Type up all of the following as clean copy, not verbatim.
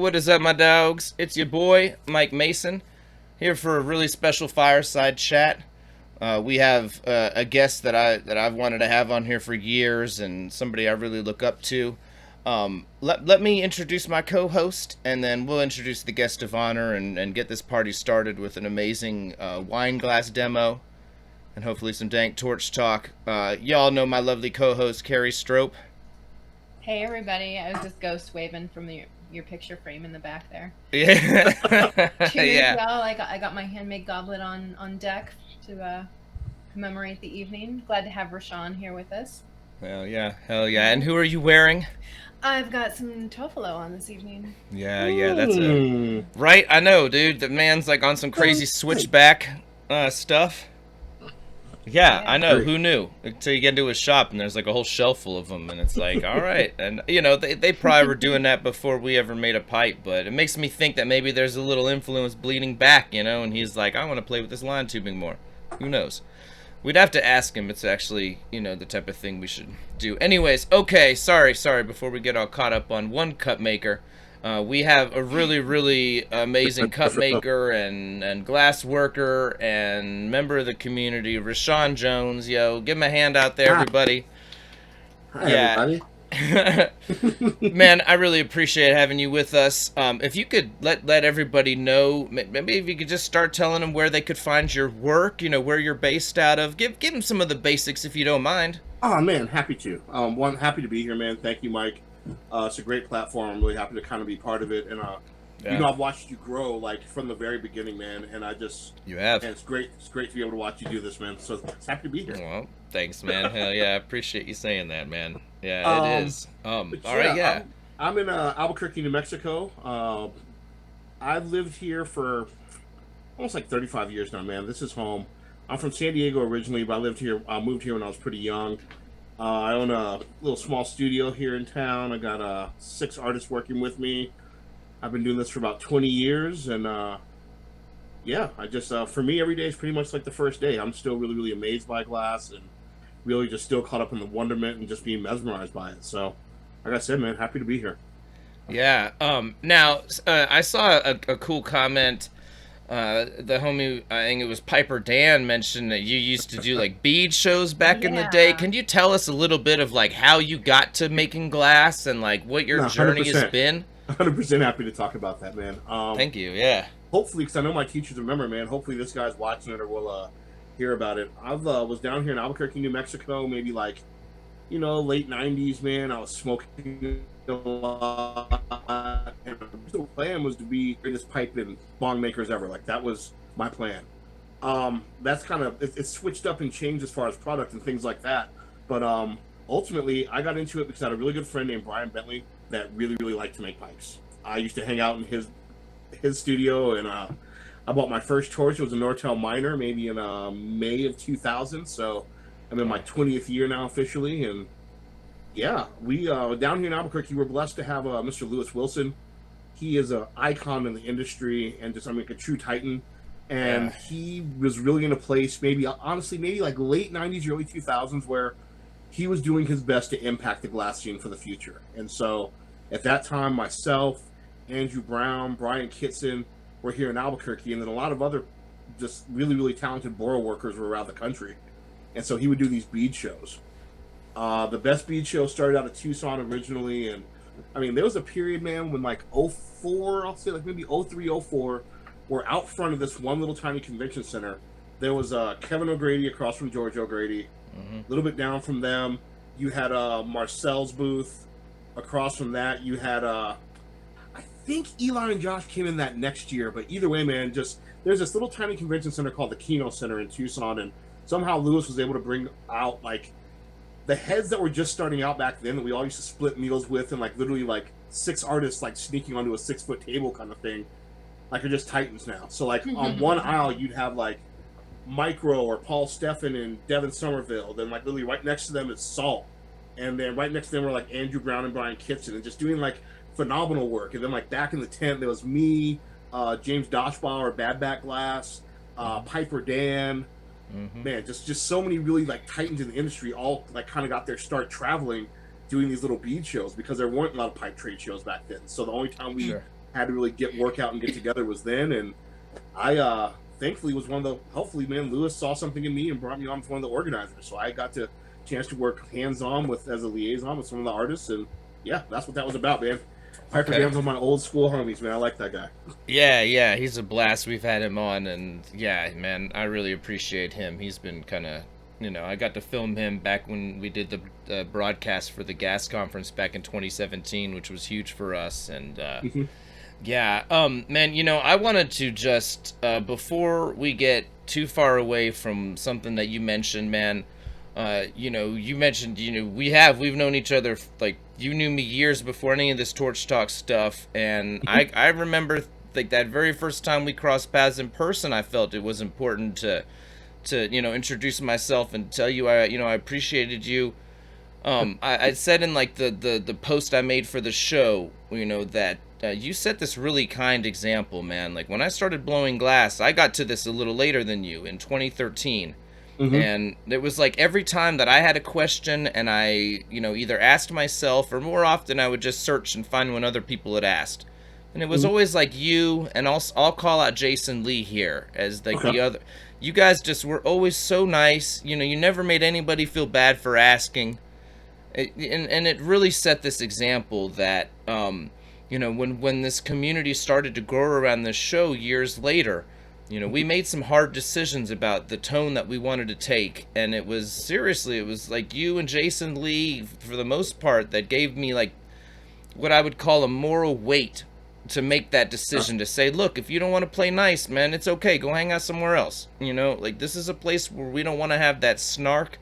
What is up, my dogs? It's your boy, Mike Mason, here for a really special fireside chat. We have a guest that I've wanted to have on here for years, and somebody I really look up to. Let me introduce my co-host, and then we'll introduce the guest of honor, and get this party started with an amazing wine glass demo, and hopefully some dank torch talk. Y'all know my lovely co-host, Carrie Strope. Hey everybody, I was just ghost waving from your picture frame in the back there. Yeah. Cheers, Yeah. y'all. I got my handmade goblet on deck to commemorate the evening. Glad to have Rashan here with us. Hell yeah. Hell yeah. And who are you wearing? I've got some toffalo on this evening. Yeah, that's a... Right? I know, dude. The man's like on some crazy switchback stuff. Yeah, I know. Who knew? Until you get into his shop and there's like a whole shelf full of them, and it's like, all right. And, you know, they probably were doing that before we ever made a pipe, but it makes me think that maybe there's a little influence bleeding back, you know, and he's like, I want to play with this line tubing more. Who knows? We'd have to ask him. It's actually, you know, the type of thing we should do. Anyways, okay, sorry, before we get all caught up on one cup maker. We have a really amazing cup maker and glass worker and member of the community, Rashan Jones. Yo, give him a hand out there, everybody. Hi, everybody. Man, I really appreciate having you with us. If you could let everybody know, maybe if you could just start telling them where they could find your work, you know, where you're based out of. Give them some of the basics if you don't mind. Oh man, happy to. Happy to be here, man. Thank you, Mike. It's a great platform. I'm really happy to kind of be part of it, and you know, I've watched you grow like from the very beginning, man. And you have. And it's great to be able to watch you do this, man. So it's happy to be here. Well, thanks, man. Hell yeah, I appreciate you saying that, man. Yeah, it is. All right, yeah. I'm in Albuquerque, New Mexico. I've lived here for almost like 35 years now, man. This is home. I'm from San Diego originally, but I moved here when I was pretty young. I own a little small studio here in town. I got 6 artists working with me. I've been doing this for about 20 years, and yeah, I just for me every day is pretty much like the first day. I'm still really amazed by glass, and really just still caught up in the wonderment and just being mesmerized by it. So, like I said, man, happy to be here. Yeah. Now I saw a cool comment. The homie, I think it was Piper Dan, mentioned that you used to do like bead shows back in the day. Can you tell us a little bit of like how you got to making glass and like what your journey has been? 100% happy to talk about that, man. Thank you. Yeah. Hopefully, because I know my teachers remember, man. Hopefully, this guy's watching it or will hear about it. I was down here in Albuquerque, New Mexico, maybe like, you know, late '90s, man. I was smoking a lot, and the plan was to be the greatest pipe and bong makers ever. Like that was my plan. That's kind of it's switched up and changed as far as product and things like that. But ultimately, I got into it because I had a really good friend named Brian Bentley that really liked to make pipes. I used to hang out in his studio, and I bought my first torch. It was a Nortel Minor, maybe in May of 2000. So I'm in my 20th year now officially, and yeah, we down here in Albuquerque, we're blessed to have Mr. Lewis Wilson. He is an icon in the industry and just, I mean, a true titan. And he was really in a place, maybe like late 90s, early 2000s, where he was doing his best to impact the glass scene for the future. And so at that time, myself, Andrew Brown, Brian Kitson were here in Albuquerque, and then a lot of other just really talented borough workers were around the country. And so he would do these bead shows. The best bead show started out of Tucson originally, and I mean there was a period, man, when like '04, I'll say like maybe '03, '04, we're out front of this one little tiny convention center. There was Kevin O'Grady across from George O'Grady. A little bit down from them, you had Marcel's booth. Across from that, you had I think Eli and Josh came in that next year, but either way, man, just there's this little tiny convention center called the Keno Center in Tucson, and somehow Lewis was able to bring out like the heads that were just starting out back then that we all used to split meals with, and like literally like 6 artists like sneaking onto a 6-foot table kind of thing, like are just titans now. So like on one aisle you'd have like Micro or Paul Steffen and Devin Somerville, then like literally right next to them is Saul, and then right next to them were like Andrew Brown and Brian Kitson, and just doing like phenomenal work. And then like back in the tent there was me, James Doshbauer, Bad Back Glass, Piper Dan. Man, just so many really like titans in the industry all like kind of got their start traveling doing these little bead shows, because there weren't a lot of pipe trade shows back then. So the only time we had to really get work out and get together was then. And I thankfully was one of the, hopefully, man, Lewis saw something in me and brought me on as one of the organizers. So I got to chance to work hands-on with, as a liaison with some of the artists. And yeah, that's what that was about, man. Piper Dam's one of my old school homies, man. I like that guy. Yeah, he's a blast. We've had him on, and yeah, man, I really appreciate him. He's been kind of, I got to film him back when we did the broadcast for the GAS conference back in 2017, which was huge for us. And yeah, man, I wanted to just, before we get too far away from something that you mentioned, man, you mentioned, we've known each other, like, you knew me years before any of this Torch Talk stuff, and I remember, like, that very first time we crossed paths in person, I felt it was important to introduce myself and tell you I appreciated you. I said in, like, the post I made for the show, that you set this really kind example, man. Like, when I started blowing glass, I got to this a little later than you, in 2013. And it was like every time that I had a question and I, either asked myself, or more often I would just search and find when other people had asked. And it was always like you, and I'll call out Jason Lee here as like the other. You guys just were always so nice. You never made anybody feel bad for asking. And it really set this example that, when this community started to grow around this show years later, we made some hard decisions about the tone that we wanted to take, and it was like you and Jason Lee, for the most part, that gave me, like, what I would call a moral weight to make that decision, to say, look, if you don't want to play nice, man, it's okay, go hang out somewhere else. Like, this is a place where we don't want to have that snark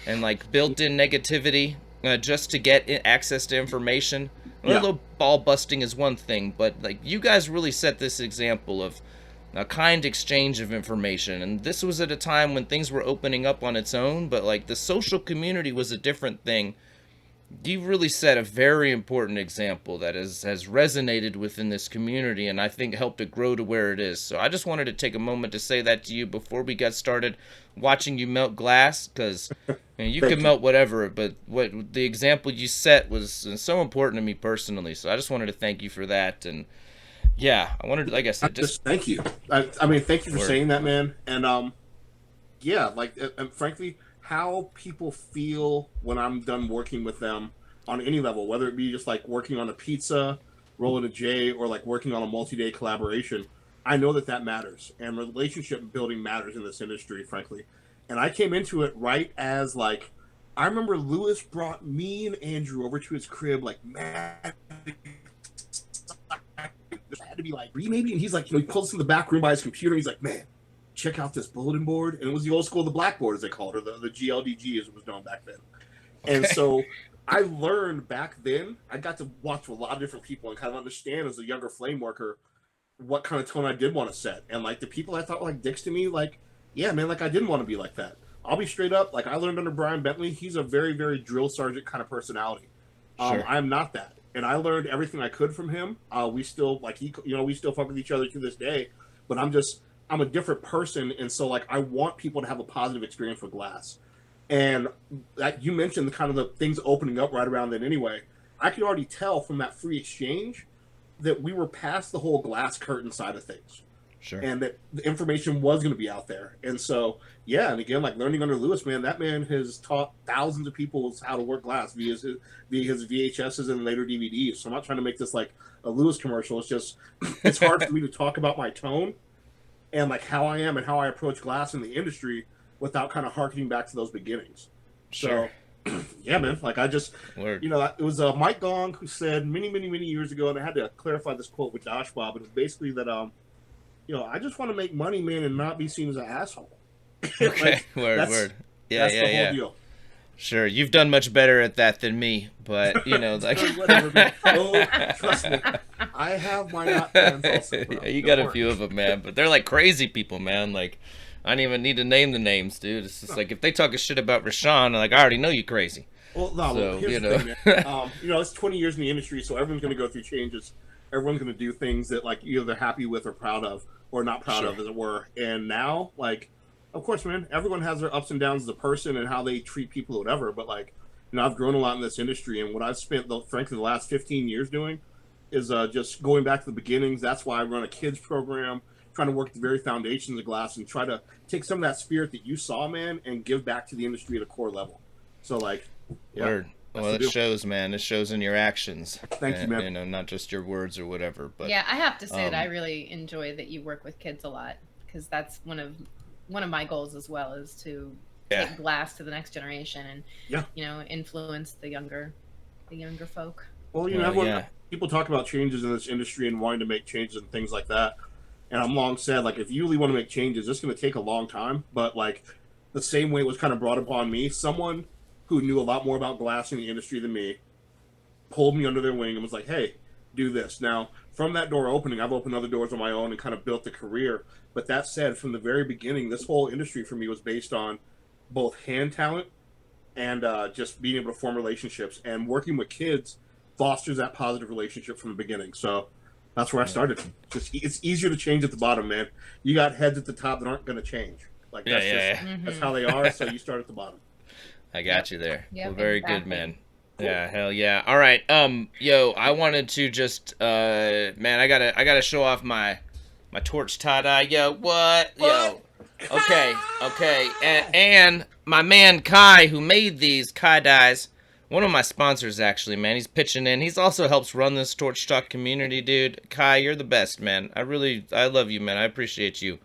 and, like, built-in negativity just to get access to information. A little ball busting is one thing, but, like, you guys really set this example of a kind exchange of information, and this was at a time when things were opening up on its own, but, like, the social community was a different thing. You really set a very important example that has resonated within this community, and I think helped it grow to where it is. So I just wanted to take a moment to say that to you before we got started watching you melt glass, because you can melt whatever, but what the example you set was so important to me personally. So I just wanted to thank you for that. And yeah, I wanted, like I said, just thank you. I mean, thank you for saying that, man. And yeah, like, and frankly, how people feel when I'm done working with them on any level, whether it be just like working on a pizza, rolling a J, or like working on a multi-day collaboration, I know that matters, and relationship building matters in this industry, frankly. And I came into it right as, like, I remember Lewis brought me and Andrew over to his crib, like, man, had to be like maybe, and he's like, he pulled us in the back room by his computer. He's like, man, check out this bulletin board. And it was the old school, the blackboard, as they called it, or the GLDG as it was known back then. And so I learned back then, I got to watch a lot of different people and kind of understand as a younger flame worker what kind of tone I did want to set. And, like, the people I thought were like dicks to me, like, yeah, man, like, I didn't want to be like that. I'll be straight up. Like, I learned under Brian Bentley, he's a very, very drill sergeant kind of personality. I'm not that. And I learned everything I could from him. We still, like, we still fuck with each other to this day. But I'm a different person. And so, like, I want people to have a positive experience with glass. And you mentioned the kind of the things opening up right around then anyway. I could already tell from that free exchange that we were past the whole glass curtain side of things. Sure. And that the information was going to be out there. And so, yeah, and again, like, learning under Lewis, man, that man has taught thousands of people how to work glass via his VHSs and later DVDs. So I'm not trying to make this like a Lewis commercial. It's just, it's hard for me to talk about my tone and, like, how I am and how I approach glass in the industry without kind of harkening back to those beginnings. Sure. So, yeah, man, like, I just, it was Mike Gong who said many, many, many years ago, and I had to clarify this quote with Josh Bob, but it was basically that, I just want to make money, man, and not be seen as an asshole. Okay, like, word. Yeah, that's the whole deal. Sure, you've done much better at that than me, but, like... Whatever, man. Oh, trust me. I have my not fans also, bro. Yeah, you got a few of them, man, but they're like crazy people, man. Like, I don't even need to name the names, dude. It's just like, if they talk a shit about Rashan, like, I already know you crazy. Well, no, so, here's the thing, man. It's 20 years in the industry, so everyone's going to go through changes. Everyone's going to do things that, like, either they're happy with or proud of, or not proud of, as it were. And now, like, of course, man, everyone has their ups and downs as a person and how they treat people or whatever. But, like, I've grown a lot in this industry, and what I've spent, frankly, the last 15 years doing is just going back to the beginnings. That's why I run a kids program, trying to work at the very foundations of glass and try to take some of that spirit that you saw, man, and give back to the industry at a core level. So, like, yeah. Word. Well, it shows, man. It shows in your actions. Thank you, man. You know, not just your words or whatever. But yeah, I have to say that I really enjoy that you work with kids a lot, because that's one of my goals as well, is to take glass to the next generation and you know, influence the younger folk. Well, you know, people talk about changes in this industry and wanting to make changes and things like that. And I'm long said, like, if you really want to make changes, it's going to take a long time. But like the same way it was kind of brought upon me, someone who knew a lot more about glass in the industry than me pulled me under their wing and was like, hey, do this. Now, from that door opening, I've opened other doors on my own and kind of built a career. But that said, from the very beginning, this whole industry for me was based on both hand talent and just being able to form relationships. And working with kids fosters that positive relationship from the beginning. So that's where I started. It's easier to change at the bottom, man. You got heads at the top that aren't going to change. Like, that's that's how they are. So you start at the bottom. I got you there. Well, very good, man. Cool. Yeah, hell yeah. All right. Yo, I wanted to just man, I gotta show off my torch tie-dye. Yo, what? Yo. Okay. And my man Kai, who made these Kai dyes, one of my sponsors actually, man. He's pitching in. He's also helps run this torch stock community, dude. Kai, you're the best, man. I love you, man. I appreciate you.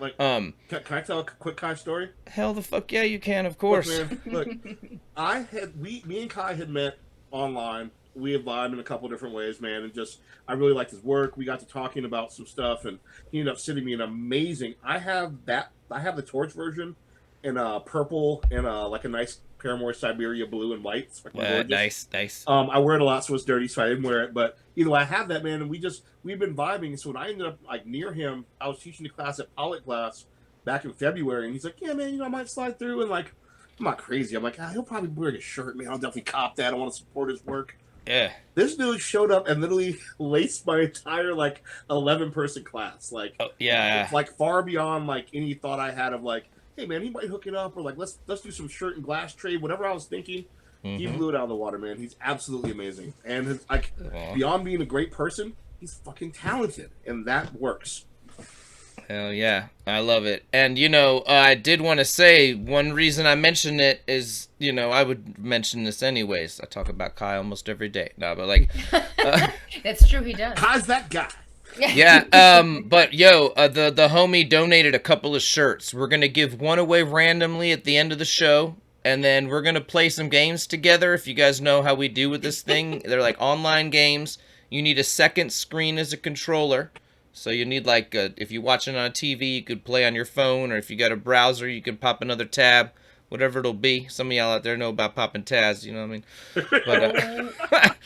Like, can I tell a quick Kai story? Hell the fuck yeah, you can, of course. Look, me and Kai had met online. We had vibed in a couple different ways, man, and just I really liked his work. We got to talking about some stuff, and he ended up sending me an amazing. I have the torch version in purple and like a nice Paramore Siberia blue and white. Nice. I wear it a lot, so it's dirty, so I didn't wear it. But either way, I have that, man, and we've been vibing. So when I ended up like near him, I was teaching a class at Pollock Glass back in February, and he's like, "Yeah, man, you know, I might slide through." And like, I'm not crazy. I'm like, he'll probably wear a shirt, man. I'll definitely cop that. I want to support his work. Yeah. This dude showed up and literally laced my entire like 11-person class. Like, it's like far beyond like any thought I had of like, hey man, he might hook it up, or like let's do some shirt and glass trade, whatever I was thinking. He blew it out of the water, man. He's absolutely amazing, and his, like beyond being a great person, he's fucking talented, and that works. Hell yeah, I love it. And you know, I did want to say one reason I mentioned it is, you know, I would mention this anyways. I talk about Kai almost every day. No, but like, that's true, he does. Kai's that guy. Yeah, but yo, the homie donated a couple of shirts. We're gonna give one away randomly at the end of the show, and then we're gonna play some games together. If you guys know how we do with this thing, they're like online games. You need a second screen as a controller, so you need like if you're watching on a TV, you could play on your phone, or if you got a browser, you can pop another tab. Whatever it'll be. Some of y'all out there know about popping tabs, you know what I mean? But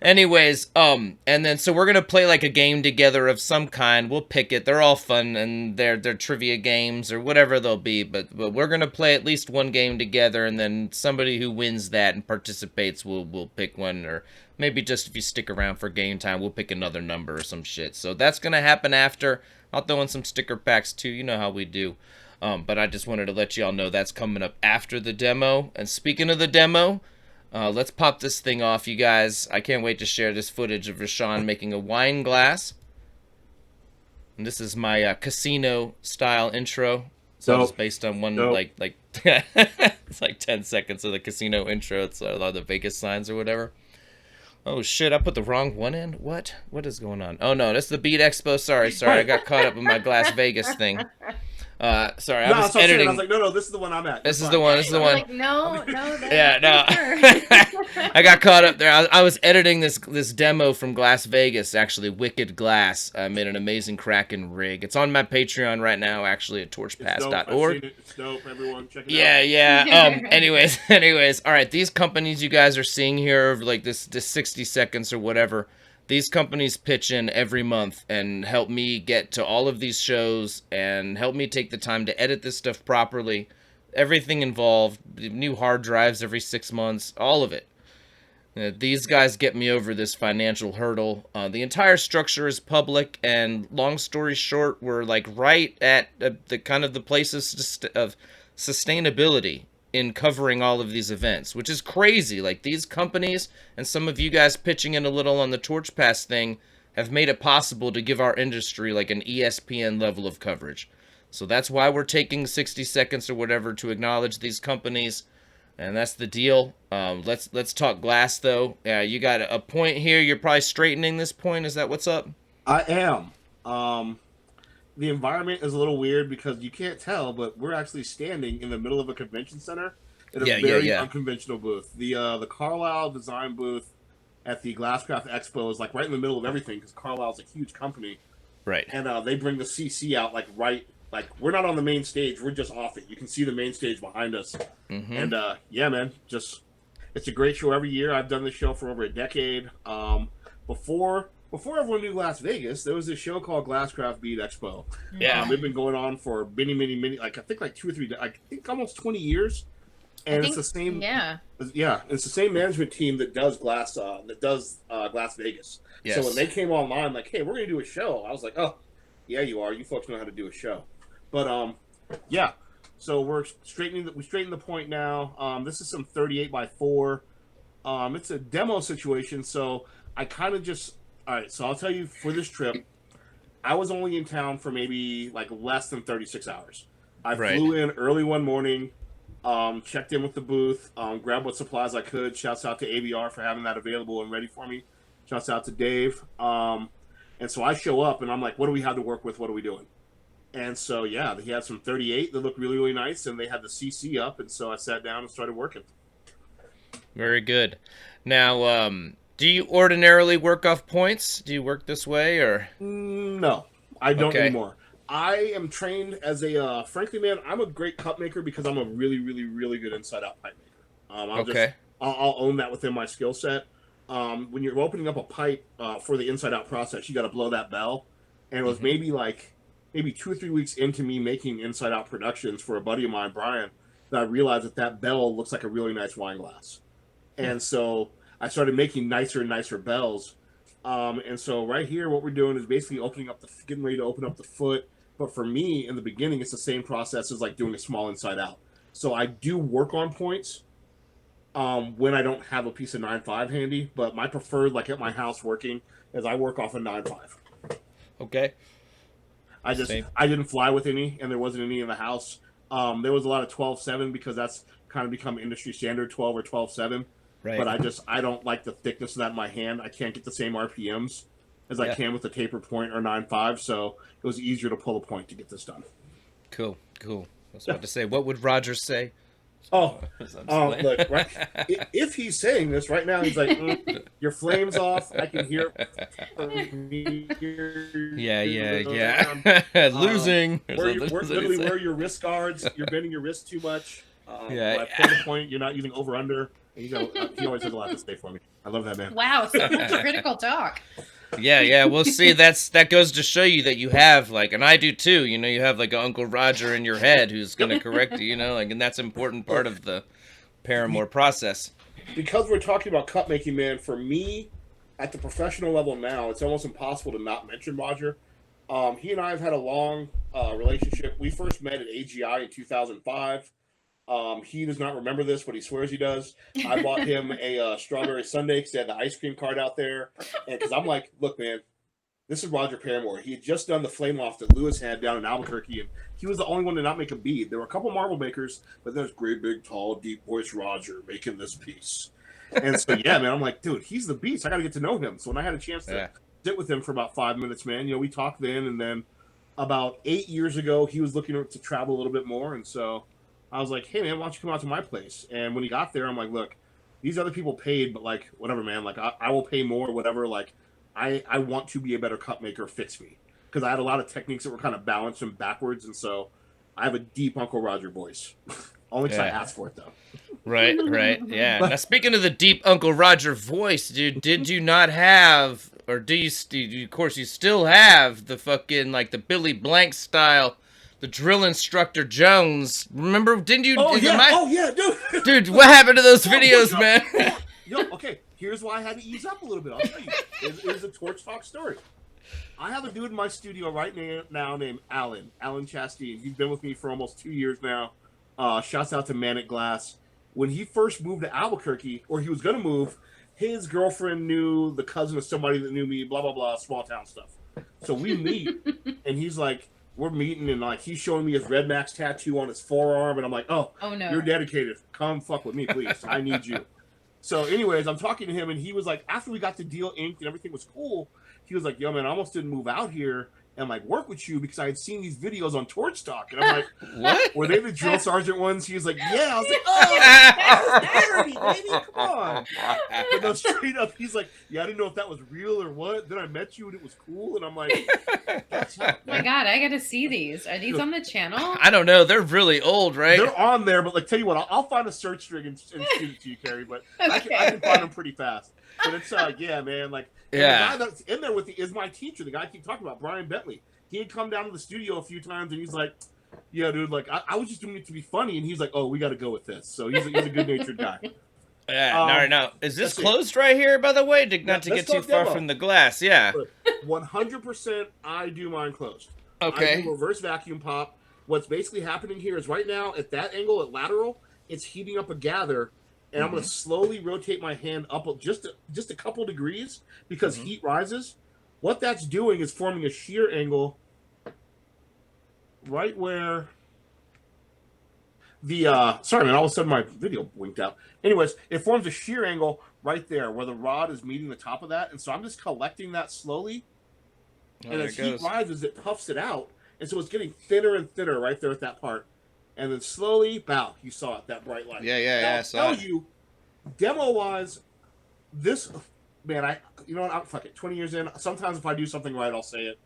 anyways, and then so we're gonna play like a game together of some kind. We'll pick it. They're all fun, and they're trivia games or whatever they'll be. But we're gonna play at least one game together, and then somebody who wins that and participates will pick one, or maybe just if you stick around for game time, we'll pick another number or some shit. So that's gonna happen after. I'll throw in some sticker packs too. You know how we do. But I just wanted to let y'all know that's coming up after the demo. And speaking of the demo, let's pop this thing off, you guys. I can't wait to share this footage of Rashan making a wine glass. And this is my casino-style intro. So it's based on one, like it's like 10 seconds of the casino intro. It's a lot of the Vegas signs or whatever. Oh, shit, I put the wrong one in? What? What is going on? Oh, no, that's the Bead Expo. Sorry, I got caught up in my Glass Vegas thing. Sorry, I was editing. I was like, no, this is the one I'm at. This is the one. Like, no. Yeah, no. I got caught up there. I was editing this demo from Glass Vegas, actually, Wicked Glass. I made an amazing Kraken rig. It's on my Patreon right now, actually, at torchpass.org. It's dope. Everyone, check it out. Yeah. Anyways. All right, these companies you guys are seeing here, like this 60 seconds or whatever, these companies pitch in every month and help me get to all of these shows and help me take the time to edit this stuff properly. Everything involved, new hard drives every 6 months, all of it. These guys get me over this financial hurdle. The entire structure is public, and long story short, we're like right at the kind of the places of sustainability in covering all of these events, which is crazy. Like, these companies and some of you guys pitching in a little on the Torch Pass thing have made it possible to give our industry like an ESPN level of coverage. So that's why we're taking 60 seconds or whatever to acknowledge these companies, and that's the deal. Let's talk glass though. Yeah, you got a point here. You're probably straightening this point. Is that what's up? I am. The environment is a little weird because you can't tell, but we're actually standing in the middle of a convention center in a very unconventional booth. The Carlisle design booth at the Glass Craft Expo is like right in the middle of everything because Carlisle's a huge company. Right. And they bring the CC out like we're not on the main stage. We're just off it. You can see the main stage behind us. Mm-hmm. And yeah, man, it's a great show every year. I've done this show for over a decade. Before everyone knew Las Vegas, there was this show called Glass Craft Bead Expo. Yeah. They've been going on for many, like I think like 2 or 3, I think almost 20 years. And it's the same. Yeah. Yeah, it's the same management team that does Glass Vegas. Yes. So when they came online, like, hey, we're going to do a show. I was like, oh, yeah, you are. You folks know how to do a show. But yeah. So we straightened the point now. This is some 38 by 4. It's a demo situation, so I kind of just. All right, so I'll tell you, for this trip, I was only in town for maybe like less than 36 hours. I flew in early one morning, checked in with the booth, grabbed what supplies I could. Shouts out to ABR for having that available and ready for me. Shouts out to Dave. And so I show up, and I'm like, what do we have to work with? What are we doing? And so, yeah, he had some 38 that looked really, really nice, and they had the CC up, and so I sat down and started working. Very good. Now, do you ordinarily work off points? Do you work this way, or? No, I don't anymore. I am trained as a, frankly, man, I'm a great cup maker because I'm a really, really, really good inside-out pipe maker. I'll own that within my skill set. When you're opening up a pipe for the inside-out process, you got to blow that bell. And it was maybe 2 or 3 weeks into me making inside-out productions for a buddy of mine, Brian, that I realized that bell looks like a really nice wine glass. And so I started making nicer and nicer bells. And so right here, what we're doing is basically getting ready to open up the foot. But for me, in the beginning, it's the same process as like doing a small inside out. So I do work on points when I don't have a piece of 9.5 handy. But my preferred, like at my house working, is I work off a 9.5. Okay. I didn't fly with any, and there wasn't any in the house. There was a lot of 12.7 because that's kind of become industry standard, 12 or 12.7. Right. But I don't like the thickness of that in my hand. I can't get the same RPMs as I can with a taper point or 9.5, so it was easier to pull a point to get this done. Cool. I was about to say, what would Roger say? Look, right, if he's saying this right now, he's like, your flame's off. I can hear it. Yeah. Losing. Where your wrist guards. You're bending your wrist too much. When I pull the point, you're not using over-under. He always has a lot to say for me. I love that man. Wow, so much critical talk. Yeah. Well, see, that goes to show you that you have and I do too. You have like Uncle Roger in your head who's going to correct you. And that's an important part of the Paramore process. Because we're talking about cup making, man. For me, at the professional level now, it's almost impossible to not mention Roger. He and I have had a long relationship. We first met at AGI in 2005. He does not remember this, but he swears he does. I bought him a strawberry sundae because they had the ice cream cart out there. And because I'm like, look, man, this is Roger Paramore. He had just done the flame loft that Lewis had down in Albuquerque, and he was the only one to not make a bead. There were a couple marble makers, but there's great, big, tall, deep voice Roger making this piece. And so, yeah, man, I'm like, dude, he's the beast. I got to get to know him. So when I had a chance to sit with him for about 5 minutes, man, we talked then. And then about 8 years ago, he was looking to travel a little bit more. And so I was like, hey, man, why don't you come out to my place? And when he got there, I'm like, look, these other people paid, but, whatever, man. I will pay more, whatever. I want to be a better cup maker. Fix me. Because I had a lot of techniques that were kind of balanced and backwards. And so I have a deep Uncle Roger voice. Only because I asked for it, though. Right. Yeah. Now, speaking of the deep Uncle Roger voice, dude, did you not have, or do you, of course, you still have the fucking, the Billy Blank style, the drill instructor Jones. Remember, didn't you? Oh, yeah, dude. Dude, what happened to those videos, man? Okay, here's why I had to ease up a little bit. I'll tell you. It was a Torch Talk story. I have a dude in my studio right now named Alan Chastain. He's been with me for almost 2 years now. Shouts out to Manic Glass. When he first moved to Albuquerque, or he was going to move, his girlfriend knew the cousin of somebody that knew me, blah, blah, blah, small town stuff. So we meet, and he's like, we're meeting, and like he's showing me his Red Max tattoo on his forearm, and I'm like, oh no, you're dedicated. Come fuck with me, please. I need you. So anyways, I'm talking to him, and he was like, after we got the deal inked and everything was cool, he was like, yo, man, I almost didn't move out here and like work with you because I had seen these videos on Torch Talk. And I'm like, what? Were they the drill sergeant ones? He was like, yeah. I was like, oh, that's parody, baby. Come on. But no, straight up, he's like, yeah, I didn't know if that was real or what. Then I met you and it was cool. And I'm like, oh my God, I got to see these. Are these on the channel? I don't know. They're really old, right? They're on there, but like, tell you what, I'll find a search string and shoot it to you, Carrie. But okay. I can find them pretty fast. But it's yeah, man, like, yeah. The guy that's in there with me is my teacher, the guy I keep talking about, Brian Bentley. He had come down to the studio a few times, and he's like, yeah, dude, like, I was just doing it to be funny, and he's like, oh, we got to go with this. So he's a good-natured guy. Yeah, no. Is this closed right here, by the way? Not to get too far from the glass, yeah. 100% I do mine closed. Okay. I do reverse vacuum pop. What's basically happening here is right now, at that angle, at lateral, it's heating up a gather, and I'm going to slowly rotate my hand up just a couple degrees because heat rises. What that's doing is forming a shear angle right where the sorry, man, all of a sudden my video winked out. Anyways, it forms a shear angle right there where the rod is meeting the top of that, and so I'm just collecting that slowly. And as heat rises, it puffs it out, and so it's getting thinner and thinner right there at that part. And then slowly, bow, you saw it, that bright light. Yeah. I'll tell you, demo-wise, this, man, you know what, fuck it, 20 years in, sometimes if I do something right, I'll say it.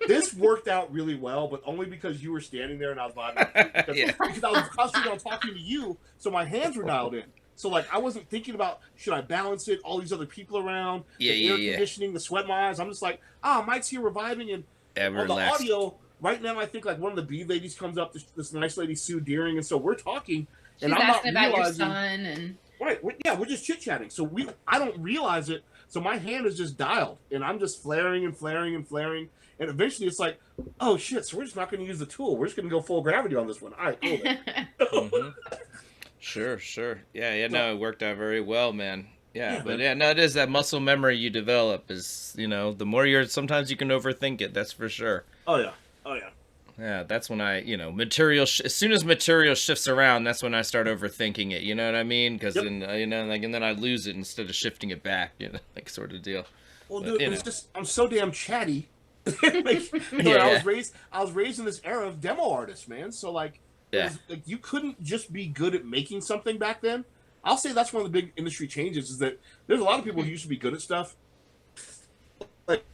This worked out really well, but only because you were standing there and I was vibing. Because I was concentrating on talking to you, so my hands were dialed in. So, like, I wasn't thinking about, should I balance it, all these other people around, the air conditioning, the sweat in my eyes. I'm just like, Mike's here reviving, and on the audio, right now, I think, like, one of the bead ladies comes up, this nice lady, Sue Deering, and so we're talking, and I'm not about your son, and... Right, we're just chit-chatting, so I don't realize it, so my hand is just dialed, and I'm just flaring and flaring and flaring, and eventually it's like, oh, shit, so we're just not going to use the tool. We're just going to go full gravity on this one. All right, cool, then. Sure. Yeah, no, it worked out very well, man. Yeah, but no, it is that muscle memory you develop is, the more sometimes you can overthink it, that's for sure. Oh, yeah. Yeah, that's when I, as soon as material shifts around, that's when I start overthinking it, you know what I mean? Because then, and then I lose it instead of shifting it back, like sort of deal. Well, dude, it's just, I'm so damn chatty. I was raised in this era of demo artists, man. So like you couldn't just be good at making something back then. I'll say that's one of the big industry changes is that there's a lot of people who used to be good at stuff. Like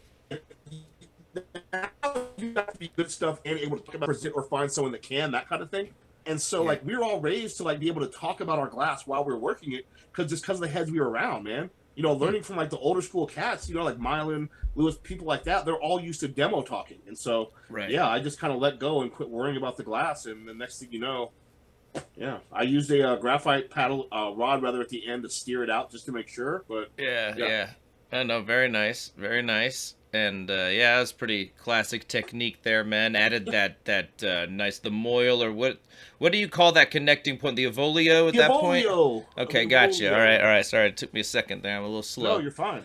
now you have to be good at stuff and able to talk about it or find someone that can, that kind of thing. And so like we were all raised to like be able to talk about our glass while we were working it because of the heads we were around, man. Learning from like the older school cats, like Mylan, Lewis, people like that, they're all used to demo talking. And so, I just kind of let go and quit worrying about the glass. And the next thing you know, I used a graphite paddle rod rather at the end to steer it out just to make sure. But yeah. I know, very nice. And it was pretty classic technique there, man. Added that nice, the moil or what do you call that connecting point? The avolio at that point? Okay, gotcha. All right. Sorry, it took me a second there. I'm a little slow. No, you're fine.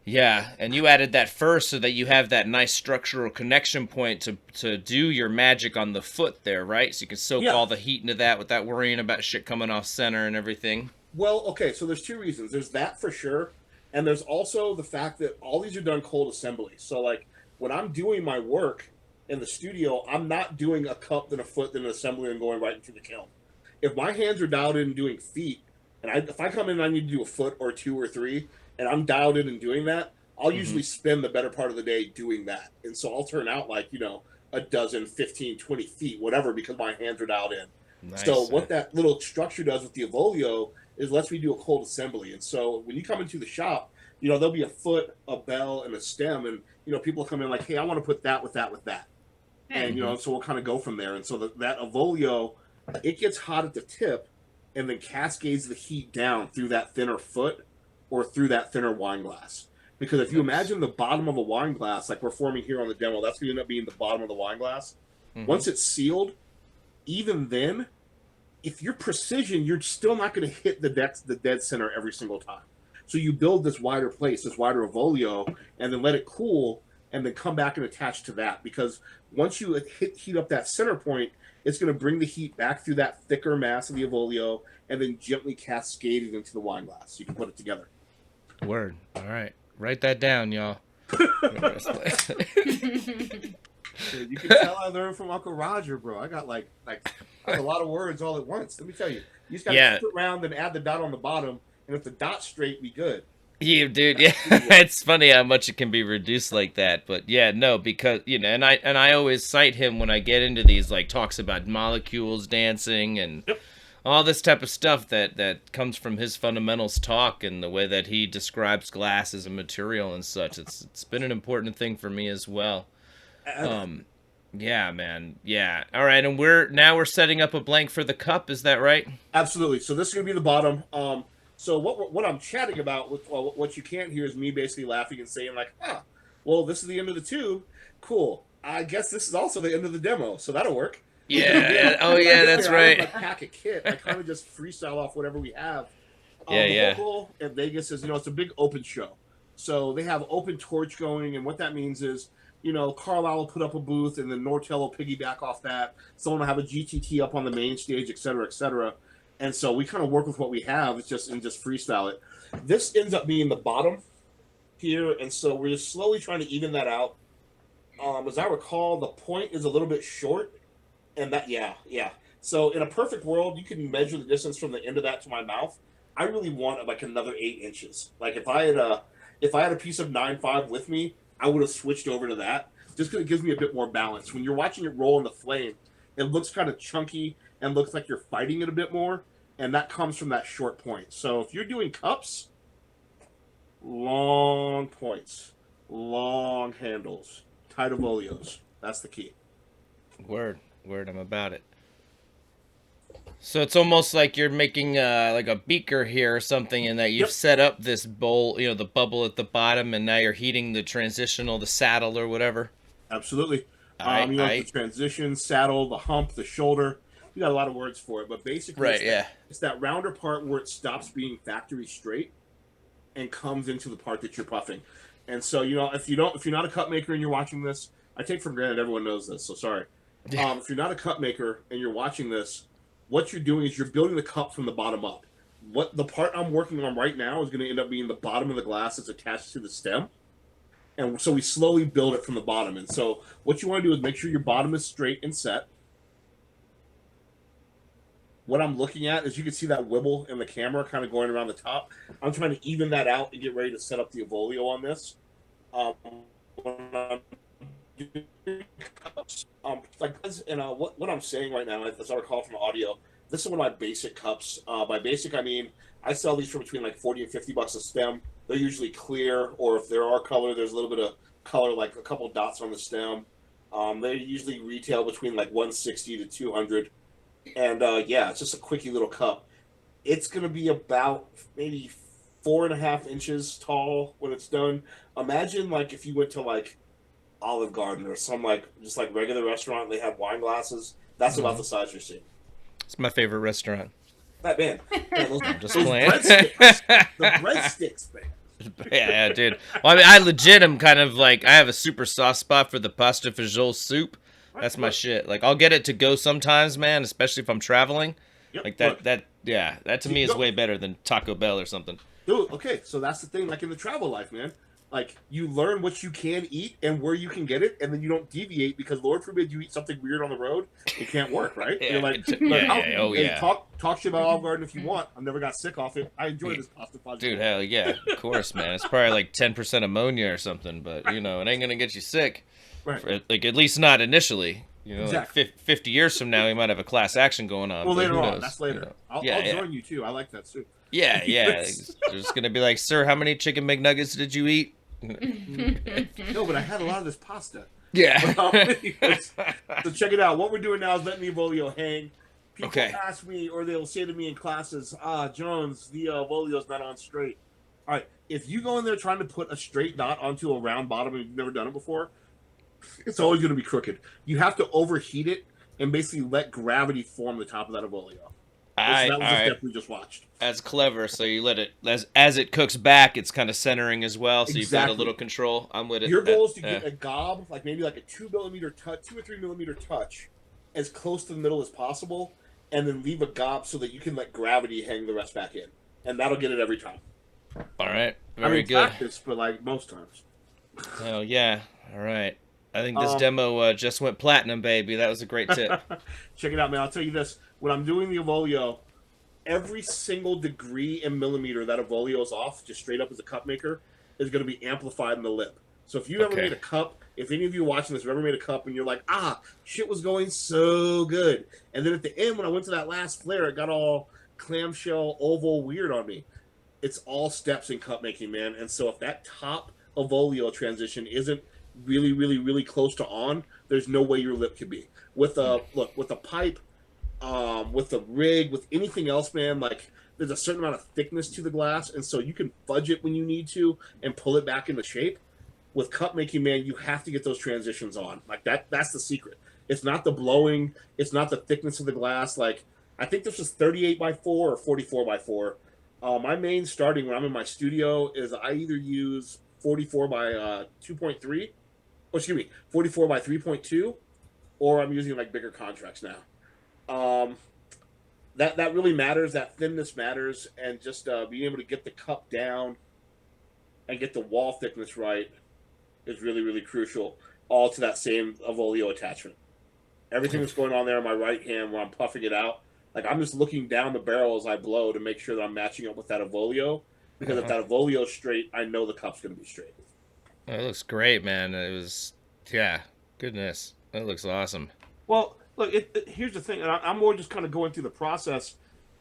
Yeah, and you added that first so that you have that nice structural connection point to do your magic on the foot there, right? So you can soak all the heat into that without worrying about shit coming off center and everything. Well, okay, so there's two reasons. There's that for sure. And there's also the fact that all these are done cold assembly. So, like, when I'm doing my work in the studio, I'm not doing a cup, then a foot, then an assembly, and going right into the kiln. If my hands are dialed in doing feet, and if I come in and I need to do a foot or two or three, and I'm dialed in and doing that, I'll usually spend the better part of the day doing that. And so I'll turn out like, a dozen, 15, 20 feet, whatever, because my hands are dialed in. Nice. So what that little structure does with the Evolio is lets me do a cold assembly. And so when you come into the shop, there'll be a foot, a bell, and a stem. And, people come in like, hey, I want to put that with that with that. And, so we'll kind of go from there. And so that Evolio, it gets hot at the tip and then cascades the heat down through that thinner foot or through that thinner wine glass. Because if you imagine the bottom of a wine glass, like we're forming here on the demo, that's going to end up being the bottom of the wine glass. Once it's sealed, even then, if you're precision, you're still not going to hit the dead center every single time. So you build this wider place, this wider Evolio, and then let it cool, and then come back and attach to that. Because once you heat up that center point, it's going to bring the heat back through that thicker mass of the Evolio, and then gently cascade it into the wine glass. So you can put it together. Word. All right. Write that down, y'all. Dude, you can tell I learned from Uncle Roger, bro. I got like a lot of words all at once. Let me tell you. You just got to flip it around and add the dot on the bottom, and if the dot's straight, be good. You, dude, yeah. It's funny how much it can be reduced like that, but yeah, no, because and I always cite him when I get into these like talks about molecules dancing and all this type of stuff that comes from his fundamentals talk and the way that he describes glass as a material and such. It's been an important thing for me as well. Yeah, man. Yeah. All right, and we're setting up a blank for the cup. Is that right? Absolutely. So this is gonna be the bottom. So what I'm chatting about with what you can't hear is me basically laughing and saying like, well, this is the end of the tube. Cool. I guess this is also the end of the demo, so that'll work. Yeah. Oh yeah, that's right. I don't pack a kit. I kind of just freestyle off whatever we have. The whole goal at Vegas is it's a big open show, so they have open torch going, and what that means is Carlisle will put up a booth, and then Nortel will piggyback off that. Someone will have a GTT up on the main stage, et cetera, et cetera. And so we kind of work with what we have, just freestyle it. This ends up being the bottom here, and so we're just slowly trying to even that out. As I recall, the point is a little bit short, and that yeah. So in a perfect world, you can measure the distance from the end of that to my mouth. I really want like another 8 inches. Like if I had a piece of 9.5 with me, I would have switched over to that, just because it gives me a bit more balance. When you're watching it roll in the flame, it looks kind of chunky and looks like you're fighting it a bit more, and that comes from that short point. So if you're doing cups, long points, long handles, tight Evolios. That's the key. Word, I'm about it. So it's almost like you're making like a beaker here or something, in that you've set up this bowl, the bubble at the bottom, and now you're heating the transitional, the saddle or whatever. Absolutely. The transition, saddle, the hump, the shoulder. You got a lot of words for it, but basically, it's that rounder part where it stops being factory straight and comes into the part that you're puffing. And so, if you're not a cup maker and you're watching this, I take for granted everyone knows this, so sorry. If you're not a cup maker and you're watching this, what you're doing is you're building the cup from the bottom up. What the part I'm working on right now is going to end up being the bottom of the glass that's attached to the stem. And so we slowly build it from the bottom. And so what you want to do is make sure your bottom is straight and set. What I'm looking at is you can see that wibble in the camera kind of going around the top. I'm trying to even that out and get ready to set up the Evolio on this. What I'm saying right now, as I recall from the audio, this is one of my basic cups. By basic, I mean I sell these for between like $40 and $50 a stem. They're usually clear, or if there are color, there's a little bit of color, like a couple dots on the stem. They usually retail between like $160 to $200. And it's just a quickie little cup. It's going to be about maybe 4.5 inches tall when it's done. Imagine like if you went to like Olive Garden or some just regular restaurant and they have wine glasses. That's about the size you're seeing. It's my favorite restaurant. That man. Those playing. Breadsticks. The breadsticks, man. Yeah, dude. Well, I mean, I legit am kind of like, I have a super soft spot for the pasta fagioli soup. That's my shit. Like, I'll get it to go sometimes, man, especially if I'm traveling. Yep, like that to me is way better than Taco Bell or something. Dude, okay, so that's the thing, like in the travel life, man. Like, you learn what you can eat and where you can get it, and then you don't deviate, because Lord forbid you eat something weird on the road, it can't work, right? You're like, talk shit about Olive Garden if you want. I've never got sick off it. I enjoy this pasta fagioli. Dude, hell yeah, of course, man. It's probably like 10% ammonia or something, but, it ain't gonna get you sick. Right. Like, at least not initially. Exactly. Like 50 years from now, we might have a class action going on. Well, later on. That's later. I'll join you, too. I like that, too. Yeah. They're just going to be like, sir, how many chicken McNuggets did you eat? No, but I had a lot of this pasta. Yeah. So check it out. What we're doing now is letting the Evolio hang. People ask me, or they'll say to me in classes, Jones, the Evolio's not on straight. All right. If you go in there trying to put a straight dot onto a round bottom and you've never done it before, it's always going to be crooked. You have to overheat it and basically let gravity form the top of that Evolio. So that was the all right. step we just watched. That's clever. So you let it as it cooks back, it's kind of centering as well. So you've got a little control. I'm with it. Your goal is to get a gob, like maybe like a 2 millimeter touch, 2 or 3 millimeter touch, as close to the middle as possible, and then leave a gob so that you can let gravity hang the rest back in, and that'll get it every time. All right, very good. Practice, but like most times. Oh yeah. All right. I think this demo just went platinum, baby. That was a great tip. Check it out, man. I'll tell you this: when I'm doing the Avolio, every single degree and millimeter that Avolio is off, just straight up as a cup maker, is going to be amplified in the lip. So if you ever made a cup, if any of you watching this have ever made a cup and you're like, shit was going so good, and then at the end when I went to that last flare, it got all clamshell oval weird on me. It's all steps in cup making, man. And so if that top Avolio transition isn't really, really, really close to on, there's no way your lip could be. With a with a pipe, with a rig, with anything else, man, like there's a certain amount of thickness to the glass, and so you can fudge it when you need to and pull it back into shape. With cup making, man, you have to get those transitions on. Like that's the secret. It's not the blowing, it's not the thickness of the glass. Like I think this is 38 by 4 or 44 by 4. My main starting when I'm in my studio is I either use 44 by 2.3, or excuse me, 44 by 3.2, or I'm using like bigger contracts now. That really matters. That thinness matters, and just being able to get the cup down and get the wall thickness right is really, really crucial. All to that same Avolio attachment. Everything that's going on there on my right hand where I'm puffing it out, like I'm just looking down the barrel as I blow to make sure that I'm matching up with that Avolio. Because if that Avolio is straight, I know the cup's going to be straight. It looks great, man. It was, goodness. That looks awesome. Well, look, here's the thing. And I'm more just kind of going through the process.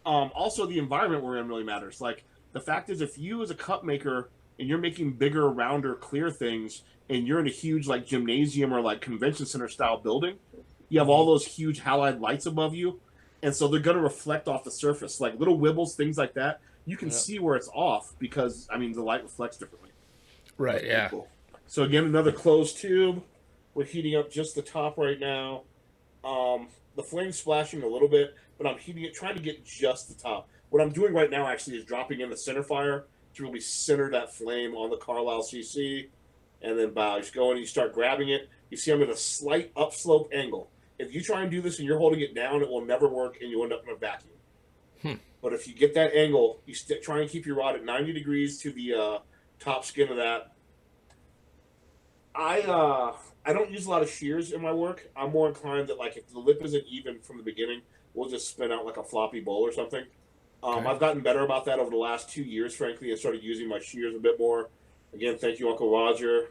Also, the environment we're in really matters. Like, the fact is, if you as a cup maker and you're making bigger, rounder, clear things, and you're in a huge, like, gymnasium or, like, convention center style building, you have all those huge halide lights above you. And so they're going to reflect off the surface. Like, little wibbles, things like that. You can see where it's off because, I mean, the light reflects differently. Right, yeah. Cool. So, again, another closed tube. We're heating up just the top right now. The flame's splashing a little bit, but I'm heating it, trying to get just the top. What I'm doing right now, actually, is dropping in the center fire to really center that flame on the Carlisle CC. And then, you just go in and you start grabbing it. You see I'm at a slight upslope angle. If you try and do this and you're holding it down, it will never work, and you end up in a vacuum. But if you get that angle, you try and keep your rod at 90 degrees to the top skin of that. I don't use a lot of shears in my work. I'm more inclined that, like, if the lip isn't even from the beginning, we'll just spin out like a floppy bowl or something. I've gotten better about that over the last 2 years, frankly, and started using my shears a bit more. Again, thank you, Uncle Roger.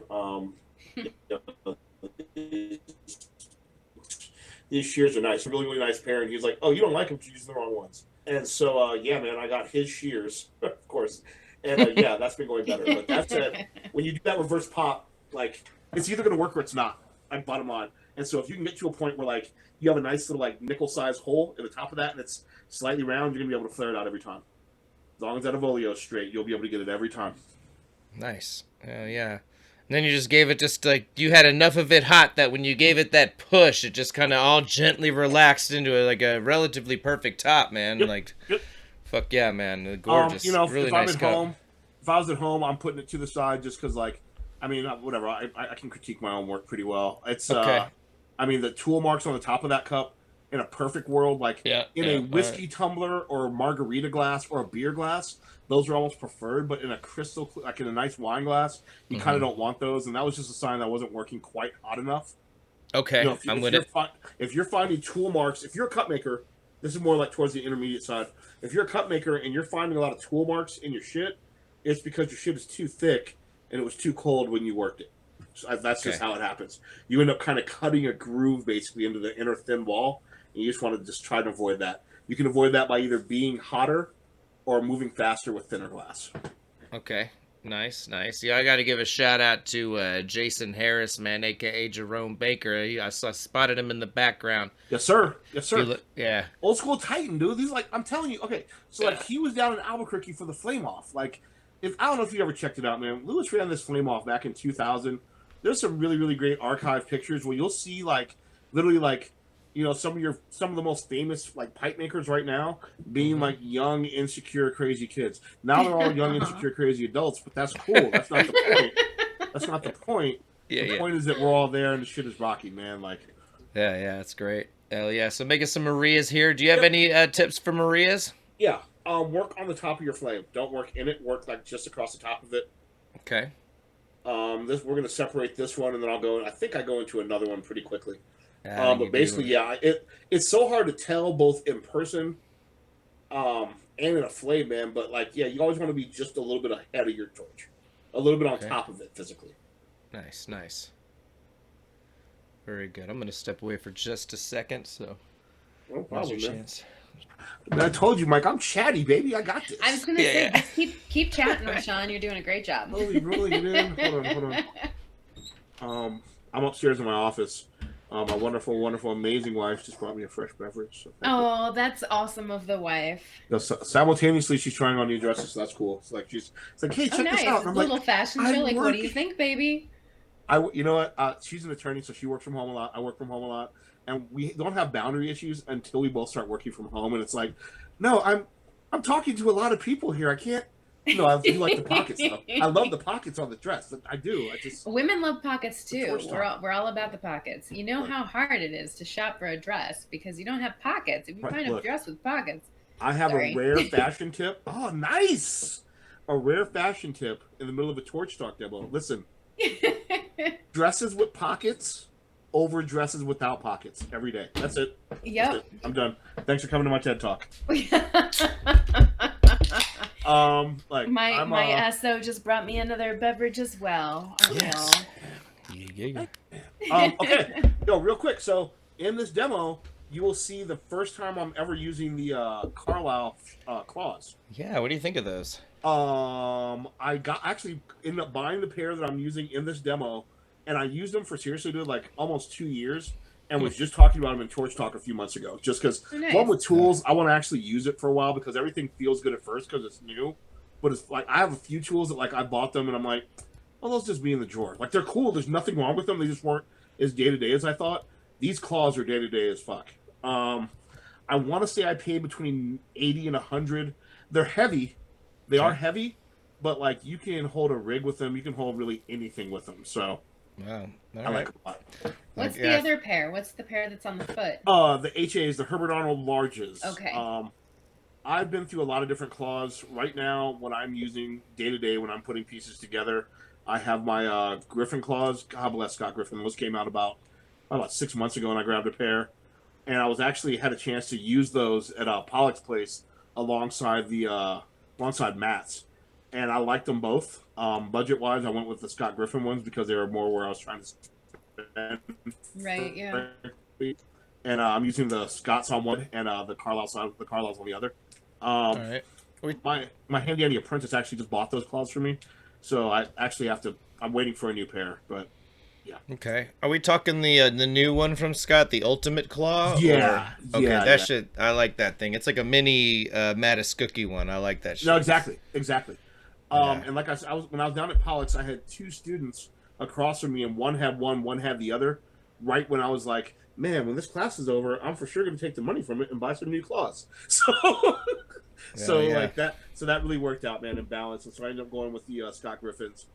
These shears are nice. Really, really nice pair. And he was like, oh, you don't like them, you use the wrong ones. And so, yeah, man, I got his shears, of course. And, yeah, that's been going better. But that said, when you do that reverse pop, like, it's either going to work or it's not, like, bottom line. And so if you can get to a point where, like, you have a nice little, like, nickel-sized hole in the top of that and it's slightly round, you're going to be able to flare it out every time. As long as that Avolio is straight, you'll be able to get it every time. Nice. Yeah. And then you just gave it just, like, you had enough of it hot that when you gave it that push, it just kind of all gently relaxed into a relatively perfect top, man. Fuck yeah, man. Gorgeous. You know, really if nice I'm at home, if I was at home, I'm putting it to the side just because, like, I mean, whatever. I can critique my own work pretty well. It's, I mean, the tool marks on the top of that cup, in a perfect world, like in a whiskey tumbler or margarita glass or a beer glass, those are almost preferred. But in a crystal, like in a nice wine glass, you kind of don't want those. And that was just a sign that I wasn't working quite hot enough. Okay, you know, I'm with it. If you're finding tool marks, if you're a cup maker, this is more like towards the intermediate side. If you're a cup maker and you're finding a lot of tool marks in your shit, it's because your shit is too thick and it was too cold when you worked it. So that's just how it happens. You end up kind of cutting a groove basically into the inner thin wall, and you just want to just try to avoid that. You can avoid that by either being hotter or moving faster with thinner glass. Okay. Nice. Yeah, I got to give a shout out to Jason Harris, man, a.k.a. Jerome Baker. I spotted him in the background. Yes, sir. Yeah. Old school Titan, dude. He's like, I'm telling you. Okay, so like he was down in Albuquerque for the Flame Off. Like, I don't know if you ever checked it out, man. Lewis ran this Flame Off back in 2000. There's some really, really great archive pictures where you'll see like literally like some of the most famous like pipe makers right now being like young, insecure, crazy kids. Now they're all young, insecure, crazy adults, but that's cool. That's not the point. That's not the point. The point is that we're all there and the shit is rocking, man. Like, yeah, that's great. Hell yeah! So making some Marias here. Do you have any tips for Marias? Yeah, work on the top of your flame. Don't work in it. Work like just across the top of it. Okay. We're gonna separate this one, and then I'll go. I think I go into another one pretty quickly. But basically, it's so hard to tell both in person, and in a flame, man. But like, you always want to be just a little bit ahead of your torch, a little bit on top of it physically. Nice. Very good. I'm gonna step away for just a second, so. No problem, man. I told you, Mike, I'm chatty, baby. I got this. I was gonna say, just keep chatting, Rashan. You're doing a great job. Rolling it in. Hold on. I'm upstairs in my office. My wonderful, wonderful, amazing wife just brought me a fresh beverage. So oh, that's awesome of the wife. Simultaneously, she's trying on new dresses, so that's cool. It's like hey, check this out. And I'm a little fashion show. Like, what do you think, baby? You know what? She's an attorney, so she works from home a lot. I work from home a lot, and we don't have boundary issues until we both start working from home. And it's like, no, I'm talking to a lot of people here. I can't. I do like the pocket stuff. I love the pockets on the dress. I do. Women love pockets too. We're all about the pockets. You know how hard it is to shop for a dress because you don't have pockets. If you find a dress with pockets, I have a rare fashion tip. Oh, nice! A rare fashion tip in the middle of a torch talk demo. Listen, dresses with pockets over dresses without pockets every day. That's it. Yep. That's it. I'm done. Thanks for coming to my TED Talk. My SO just brought me another beverage as well. Yes. Okay. Real quick. So in this demo, you will see the first time I'm ever using the Carlisle claws. Yeah. What do you think of those? I ended up buying the pair that I'm using in this demo, and I used them for seriously, dude, like almost 2 years. And was just talking about them in Torch Talk a few months ago. Just because, one with tools, I want to actually use it for a while because everything feels good at first because it's new. But it's like, I have a few tools that, like, I bought them and I'm like, well, those just be in the drawer. Like, they're cool. There's nothing wrong with them. They just weren't as day-to-day as I thought. These claws are day-to-day as fuck. I want to say I paid between 80 and 100. They're heavy. They are heavy. But, like, you can hold a rig with them. You can hold really anything with them. So, wow. I like them a lot. What's the other pair? What's the pair that's on the foot? The HAs, the Herbert Arnold Larges. Okay. I've been through a lot of different claws. Right now, what I'm using day to day when I'm putting pieces together, I have my Griffin Claws. God bless Scott Griffin. Those came out about 6 months ago, and I grabbed a pair. And I had a chance to use those at Pollock's place alongside Matt's. And I liked them both. Budget wise, I went with the Scott Griffin ones because they were more where I was trying to spend. Right, yeah. And I'm using the Scott's on one and the Carlisle's on the other. All right. My handy dandy apprentice actually just bought those claws for me, so I actually I'm waiting for a new pair, but yeah. Okay. Are we talking the new one from Scott, the Ultimate Claw? Yeah. Okay, that shit. I like that thing. It's like a mini Mattis cookie one. I like that shit. No, exactly. And like I said, when I was down at Pollock's, I had 2 students across from me, and one had the other. Right when I was like, man, when this class is over, I'm for sure going to take the money from it and buy some new claws. So, like that. So that really worked out, man, in balance. And so I ended up going with the Scott Griffins.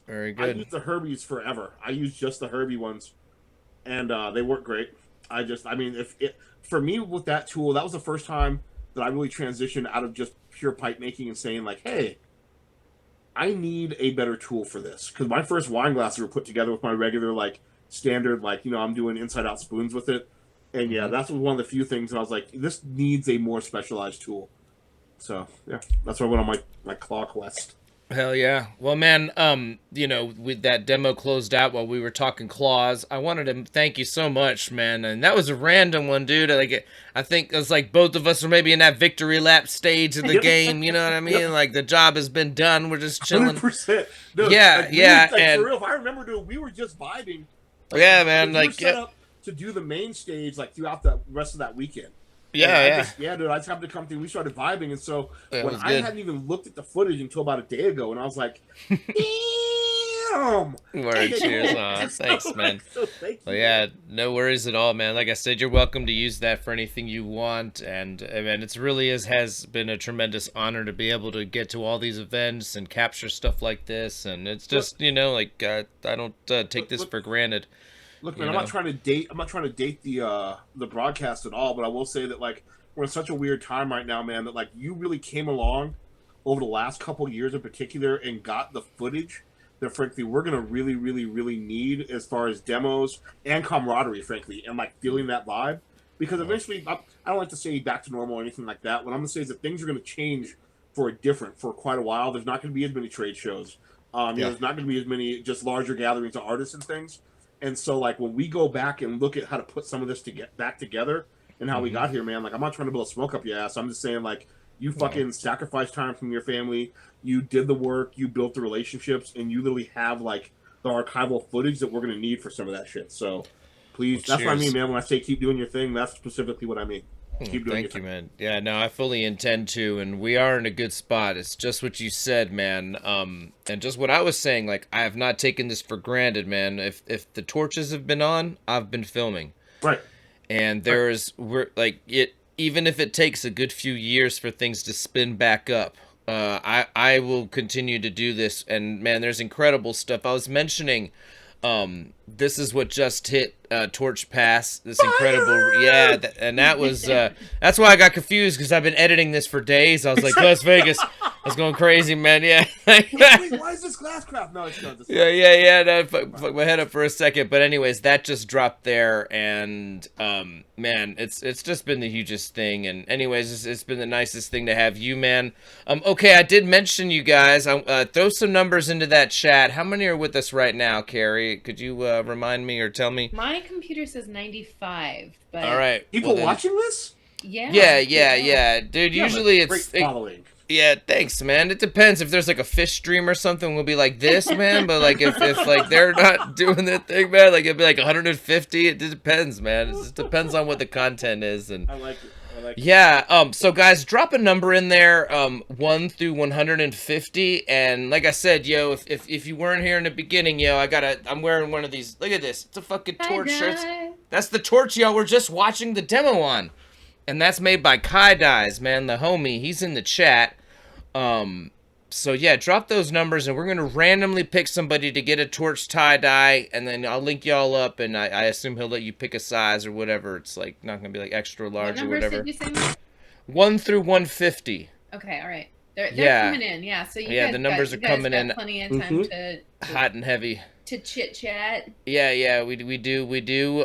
Very good. I used the Herbies forever. I used just the Herbie ones, and they work great. For me with that tool, that was the first time that I really transitioned out of just pure pipe making and saying like, hey, I need a better tool for this, because my first wine glasses were put together with my regular like standard, like, I'm doing inside out spoons with it, and that was one of the few things that I was like, this needs a more specialized tool. So yeah, that's why I went on my claw quest. Hell yeah. Well, man, with that demo closed out while we were talking claws, I wanted to thank you so much, man. And that was a random one, dude. I think it was like both of us were maybe in that victory lap stage of the game. You know what I mean? Yep. Like the job has been done. We're just chilling. 100%. No, yeah. And for real, if I remember, dude, we were just vibing. Yeah, man. We were set up to do the main stage like throughout the rest of that weekend. Dude, I just happened to come through. We started vibing, and so when I hadn't even looked at the footage until about a day ago, and I was like, awesome. Word, cheers. Aw, thanks, man. So thank you. Well, yeah, no worries at all, man. Like I said, you're welcome to use that for anything you want. And man, it's really has been a tremendous honor to be able to get to all these events and capture stuff like this. And it's just, like I don't take this for granted. Look, man, I'm not trying to date the broadcast at all, but I will say that like we're in such a weird time right now, man, that like you really came along over the last couple of years in particular and got the footage that frankly we're gonna really, really, really need as far as demos and camaraderie, frankly, and like feeling that vibe. Because eventually, I don't like to say back to normal or anything like that. What I'm gonna say is that things are gonna change for quite a while. There's not gonna be as many trade shows. There's not gonna be as many just larger gatherings of artists and things. And so, like, when we go back and look at how to put some of this to get back together and how we got here, man, like, I'm not trying to blow smoke up your ass. I'm just saying, like, you fucking sacrificed time from your family. You did the work. You built the relationships. And you literally have, like, the archival footage that we're going to need for some of that shit. So, please, that's what I mean, man. When I say keep doing your thing, that's specifically what I mean. Keep doing Thank you, man. Yeah, no, I fully intend to, and we are in a good spot. It's just what you said, man. And just what I was saying, like, I have not taken this for granted, man. If the torches have been on, I've been filming. Right. And even if it takes a good few years for things to spin back up, I will continue to do this. And man, there's incredible stuff. I was mentioning, this is what just hit Torch Pass. This incredible, and that was that's why I got confused because I've been editing this for days. I was like, Las Vegas. I was going crazy, man. Yeah. Wait, why is this Glass Craft? No, it's not. Yeah. No, fuck my head up for a second. But anyways, that just dropped there, and man, it's just been the hugest thing. And anyways, it's been the nicest thing to have you, man. Okay, I did mention you guys. Throw some numbers into that chat. How many are with us right now, Carrie? Could you remind me or tell me? My computer says 95. But all right. People watching this? Yeah. Dude, usually it's great following. Yeah, thanks, man. It depends. If there's like a fish stream or something, we'll be like this, man. But like if like they're not doing their thing, man, like it'd be like 150. It depends, man. It just depends on what the content is. And I like it. Yeah. So guys, drop a number in there, 1 through 150. And like I said, yo, if you weren't here in the beginning, yo, I'm wearing one of these. Look at this. It's a fucking torch shirt. That's the torch, yo. We're just watching the demo on. And that's made by Kai Dyes, man, the homie. He's in the chat. So yeah, drop those numbers and we're going to randomly pick somebody to get a torch tie-dye, and then I'll link y'all up, and I assume he'll let you pick a size or whatever. It's like not going to be like extra large or whatever. What numbers did you say? 1 through 150. Okay, all right. They're coming in, yeah. So the numbers are coming in. Plenty of time to hot and heavy. To chit chat. Yeah, we do.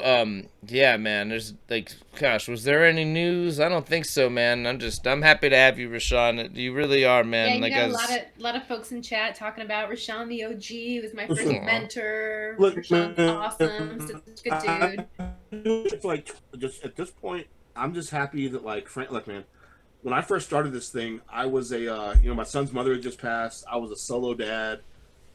Yeah, man. There's like, gosh, was there any news? I don't think so, man. I'm happy to have you, Rashan. You really are, man. Yeah, you got a lot of folks in chat talking about Rashan the OG. He was my first mentor. Rashan's awesome. Such a good dude. It's like just at this point, I'm just happy that look, man. When I first started this thing, I was my son's mother had just passed. I was a solo dad.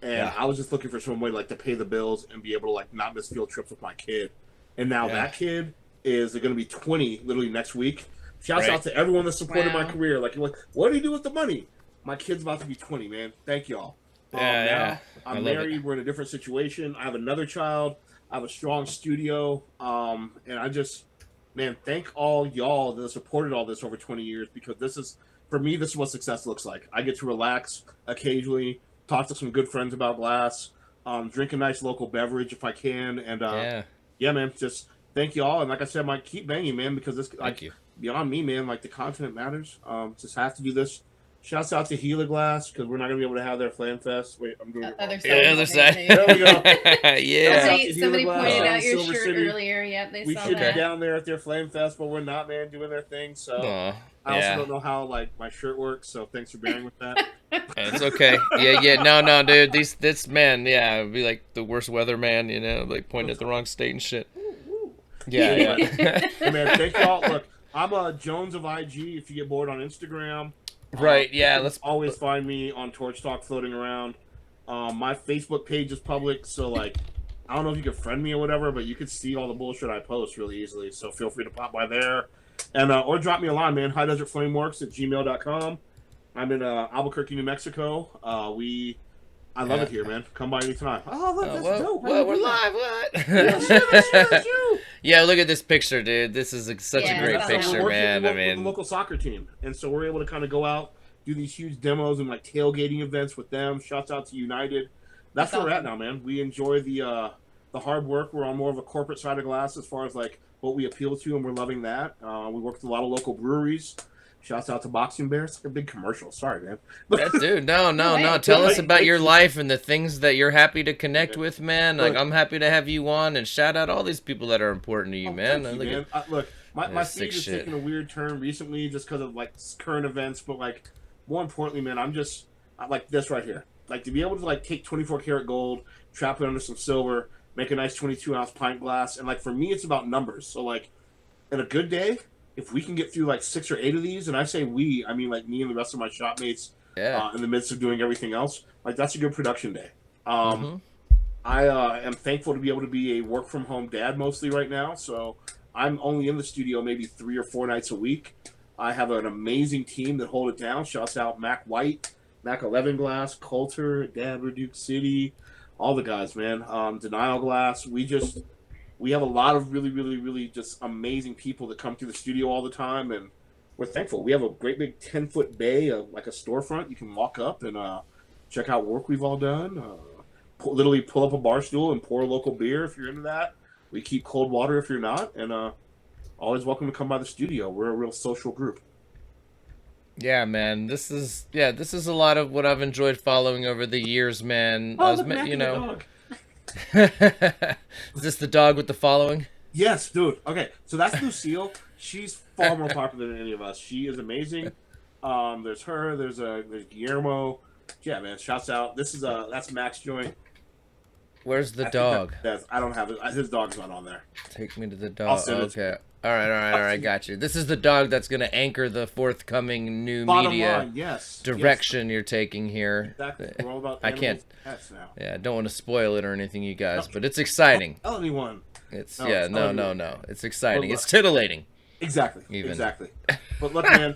And I was just looking for some way to pay the bills and be able to not miss field trips with my kid. And now that kid is going to be 20 literally next week. Shouts out to everyone that supported my career. What do you do with the money? My kid's about to be 20, man. Thank y'all. Now I'm married. We're in a different situation. I have another child. I have a strong studio. And I just, man, thank all y'all that supported all this over 20 years, because for me, this is what success looks like. I get to relax occasionally, talk to some good friends about glass, drink a nice local beverage if I can, and man, just thank you all. And like I said, Mike, keep banging, man, because this beyond me, man, the content matters. Just have to do this. Shouts out to Gila Glass, because we're not gonna be able to have their Flame Fest. Wait, I'm doing other side. There we go. Somebody pointed out your shirt earlier. Yep, we should be down there at their Flame Fest, but we're not, man, doing their thing. So I also don't know how my shirt works. So thanks for bearing with that. It's okay. No, dude. This man, it'd be like the worst weather man, pointing at the wrong state and shit. Yeah. Hey, man, thank y'all. Look, I'm a Jones of IG. If you get bored on Instagram, right? Let's always find me on Torch Talk floating around. My Facebook page is public, so I don't know if you can friend me or whatever, but you can see all the bullshit I post really easily. So feel free to pop by there, and or drop me a line, man. HighDesertFlameworks@gmail.com. I'm in Albuquerque, New Mexico. We I love it here, man. Come by anytime. Oh, look, that's dope. Well, we're live. What? That's you. Yeah, look at this picture, dude. This is such a great picture, man. I mean, with the local soccer team, and so we're able to kind of go out, do these huge demos and like tailgating events with them. Shouts out to United. That's where we're at now, man. We enjoy the hard work. We're on more of a corporate side of glass as far as like what we appeal to, and we're loving that. We work with a lot of local breweries. Shouts out to Boxing Bear. It's like a big commercial. Sorry, man. Yeah, dude, no. Tell us about your life and the things that you're happy to connect with, man. Like, I'm happy to have you on, and shout out all these people that are important to you, man. Thank you, man. Look, my feed is taking a weird turn recently just because of like current events, but like more importantly, man, I like this right here. Like to be able to like take 24 karat gold, trap it under some silver, make a nice 22-ounce pint glass, and like for me, it's about numbers. So like, in a good day, if we can get through like 6 or 8 of these, and I say we, I mean like me and the rest of my shop mates, in the midst of doing everything else, like that's a good production day. I am thankful to be able to be a work from home dad mostly right now, so I'm only in the studio maybe 3 or 4 nights a week. I have an amazing team that hold it down. Shouts out Mac White, Mac 11 Glass, Coulter, Dabber, Duke City, all the guys, man. Denial Glass. We have a lot of really, really, really just amazing people that come through the studio all the time, and we're thankful. We have a great big 10-foot bay, like a storefront. You can walk up and check out work we've all done. Literally pull up a bar stool and pour a local beer if you're into that. We keep cold water if you're not, and always welcome to come by the studio. We're a real social group. Yeah, man. This is a lot of what I've enjoyed following over the years, man. Dog. Is this the dog with the following? Yes, dude. Okay, so that's Lucille. She's far more popular than any of us. She is amazing. There's her. There's Guillermo. Yeah, man. Shouts out. That's Mac's joint. Where's the dog? I don't have it. His dog's not on there. Take me to the dog. Okay. All right. Got you. This is the dog that's going to anchor the forthcoming new media direction you're taking here. Exactly. We're all about I can't. Pets now. Yeah, I don't want to spoil it or anything, you guys, but it's exciting. Don't tell anyone. No. It's exciting. It's titillating. Exactly. Exactly. But look, man.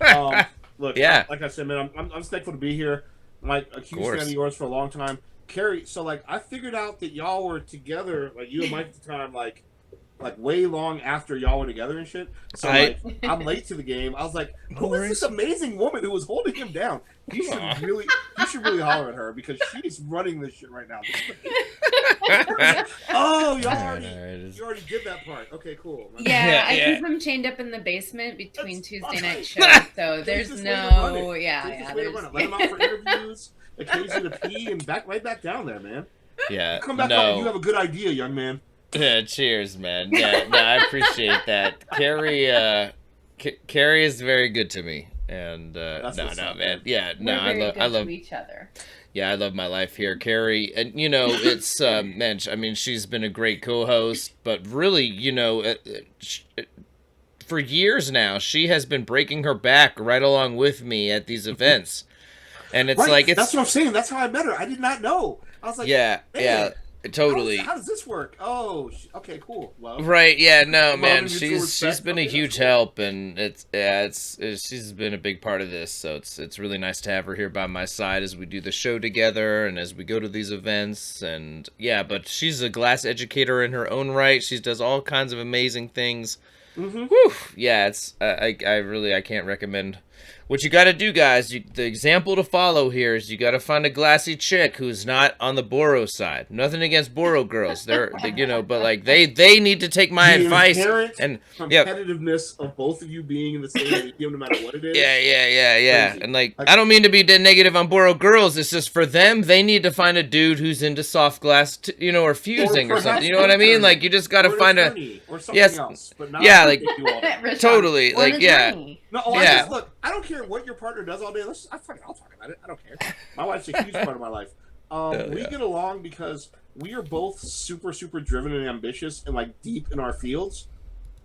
Like I said, man, I'm thankful to be here. I'm like a huge fan of yours for a long time. Carrie, so like I figured out that y'all were together, like you and Mike at the time, like way long after y'all were together and shit. So I'm late to the game. I was like, who is this amazing woman who was holding him down? You should really holler at her because she's running this shit right now. Oh, you already did that part. Okay, cool. Yeah, I keep him chained up in the basement between Tuesday night shows, so there's no Let him out for interviews, occasionally to pee, and right back down there, man. Yeah, come back up. You have a good idea, young man. Yeah, cheers, man. Yeah, no, I appreciate that. Carrie is very good to me, and man. Yeah, no, I love each other. Yeah, I love my life here, Carrie, and it's man. I mean, she's been a great co-host, but really, for years now, she has been breaking her back right along with me at these events, and it's that's what I'm saying. That's how I met her. I did not know. I was like, yeah. Totally. How does this work? Oh, okay, cool. Well, right, yeah, no, man, she's been a huge help, and she's been a big part of this. So it's really nice to have her here by my side as we do the show together and as we go to these events. And yeah, but she's a glass educator in her own right. She does all kinds of amazing things. Mm-hmm. Whew. Yeah, I can't recommend. What you got to do, guys, the example to follow here is you got to find a glassy chick who's not on the Boro side. Nothing against Boro girls, but like they need to take my advice and competitiveness of both of you being in the same medium, no matter what it is. Yeah. And like I don't mean to be negative on Boro girls. It's just for them, they need to find a dude who's into soft glass, or fusing or something. You know what I mean? Like you just got to find or something else, but not totally, like No, look, I don't care what your partner does all day. I'll talk about it. I don't care. My wife's a huge part of my life. We get along because we are both super, super driven and ambitious and like deep in our fields.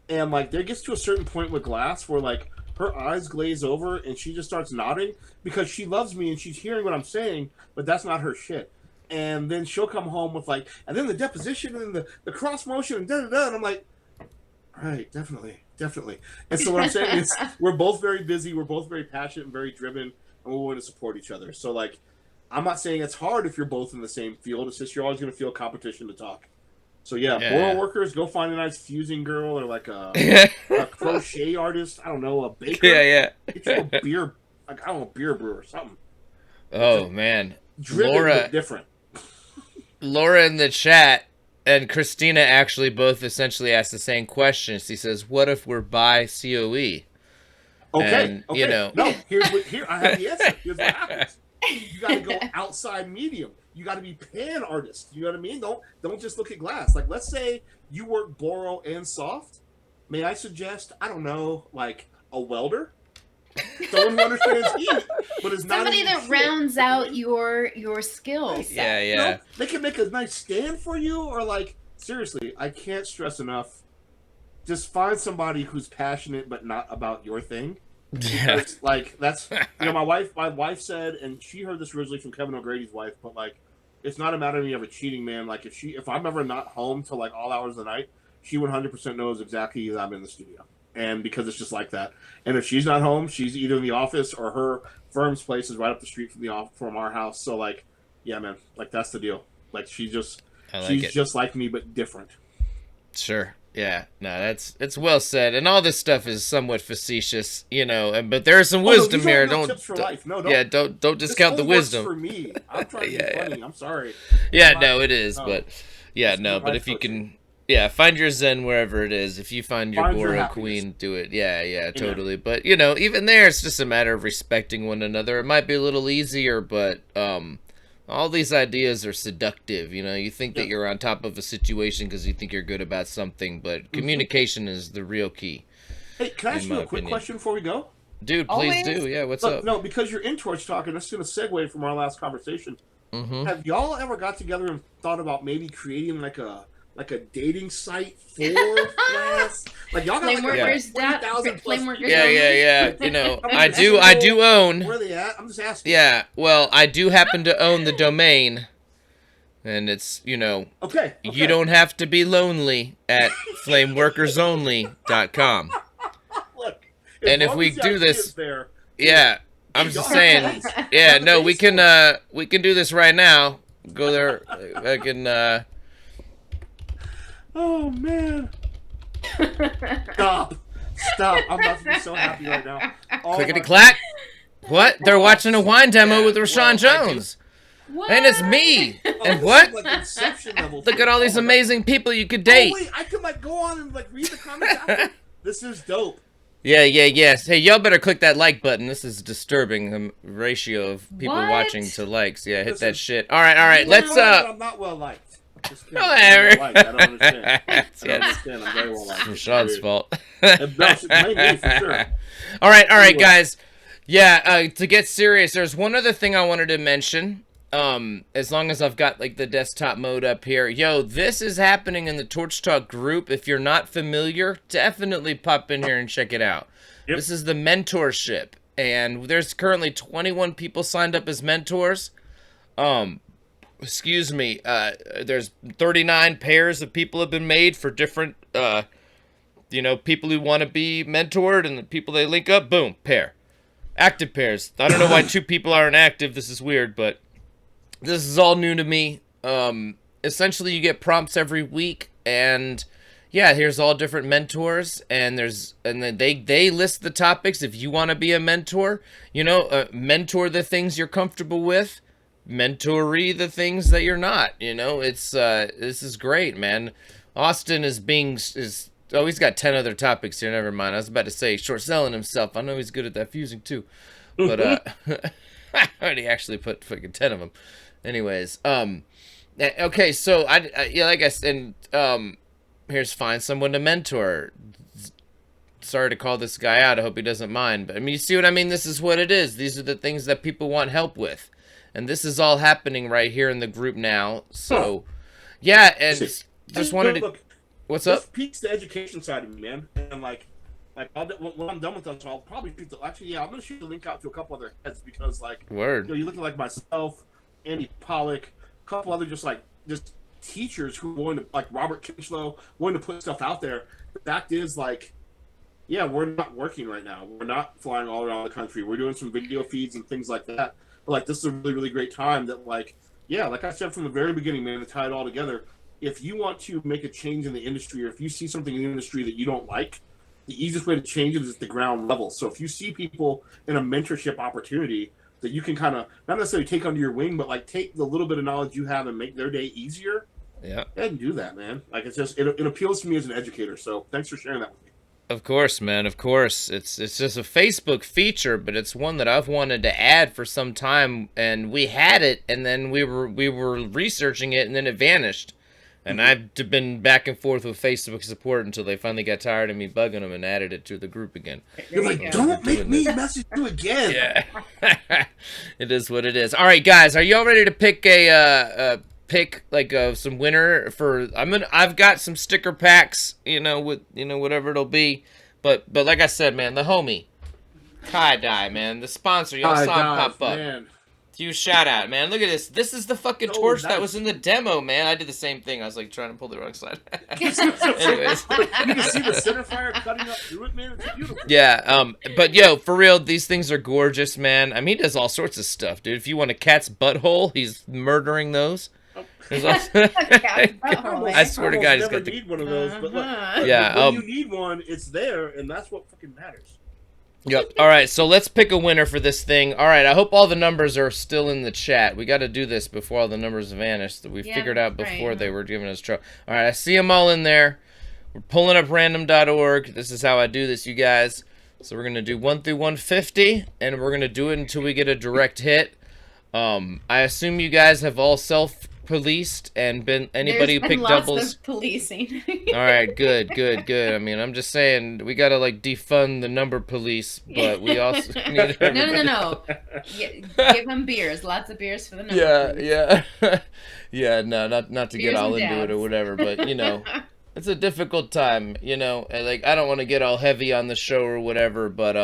And like there gets to a certain point with glass where like her eyes glaze over and she just starts nodding because she loves me and she's hearing what I'm saying, but that's not her shit. And then she'll come home with like, and then the deposition and the cross motion and da-da-da. And I'm like, all right, definitely. And so what I'm saying is we're both very busy, we're both very passionate and very driven, and we're willing to support each other. So like I'm not saying it's hard if you're both in the same field. It's just you're always going to feel competition to talk. So yeah, Boro workers, go find a nice fusing girl or like a crochet artist. I don't know, a baker. Yeah. Get you a beer, like I don't know, beer brewer or something. Oh man, driven but different. Laura in the chat and Christina actually both essentially asked the same question. She says, "What if we're by COE?" Okay. You know, no. Here I have the answer. Here's what happens. You got to go outside medium. You got to be pan artist. You know what I mean? Don't just look at glass. Like, let's say you work Boro and soft. May I suggest, I don't know, like a welder? Someone who understands heat, but is not somebody that rounds out your skill set. Yeah. You know, they can make a nice stand for you, or like, seriously, I can't stress enough. Just find somebody who's passionate but not about your thing. Because, like, that's, you know, my wife said, and she heard this originally from Kevin O'Grady's wife, but like, it's not a matter of me ever cheating, man. Like, if I'm ever not home till like all hours of the night, she 100% knows exactly that I'm in the studio. And because it's just like that. And if she's not home, she's either in the office or her firm's place is right up the street from our house. So like, yeah, man, like that's the deal. Like she's just like me, but different. Sure. Yeah, no, it's well said, and all this stuff is somewhat facetious, you know. But there's some wisdom here. Don't discount the wisdom. For me, I'm trying to be funny. I'm sorry. Yeah, no, it is, but but if you can, find your zen wherever it is. If you find your Boro queen, do it. Yeah, totally. But you know, even there, it's just a matter of respecting one another. It might be a little easier, but all these ideas are seductive. You know, you think that you're on top of a situation because you think you're good about something, but communication is the real key. Hey, can I ask you a quick question before we go? Dude, please do. Yeah, what's up? No, because you're in Torch Talk, and that's going to segue from our last conversation. Have y'all ever got together and thought about maybe creating like a dating site for glass? Like y'all got Flameworkers. Yeah. You know, I do own. Where are they at? I'm just asking. Yeah, well, I do happen to own the domain, and it's, you know, okay. You don't have to be lonely at flameworkersonly.com. Look, and if we do this, I'm just saying, no, we can do this right now. Go there, I can. Oh man! Stop! I'm about to be so happy right now. Clickety clack! What? They're watching a wine demo with Rashan Jones. What? And it's me. And what? Like Inception level. Look at all these amazing people you could date. Oh wait, I can like go on and like read the comments after. This is dope. Yeah. Hey, y'all better click that like button. This is disturbing, the ratio of people watching to likes. Yeah, hit that shit. All right. Let's I'm not well liked. Whatever. I don't understand. I'm very well liked. It's Sean's fault. It's me, for sure. All right, guys. Yeah, to get serious, there's one other thing I wanted to mention. As long as I've got like the desktop mode up here. Yo, this is happening in the Torch Talk group. If you're not familiar, definitely pop in here and check it out. Yep. This is the mentorship, and there's currently 21 people signed up as mentors. Excuse me, there's 39 pairs of people have been made for different, people who want to be mentored, and the people they link up, boom, pair. Active pairs. I don't know why 2 people aren't active. This is weird, but this is all new to me. Essentially, you get prompts every week, and here's all different mentors, and then they list the topics. If you want to be a mentor, mentor the things you're comfortable with. Mentoree the things that you're not, it's this is great, man. Austin he's got 10 other topics here. Never mind, I was about to say short selling himself. I know he's good at that fusing too, but I already actually put fucking 10 of them. Anyways, okay, so like I said, here's find someone to mentor. Sorry to call this guy out, I hope he doesn't mind, but I mean, you see what I mean? This is what it is. These are the things that people want help with. And this is all happening right here in the group now. So, and just wanted to... Look, what's up? This piques the education side of me, man. And when I'm done with this, I'll probably shoot I'm going to shoot the link out to a couple other heads because, Word. You look at, myself, Andy Pollock, a couple other just teachers who want to, Robert Kinchlow, wanting to put stuff out there. The fact is, we're not working right now. We're not flying all around the country. We're doing some video feeds and things like that. But like, this is a really, really great time that like, yeah, like I said from the very beginning, man, to tie it all together, if you want to make a change in the industry, or if you see something in the industry that you don't like, the easiest way to change it is at the ground level. So if you see people in a mentorship opportunity that you can kind of not necessarily take under your wing, but like take the little bit of knowledge you have and make their day easier, yeah, go ahead and do that, man. Like it's just it appeals to me as an educator. So thanks for sharing that with me. Of course, man. Of course, it's just a Facebook feature, but it's one that I've wanted to add for some time, and we had it, and then we were researching it, and then it vanished. And I've been back and forth with Facebook support until they finally got tired of me bugging them and added it to the group again. You're like, don't make me message you again. Yeah, it is what it is. All right, guys, are y'all ready to pick some winner for? I've got some sticker packs, with whatever it'll be, but like I said, man, the homie Tie Dye, man, the sponsor, y'all saw him pop up. Man. Huge shout out, man. Look at this. This is the fucking torch that was in the demo, man. I did the same thing. I was like trying to pull the wrong side. Anyways. You can see the center fire cutting up through it, man. It's beautiful. Yeah, but yo, for real, these things are gorgeous, man. I mean, he does all sorts of stuff, dude. If you want a cat's butthole, he's murdering those. I swear to God, he's got need one of those, but look, yeah, when you need one, it's there, and that's what fucking matters. Yep. All right, so let's pick a winner for this thing. All right, I hope all the numbers are still in the chat. We got to do this before all the numbers vanish that we figured out before they were giving us trouble. All right, I see them all in there. We're pulling up random.org. This is how I do this, you guys. So we're going to do 1 through 150, and we're going to do it until we get a direct hit. I assume you guys have all self-policed and anybody who picked doubles. Of policing. All right, good. I mean, I'm just saying we gotta like defund the number police, but we also need. No. Give them beers, lots of beers for the number. Yeah. No, not to get all into it or whatever, but it's a difficult time, Like I don't want to get all heavy on the show or whatever, but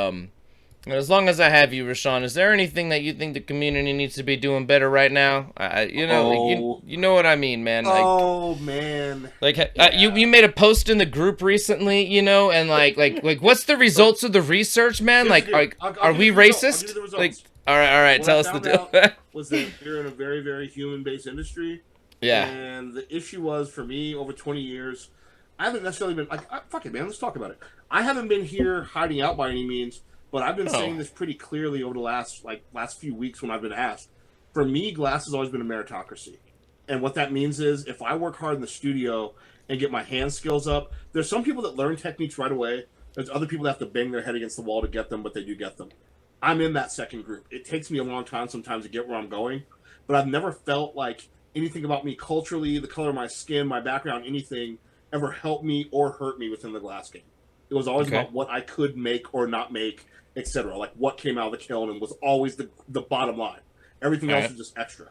as long as I have you, Rashan, is there anything that you think the community needs to be doing better right now? You know what I mean, man. Like, man. Like you made a post in the group recently, and like what's the results of the research, man? Like, are we racist? Like, all right, tell us the deal. Was that you're in a very, very human-based industry? Yeah. And the issue was for me over 20 years, I haven't necessarily been like, fuck it, man. Let's talk about it. I haven't been here hiding out by any means. But I've been saying this pretty clearly over the last few weeks when I've been asked. For me, glass has always been a meritocracy. And what that means is if I work hard in the studio and get my hand skills up, there's some people that learn techniques right away. There's other people that have to bang their head against the wall to get them, but they do get them. I'm in that second group. It takes me a long time sometimes to get where I'm going. But I've never felt like anything about me culturally, the color of my skin, my background, anything ever helped me or hurt me within the glass game. It was always about what I could make or not make, etc. Like what came out of the kiln and was always the bottom line. Everything else is just extra.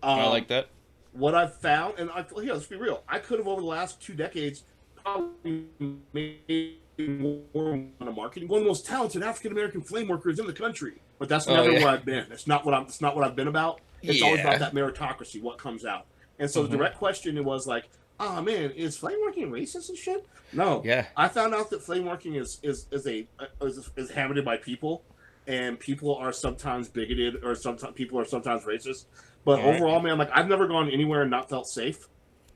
I like that. What I've found, and let's be real, I could have over the last 2 decades probably made more on marketing. One of the most talented African American flame workers in the country, but that's never where I've been. It's not what I've been about. It's always about that meritocracy, what comes out. And so the direct question was like, oh man, is flame working racist and shit? No. Yeah. I found out that flame working is habited by people, and people are sometimes bigoted, or sometimes people are sometimes racist. But overall, man, like I've never gone anywhere and not felt safe.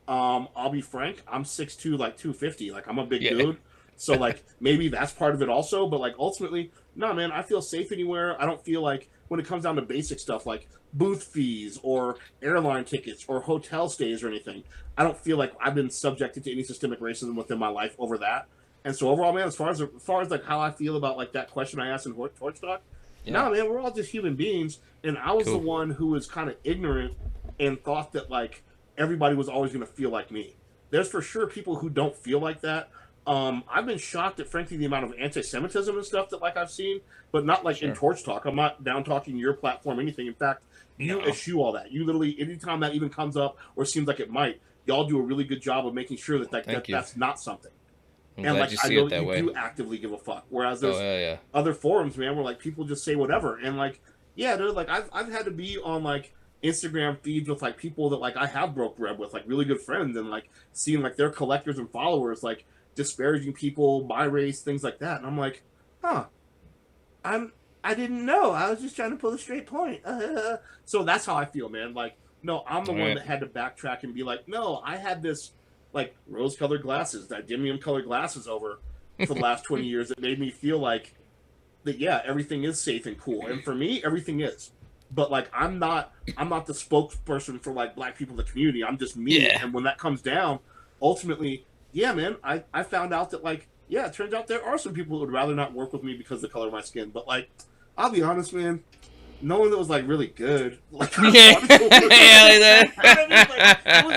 I'll be frank, I'm 6'2", like 250. Like I'm a big dude. So like maybe that's part of it also, but like ultimately, no man, I feel safe anywhere. I don't feel like when it comes down to basic stuff like booth fees or airline tickets or hotel stays or anything, I don't feel like I've been subjected to any systemic racism within my life over that. And so overall, man, as far as like how I feel about like that question I asked in Torch Talk, no man, we're all just human beings. And I was the one who was kind of ignorant and thought that like everybody was always going to feel like me. There's for sure people who don't feel like that. I've been shocked at, frankly, the amount of anti-Semitism and stuff that like I've seen, but not like in Torch Talk. I'm not down talking your platform, anything. In fact, you eschew all that. You literally, anytime that even comes up or seems like it might, y'all do a really good job of making sure that that's not something. I'm glad you see it that way. You do actively give a fuck. Whereas there's other forums, man, where like people just say whatever, and like, yeah, dude, like I've had to be on like Instagram feeds with like people that like I have broke bread with, like really good friends, and like seeing like their collectors and followers like disparaging people, my race, things like that, and I'm like, I I didn't know. I was just trying to pull a straight point. So that's how I feel, man. Like, no, I'm the one that had to backtrack and be like, no, I had this like rose-colored glasses, didymium-colored glasses over for the last 20 years that made me feel like that. Yeah, everything is safe and cool, and for me, everything is. But like, I'm not the spokesperson for like black people in the community. I'm just me. Yeah. And when that comes down, ultimately, yeah, man, I found out that like, yeah, it turns out there are some people who would rather not work with me because of the color of my skin. But like, I'll be honest, man, no one that was like really good. Like, there wasn't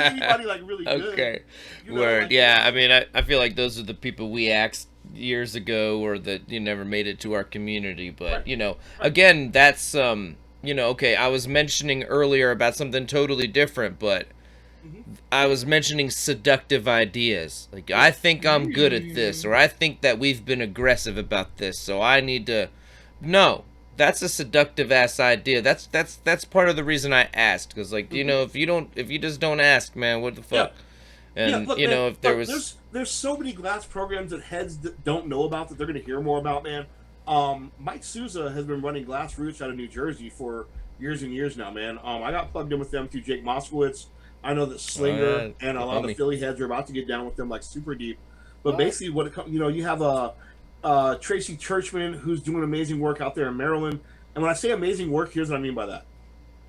anybody like really good. Okay, you know, word. Like, yeah, I mean, I feel like those are the people we asked years ago, or that you never made it to our community. But right. you know, again, that's you know, okay, I was mentioning earlier about something totally different, but I was mentioning seductive ideas. Like, I think I'm good at this, or I think that we've been aggressive about this, so I need to. No, that's a seductive ass idea. That's part of the reason I asked, because like you know, if you just don't ask, man, what the fuck? Yeah. And look, you man, know, if there was there's so many glass programs that heads that don't know about that they're going to hear more about, man. Mike Souza has been running Glass Roots out of New Jersey for years and years now, man. I got plugged in with them through Jake Moskowitz. I know that Slinger and a lot of the Philly heads are about to get down with them like super deep. But basically, you have Tracy Churchman, who's doing amazing work out there in Maryland. And when I say amazing work, here's what I mean by that.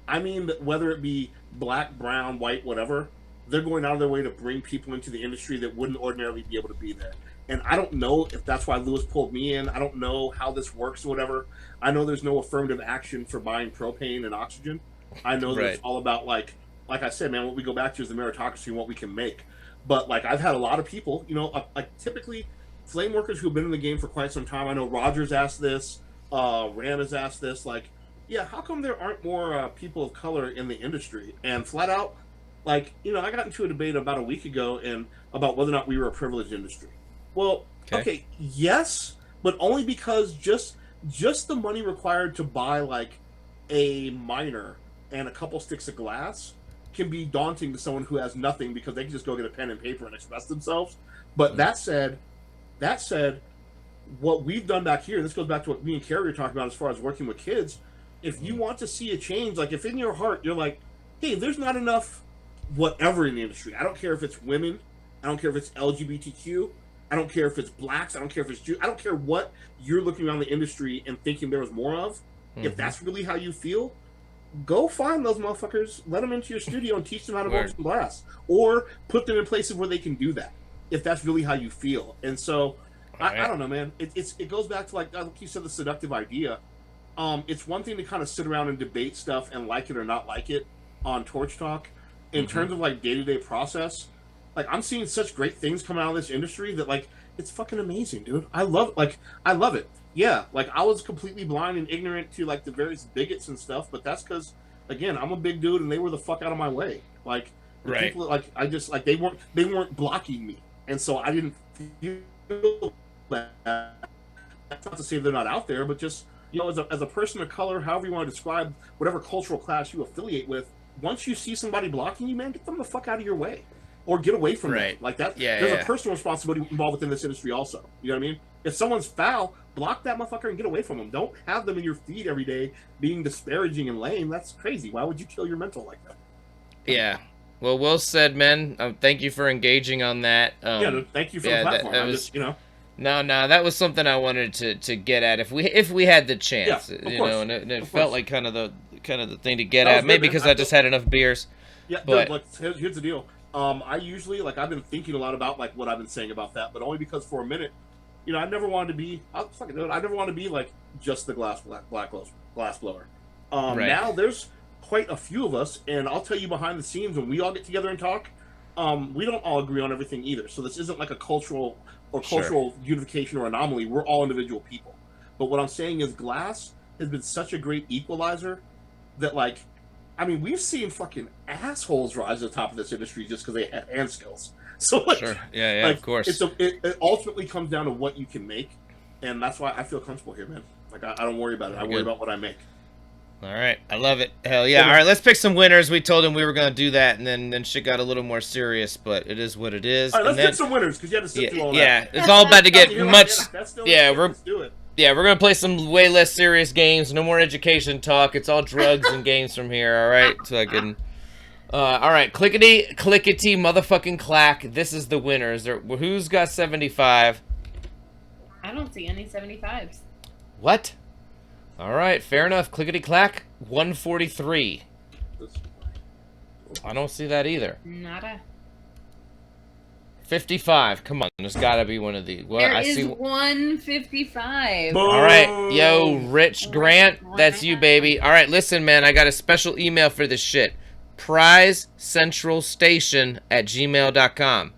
I mean that whether it be black, brown, white, whatever, they're going out of their way to bring people into the industry that wouldn't ordinarily be able to be there. And I don't know if that's why Lewis pulled me in. I don't know how this works or whatever. I know there's no affirmative action for buying propane and oxygen. I know that it's all about, like I said, man, what we go back to is the meritocracy and what we can make. But, like, I've had a lot of people, you know, like typically flame workers who've been in the game for quite some time. I know Rogers asked this. Ram has asked this. Like, yeah, how come there aren't more people of color in the industry? And flat out, like, you know, I got into a debate about a week ago about whether or not we were a privileged industry. Well, okay, yes, but only because just the money required to buy like a miner and a couple sticks of glass can be daunting to someone who has nothing, because they can just go get a pen and paper and express themselves. But that said, what we've done back here, this goes back to what me and Carrie were talking about as far as working with kids. If you want to see a change, like if in your heart you're like, hey, there's not enough whatever in the industry. I don't care if it's women. I don't care if it's LGBTQ. I don't care if it's blacks. I don't care if it's Jews. I don't care what you're looking around the industry and thinking there was more of. If that's really how you feel, go find those motherfuckers, let them into your studio and teach them how to work some glass, or put them in places where they can do that, if that's really how you feel. And so, I don't know, man. It goes back to, like you said, the seductive idea. It's one thing to kind of sit around and debate stuff and like it or not like it on Torch Talk. In terms of like day-to-day process, like I'm seeing such great things come out of this industry that like it's fucking amazing, dude. I love it. Yeah, like I was completely blind and ignorant to like the various bigots and stuff, but that's because again, I'm a big dude and they were the fuck out of my way. Like people, like I just like they weren't blocking me, and so I didn't feel that. That's not to say they're not out there, but just, you know, as a person of color, however you want to describe whatever cultural class you affiliate with, once you see somebody blocking you, man, get them the fuck out of your way. Or get away from them. Like that. There's a personal responsibility involved within this industry also. You know what I mean? If someone's foul, block that motherfucker and get away from them. Don't have them in your feed every day being disparaging and lame. That's crazy. Why would you kill your mental like that? Yeah. Well said, man. Thank you for engaging on that. Thank you for the platform. That was, No, that was something I wanted to get at if we had the chance, know, and it felt like kind of the thing to get at. Maybe because I just had enough beers. Yeah, but here's the deal. I usually, like, I've been thinking a lot about, like, what I've been saying about that, but only because for a minute, you know, I never wanted to be, I never want to be, like, just the glass blower. Now there's quite a few of us, and I'll tell you behind the scenes, when we all get together and talk, we don't all agree on everything either. So this isn't like a cultural unification or anomaly. We're all individual people. But what I'm saying is glass has been such a great equalizer that, like, I mean, we've seen fucking assholes rise to the top of this industry just because they have hand skills. So, like, of course. It ultimately comes down to what you can make, and that's why I feel comfortable here, man. Like, I don't worry about it. I worry about what I make. All right, I love it. Hell yeah! All right, let's pick some winners. We told him we were gonna do that, and then shit got a little more serious, but it is what it is. All right, let's pick some winners because you had to sit through all that. Yeah, it's all about to get much. Let's do it. Yeah, we're gonna play some way less serious games. No more education talk. It's all drugs and games from here. All right, so I can. All right, clickety motherfucking clack. This is the winner. Is there, who's got 75? I don't see any 75s. What? All right, fair enough. Clickety clack. 143. I don't see that either. Nada. 55. Come on, there's got to be one of these. What? There I is see 155. All right, yo, Rich Grant, that's you, baby. All right, listen, man, I got a special email for this shit. PrizeCentralStation@gmail.com.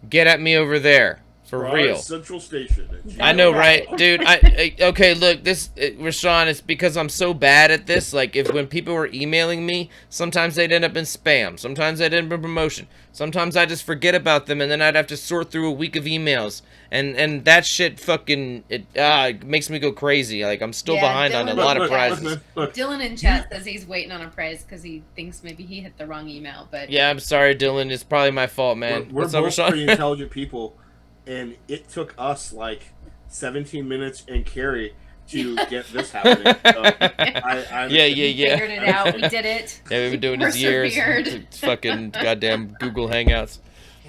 Get at me over there. For real. Central Station. I know, right, dude? Okay, look, this Rashan, it's because I'm so bad at this. Like, when people were emailing me, sometimes they'd end up in spam. Sometimes they'd end up in promotion. Sometimes I just forget about them, and then I'd have to sort through a week of emails. And that shit fucking it makes me go crazy. Like, I'm still behind on a lot of prizes. Dylan in chat says he's waiting on a prize because he thinks maybe he hit the wrong email. But yeah, I'm sorry, Dylan. It's probably my fault, man. We're What's up, both Rashan? pretty intelligent people. And it took us like 17 minutes and Carrie to get this happening. So yeah. Figured it out. We did it. Yeah, we've been doing this years. It's fucking goddamn Google Hangouts.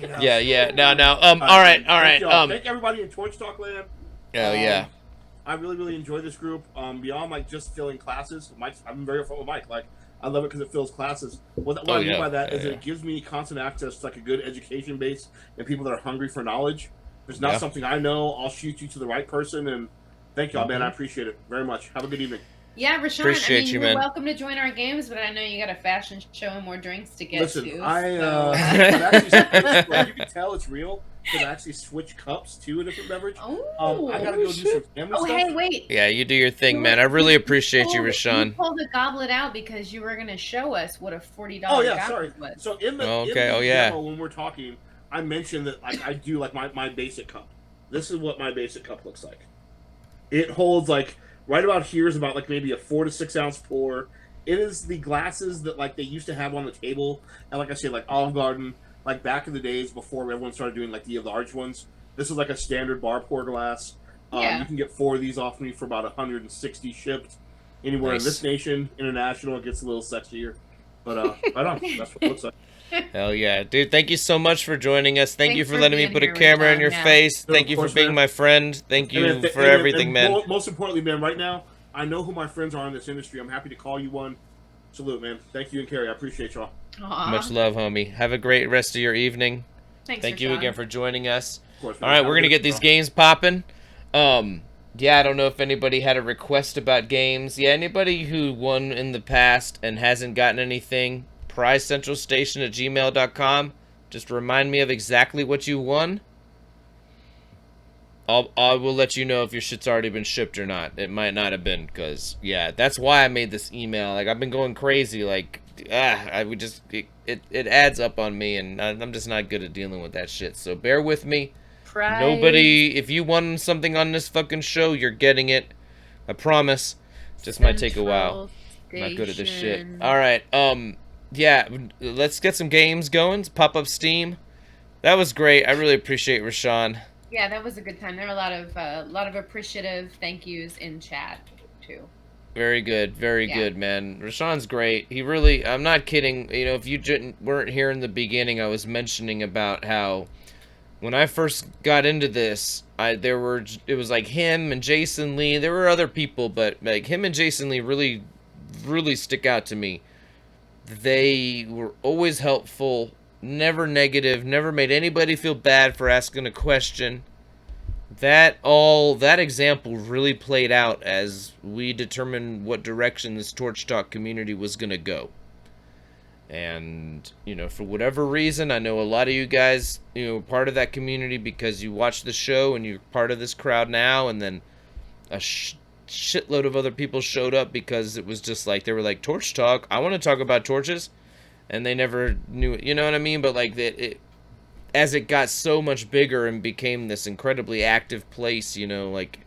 Yeah. No. All right. Thank everybody in Torch Talk Land. Oh yeah. I really enjoy this group. Beyond like just filling classes, I'm very fun with Mike. Like I love it because it fills classes. What I mean by that is it gives me constant access to like a good education base and people that are hungry for knowledge. There's not something I know. I'll shoot you to the right person, and thank y'all, man. I appreciate it very much. Have a good evening. Yeah, Rashan, Appreciate you, you're man. welcome to join our games, but I know you got a fashion show and more drinks to get to. Listen, actually, you can tell it's real because I actually switch cups to a different beverage. I gotta go do some family stuff. Hey, wait. Yeah, you do your thing, man. I really appreciate you, Rashan. You pulled the goblet out because you were going to show us what a $40 goblet was. So in the demo, when we're talking, I mentioned that like I do like my basic cup. This is what my basic cup looks like. It holds like right about here is about like maybe a 4 to 6 ounce pour. It is the glasses that like they used to have on the table, and like I said, like Olive Garden, like back in the days before everyone started doing like the large ones. This is like a standard bar pour glass. You can get 4 of these off me for about 160 shipped. Anywhere in this nation, international, it gets a little sexier. But right on. That's what it looks like. Hell yeah, dude! Thank you so much for joining us. Thank you for letting me put a camera in your face. Thank you for being my friend. Thank you for everything, man. Most importantly, man, right now I know who my friends are in this industry. I'm happy to call you one. Salute, man. Thank you and Carrie. I appreciate y'all. Much love, homie. Have a great rest of your evening. Thank you again for joining us. All right, we're gonna get these games popping. Yeah, I don't know if anybody had a request about games. Yeah, anybody who won in the past and hasn't gotten anything. PrizeCentralStation@gmail.com. Just remind me of exactly what you won. I will let you know if your shit's already been shipped or not. It might not have been, because yeah, that's why I made this email. Like I've been going crazy. Like I would just it adds up on me, and I'm just not good at dealing with that shit. So bear with me. Nobody, if you won something on this fucking show, you're getting it. I promise. Just might take a while. I'm not good at this shit. All right. Yeah, let's get some games going. Pop up Steam. That was great. I really appreciate Rashan. Yeah, that was a good time. There were a lot of appreciative thank yous in chat too. Very good, good, man. Rashan's great. He really, I'm not kidding. You know, if you weren't here in the beginning, I was mentioning about how when I first got into this, it was like him and Jason Lee. There were other people, but like him and Jason Lee really stick out to me. They were always helpful, never negative, never made anybody feel bad for asking a question. That example really played out as we determined what direction this Torch Talk community was going to go. And, you know, for whatever reason, I know a lot of you guys, you know, part of that community because you watch the show and you're part of this crowd now, and then a shitload of other people showed up because it was just like they were like, Torch Talk, I want to talk about torches, and they never knew it, you know what I mean? But like as it got so much bigger and became this incredibly active place, you know, like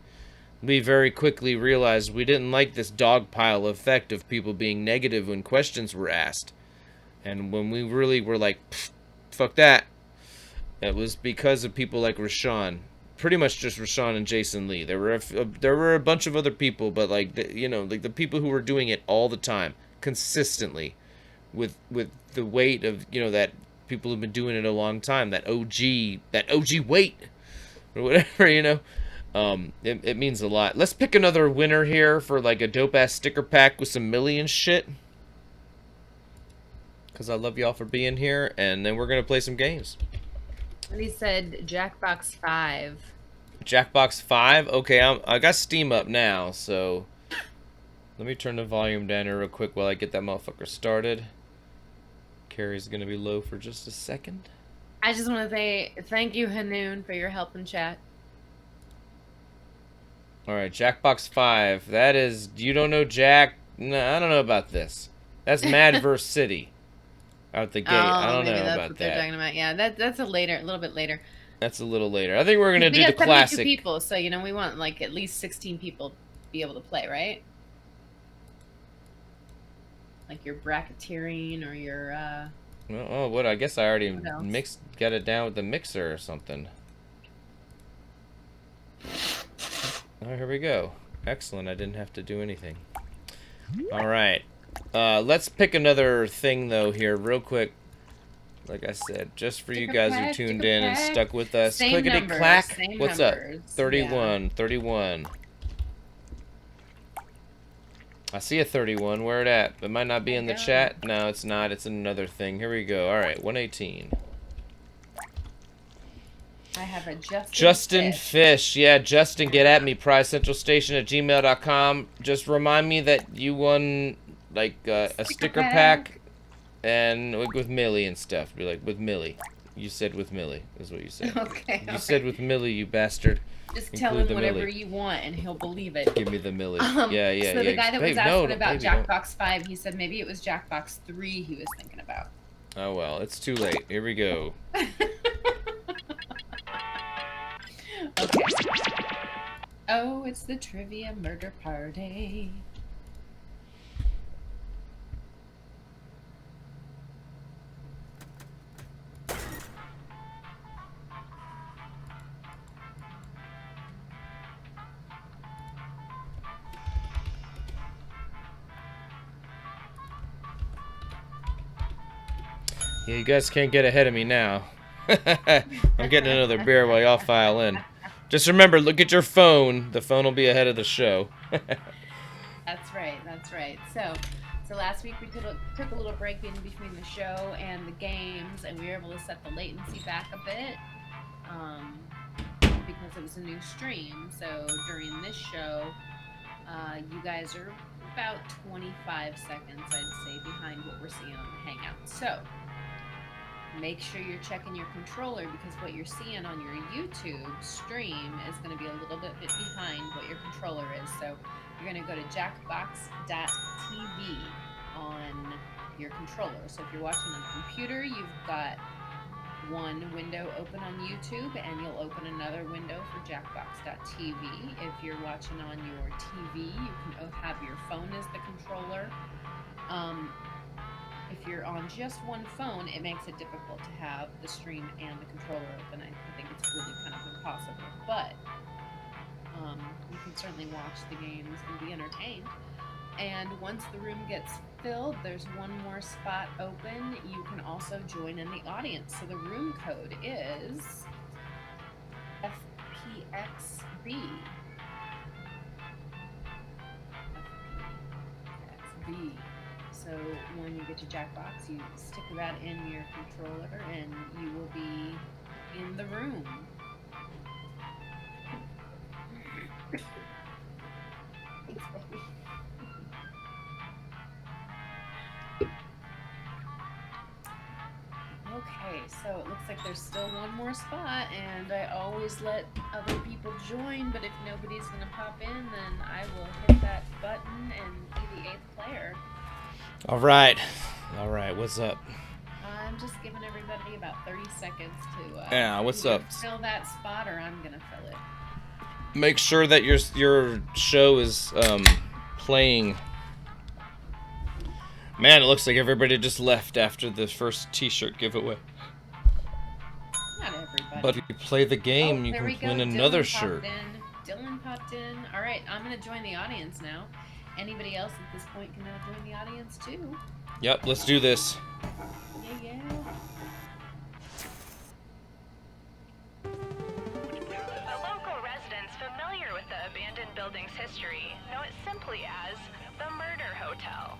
we very quickly realized we didn't like this dogpile effect of people being negative when questions were asked. And when we really were like, fuck that, it was because of people like Rashan. pretty much just Rashan and Jason Lee. There were a bunch of other people, but like the people who were doing it all the time, consistently, with the weight of that people who've been doing it a long time. That OG weight, or whatever. It means a lot. Let's pick another winner here for like a dope ass sticker pack with some million shit. Because I love y'all for being here, and then we're gonna play some games. And he said Jackbox 5. Jackbox 5? Okay, I got Steam up now, so let me turn the volume down here real quick while I get that motherfucker started. Carrie's gonna be low for just a second. I just want to say thank you, Hanoon, for your help in chat. Alright, Jackbox 5. That is, you don't know Jack? No, I don't know about this. That's Mad vs. City. Out the gate. I don't know about that. They're talking about. Yeah, that's a little bit later. That's a little later. I think we're gonna do the classic. People, so we want like at least 16 people to be able to play, right? Like your bracketeering or your. Oh, what? I guess I already got it down with the mixer or something. Oh, here we go. Excellent. I didn't have to do anything. All right. Let's pick another thing, though, here real quick. Like I said, just for you guys who tuned in and stuck with us. Clickety-clack. What's up? 31. Yeah. 31. I see a 31. Where it at? It might not be in the chat. No, it's not. It's another thing. Here we go. All right, 118. I have a Justin Fish. Yeah, Justin, get at me. prizecentralstation@gmail.com. Just remind me that you won like a sticker pack and with Millie and stuff. Be like, with Millie. You said with Millie is what you said. Okay. You said with Millie, you bastard. Just tell him whatever you want and he'll believe it. Give me the Millie. Yeah. So the guy that was asking about Jackbox 5, he said maybe it was Jackbox 3 he was thinking about. Oh, well, it's too late. Here we go. Okay. Oh, it's the trivia murder party. Yeah, you guys can't get ahead of me now. I'm getting another beer while y'all file in. Just remember, look at your phone. The phone will be ahead of the show. That's right. That's right. So last week we took a little break in between the show and the games, and we were able to set the latency back a bit because it was a new stream. So during this show, you guys are about 25 seconds, I'd say, behind what we're seeing on the Hangout. So make sure you're checking your controller, because what you're seeing on your YouTube stream is going to be a little bit behind what your controller is. So you're going to go to jackbox.tv on your controller. So if you're watching on a computer, you've got one window open on YouTube, and you'll open another window for jackbox.tv. If you're watching on your TV, you can have your phone as the controller. If you're on just one phone, it makes it difficult to have the stream and the controller open. I think it's really kind of impossible, but you can certainly watch the games and be entertained. And once the room gets filled, there's one more spot open. You can also join in the audience. So the room code is FPXB. FPXB. So when you get to Jackbox, you stick that in your controller and you will be in the room. Thanks, baby. Okay, so it looks like there's still one more spot, and I always let other people join, but if nobody's going to pop in, then I will hit that button and be the 8th player. All right, what's up? I'm just giving everybody about 30 seconds to what's up? Fill that spot, or I'm gonna fill it. Make sure that your show is playing. Man, it looks like everybody just left after the first T-shirt giveaway. Not everybody. But if you play the game, you can win another shirt. Dylan popped in. All right, I'm going to join the audience now. Anybody else at this point can now join the audience too. Yep, let's do this. Yeah. The local residents familiar with the abandoned building's history know it simply as the Murder Hotel.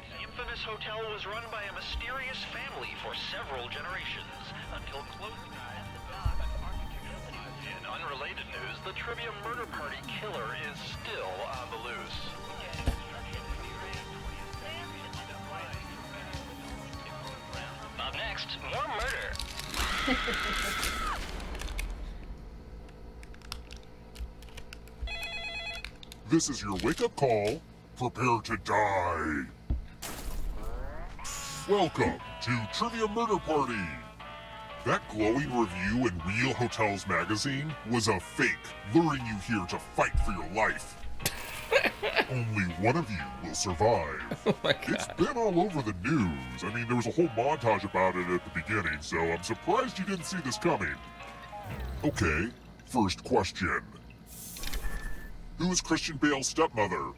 The infamous hotel was run by a mysterious family for several generations until close. In unrelated news, the trivia murder party killer is still on the loose. Up next, more murder. This is your wake-up call. Prepare to die. Welcome to Trivia Murder Party. That glowing review in Real Hotels magazine was a fake, luring you here to fight for your life. Only one of you will survive. Oh my God. It's been all over the news. I mean, there was a whole montage about it at the beginning, so I'm surprised you didn't see this coming. Okay, first question. Who is Christian Bale's stepmother?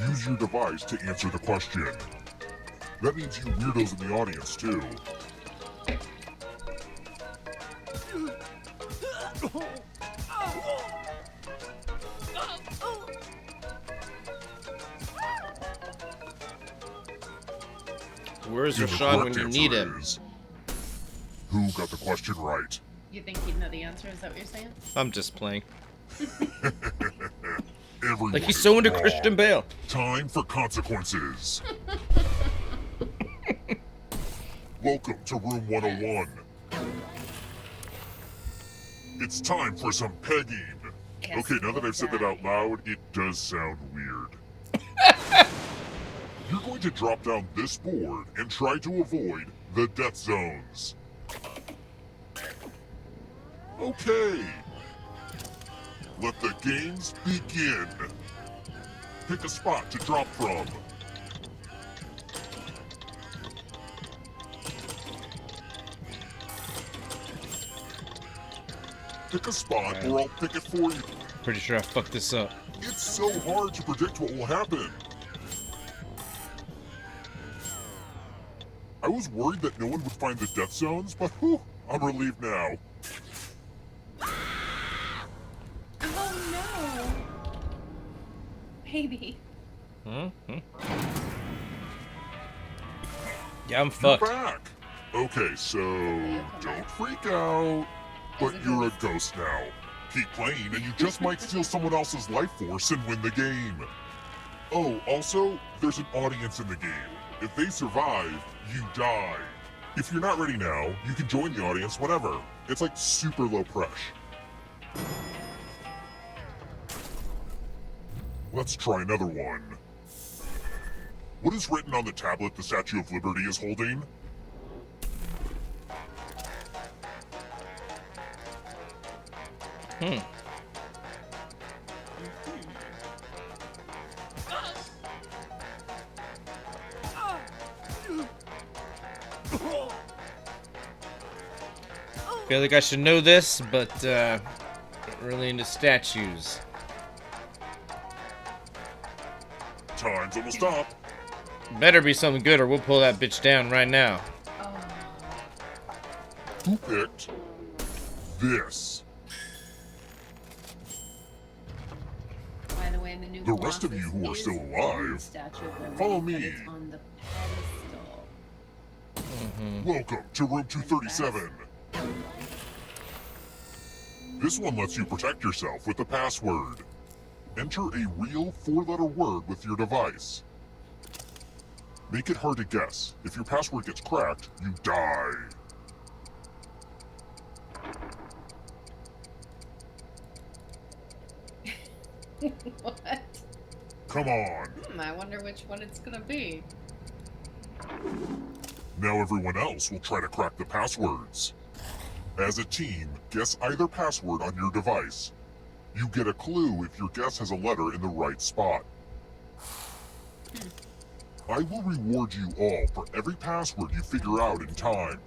Use your device to answer the question. That means you weirdos in the audience, too. Where's The Rashan when correct you need answer him? is, who got the question right? You think he'd know the answer? Is that what you're saying? I'm just playing. Everyone Like he's is so into wrong. Christian Bale. Time for consequences. Welcome to Room 101. It's time for some pegging. Yes, Okay, now that we'll I've said that die. out loud, it does sound weird. You're going to drop down this board and try to avoid the death zones. Okay. Let the games begin. Pick a spot to drop from. Pick a spot or I'll pick it for you. Pretty sure I fucked this up. It's so hard to predict what will happen. I was worried that no one would find the death zones, but whew, I'm relieved now. Oh no! Baby. Yeah, I'm You're fucked. back. Okay, so don't freak out. But you're a ghost now. Keep playing and you just might steal someone else's life force and win the game. Oh, also, there's an audience in the game. If they survive, you die. If you're not ready now, you can join the audience whenever. It's like super low pressure. Let's try another one. What is written on the tablet the Statue of Liberty is holding? Feel like I should know this, but not really into statues. Time's almost up. Better be something good or we'll pull that bitch down right now. Oh. Who picked this? By the way, the new The rest of you who are still alive, follow me. On the pedestal. Welcome to room 237. This one lets you protect yourself with the password. Enter a real 4-letter word with your device. Make it hard to guess. If your password gets cracked, you die. What? Come on. I wonder which one it's gonna be. Now everyone else will try to crack the passwords. As a team, guess either password on your device. You get a clue if your guess has a letter in the right spot. I will reward you all for every password you figure out in time.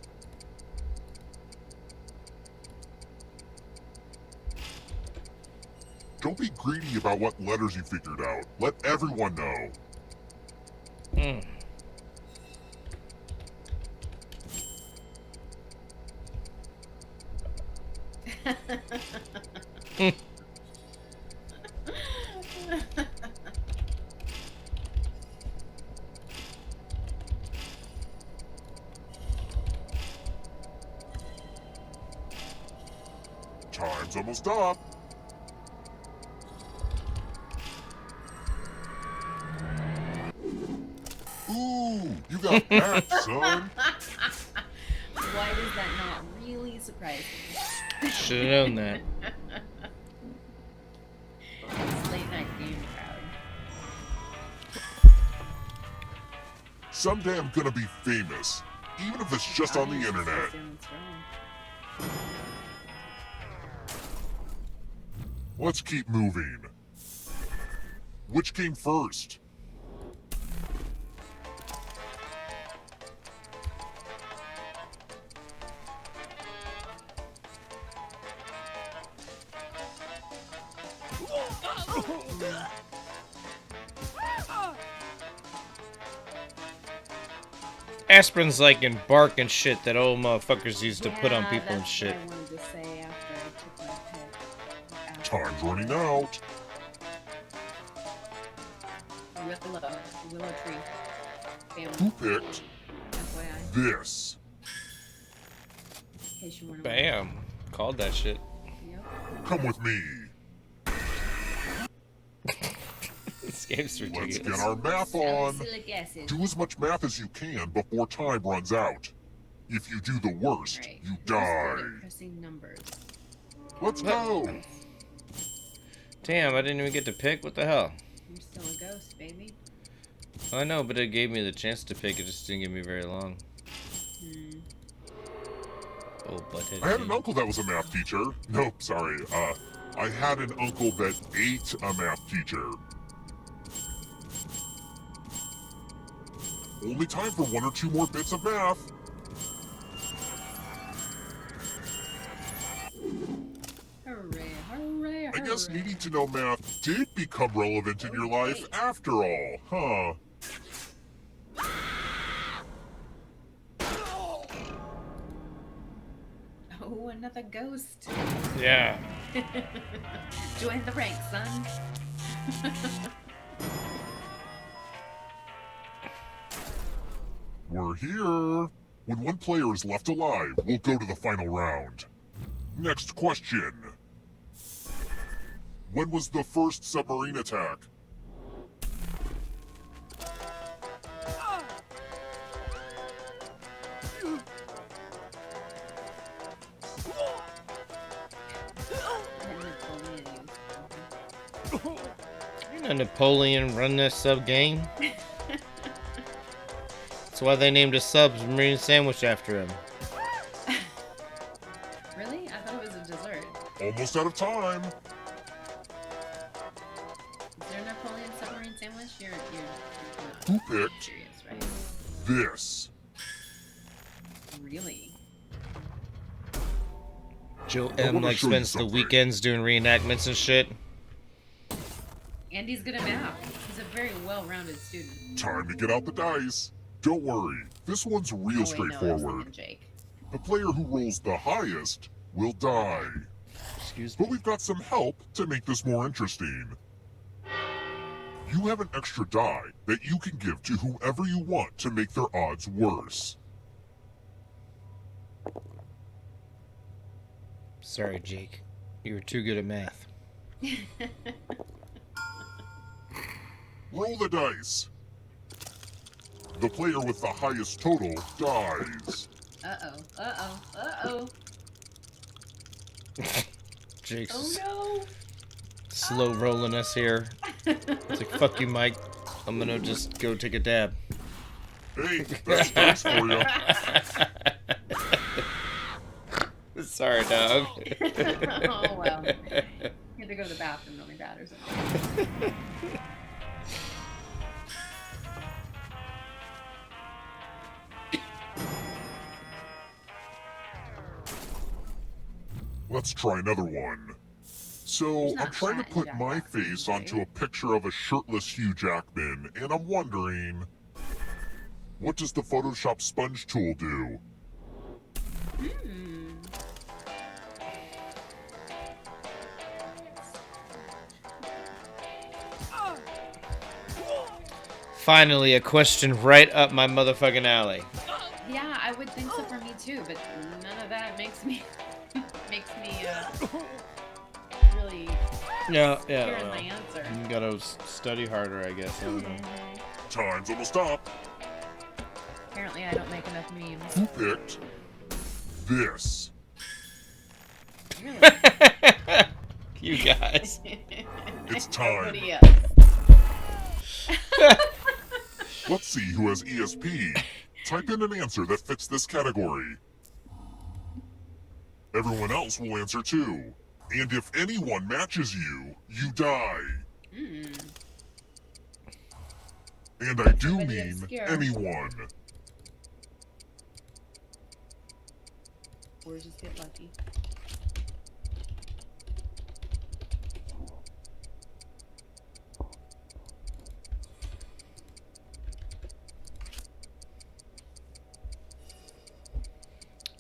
Don't be greedy about what letters you figured out. Let everyone know. Time's almost up. Ooh, you got back, son. Why does that not really surprise me? Should have known that. It's late night game crowd. Someday I'm gonna be famous, even if it's just on the internet. Let's keep moving. Which came first? Aspirin's like in bark and shit that old motherfuckers used to put on people and shit. That's what I wanted to say after I took my pick. Time's running out. Willow tree. Who picked FYI. this? In case you weren't aware. Bam. Called that shit. Yep. Come with me. This game's Let's ridiculous. get our math on. Salicylic acid. Do as much math as you can before time runs out. If you do the worst, Right. you Who's good die. at pressing numbers? Let's go. Damn, I didn't even get to pick. What the hell? You're still a ghost, baby. I know, but it gave me the chance to pick. It just didn't give me very long. Oh, butthead. I had an uncle that was a math teacher. Nope, sorry. I had an uncle that ate a math teacher. Only time for 1 or 2 more bits of math. Hooray, hooray, I guess hooray. needing to know math did become relevant in your life after all, huh? Oh, another ghost. Yeah. Join the ranks, son. We're here. When one player is left alive, we'll go to the final round. Next question. When was the first submarine attack? Ain't no Napoleon run this sub game. That's why they named a submarine sandwich after him. Really? I thought it was a dessert. Almost out of time. Is there a Napoleon submarine sandwich? You're Who not picked serious, right? this? Really? Joe I M wanna like show you spends the something. weekends doing reenactments and shit. Andy's good at math. He's a very well-rounded student. Time to get out the dice. Don't worry, this one's real Oh, wait, no, I was straightforward. thinking Jake. The player who rolls the highest will die. Excuse me. But we've got some help to make this more interesting. You have an extra die that you can give to whoever you want to make their odds worse. Sorry, Jake. You were too good at math. Roll the dice. The player with the highest total dies. Uh-oh. Uh-oh. Uh-oh. Jake's Oh, no. slow rolling us here. It's like, fuck you, Mike. I'm gonna just go take a dab. Hey, that's dice for you. Sorry, dog. Oh, well. You had to go to the bathroom really bad or something. Let's try another one. So, I'm trying to put my face onto a picture of a shirtless Hugh Jackman, and I'm wondering, what does the Photoshop sponge tool do? Finally, a question right up my motherfucking alley. Yeah, I would think so for me too, but none of that makes me really hearing my answer. You gotta study harder, I guess. I don't know. Time's almost up. Apparently, I don't make enough memes. Who picked this? You guys. It's time. Everybody else. Let's see who has ESP. Type in an answer that fits this category. Everyone else will answer too. And if anyone matches you, you die. And I do mean anyone. Or just get lucky.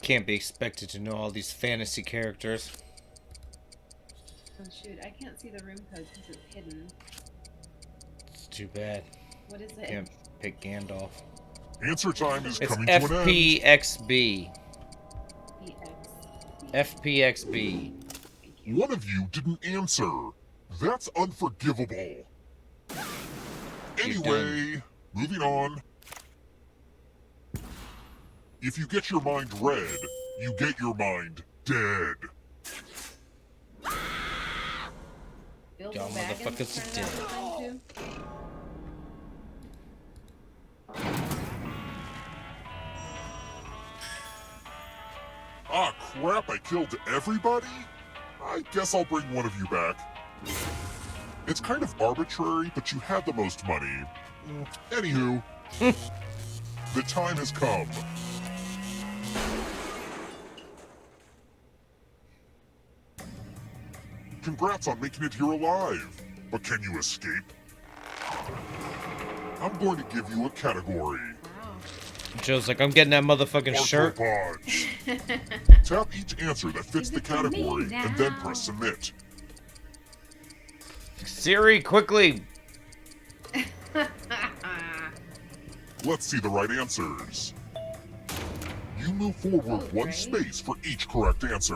Can't be expected to know all these fantasy characters. Oh shoot, I can't see the room code because it's hidden. It's too bad. What is it? Can't pick Gandalf. Answer time is It's coming to an end. FPXB. FPXB. One of you didn't answer. That's unforgivable. Anyway, moving on. If you get your mind read, you get your mind dead. Y'all motherfuckers are dead. Ah, crap, I killed everybody? I guess I'll bring one of you back. It's kind of arbitrary, but you had the most money. Anywho, the time has come. Congrats on making it here alive, but can you escape? I'm going to give you a category. Joe's like, I'm getting that motherfucking shirt. Arthropods. Tap each answer that fits the category and then press submit. Siri, quickly. Let's see the right answers. You move forward one space for each correct answer.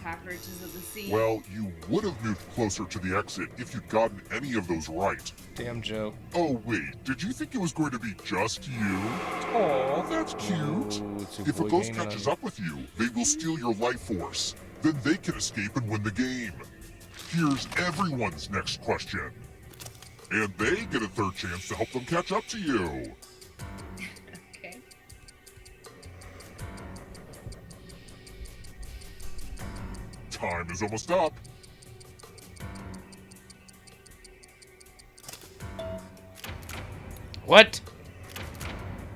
Cockroaches of the sea. Well, you would have moved closer to the exit if you'd gotten any of those right. Damn, Joe. Oh, wait, did you think it was going to be just you? Aw, that's cute. If a ghost catches up with you, they will steal your life force. Then they can escape and win the game. Here's everyone's next question. And they get a third chance to help them catch up to you. Okay. Time is almost up. What?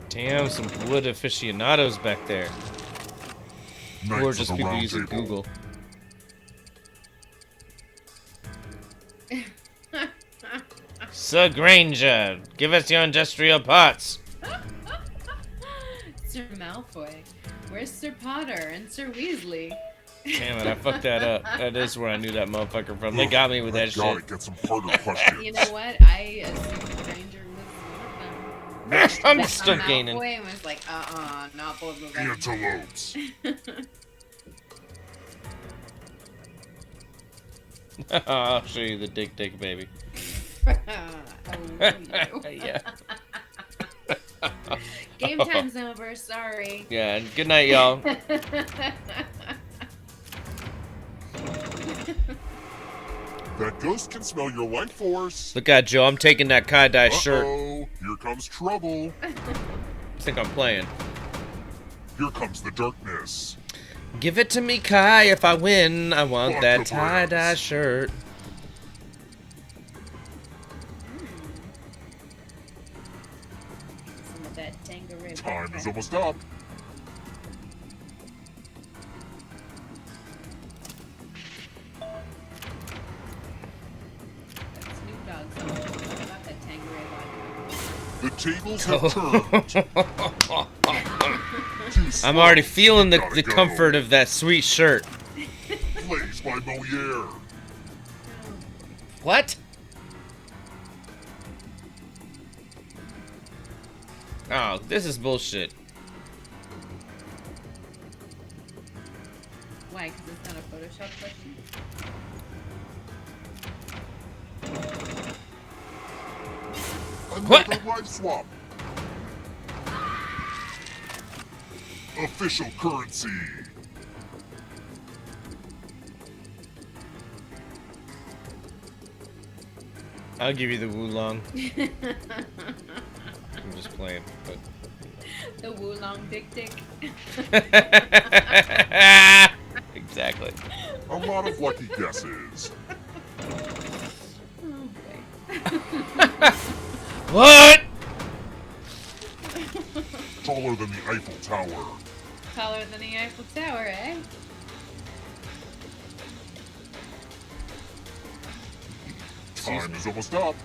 Damn, some wood aficionados back there. Knights Or of just the people Round using Table. Google. Sir Granger, give us your industrial parts. Sir Malfoy. Where's Sir Potter and Sir Weasley? Damn it, I fucked that up. That is where I knew that motherfucker from. They got me with that Gotta shit. get some harder questions. You know what? I assumed Granger was one of them. I'm still gaining. Malfoy was like, not both of them. Antelopes. I'll show you the dick, baby. Yeah. Game time's over. Sorry. Yeah, and good night, y'all. That ghost can smell your life force. Look at Joe, I'm taking that tie-dye shirt. Uh-oh, here comes trouble. I think I'm playing. Here comes the darkness. Give it to me, Kai. If I win, I want Fuck that the tie-dye brands. shirt. Some of that Tangerine. Time is almost up. The tables have turned. I'm already feeling the comfort of that sweet shirt. Plays by Moliere. What? Oh, this is bullshit. Why? Because it's not a Photoshop question? Another life swap. Official currency. I'll give you the Wulong. I'm just playing, but... The Wulong dick. Exactly. A lot of lucky guesses. Oh, What? Taller than the Eiffel Tower. Taller than the Eiffel Tower, eh? Time is almost up.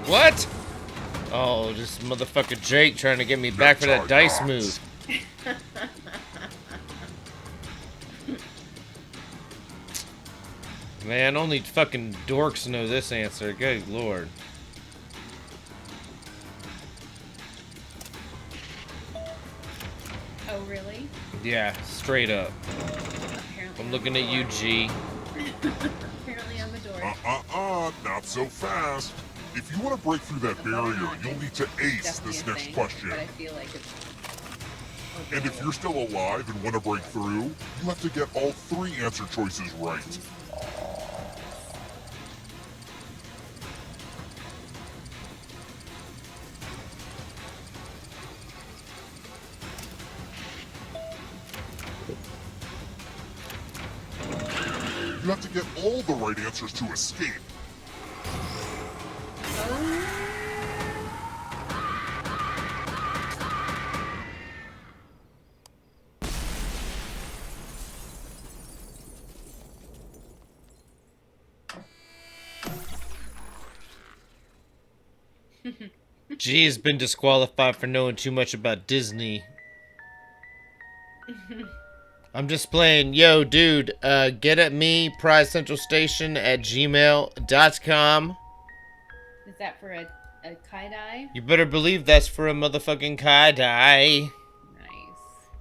What? Oh, this motherfucker Jake trying to get me back for that dice move. Man, only fucking dorks know this answer. Good lord. Oh, really? Yeah, straight up. Apparently I'm looking at you, G. Apparently I'm a dork. Not so fast. If you want to break through that barrier, you'll need to ace this next question. But I feel like it's... And if you're still alive and want to break through, you have to get all 3 answer choices right. You have to get all the right answers to escape. G has been disqualified for knowing too much about Disney. I'm just playing. Yo, dude, get at me, prizecentralstation@gmail.com. Is that for a tie-dye? You better believe that's for a motherfucking tie-dye. Nice.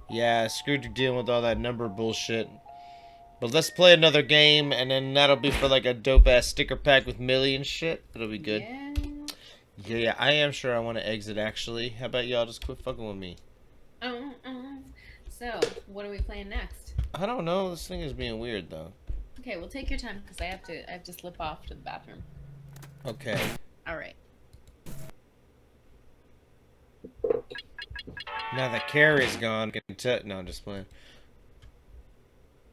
Yeah, screwed you dealing with all that number bullshit. But let's play another game, and then that'll be for like a dope-ass sticker pack with Millie and shit. It'll be good. Yeah, I am sure I want to exit, actually. How about y'all just quit fucking with me? So, what are we playing next? I don't know. This thing is being weird, though. Okay, well, take your time, because I have to slip off to the bathroom. Okay. All right. Now that Carrie's gone, no, I'm just playing.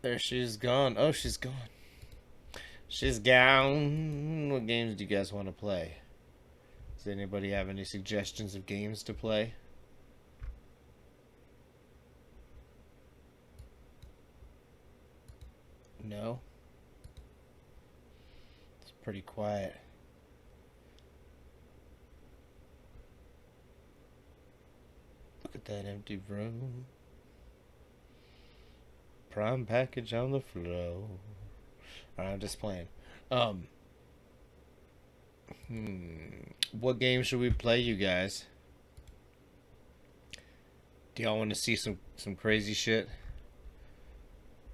There, she's gone. Oh, she's gone. She's gone. What games do you guys want to play? Does anybody have any suggestions of games to play? No? It's pretty quiet. Look at that empty room. Prime package on the floor. Alright, I'm just playing. What game should we play, you guys? Do y'all want to see some crazy shit?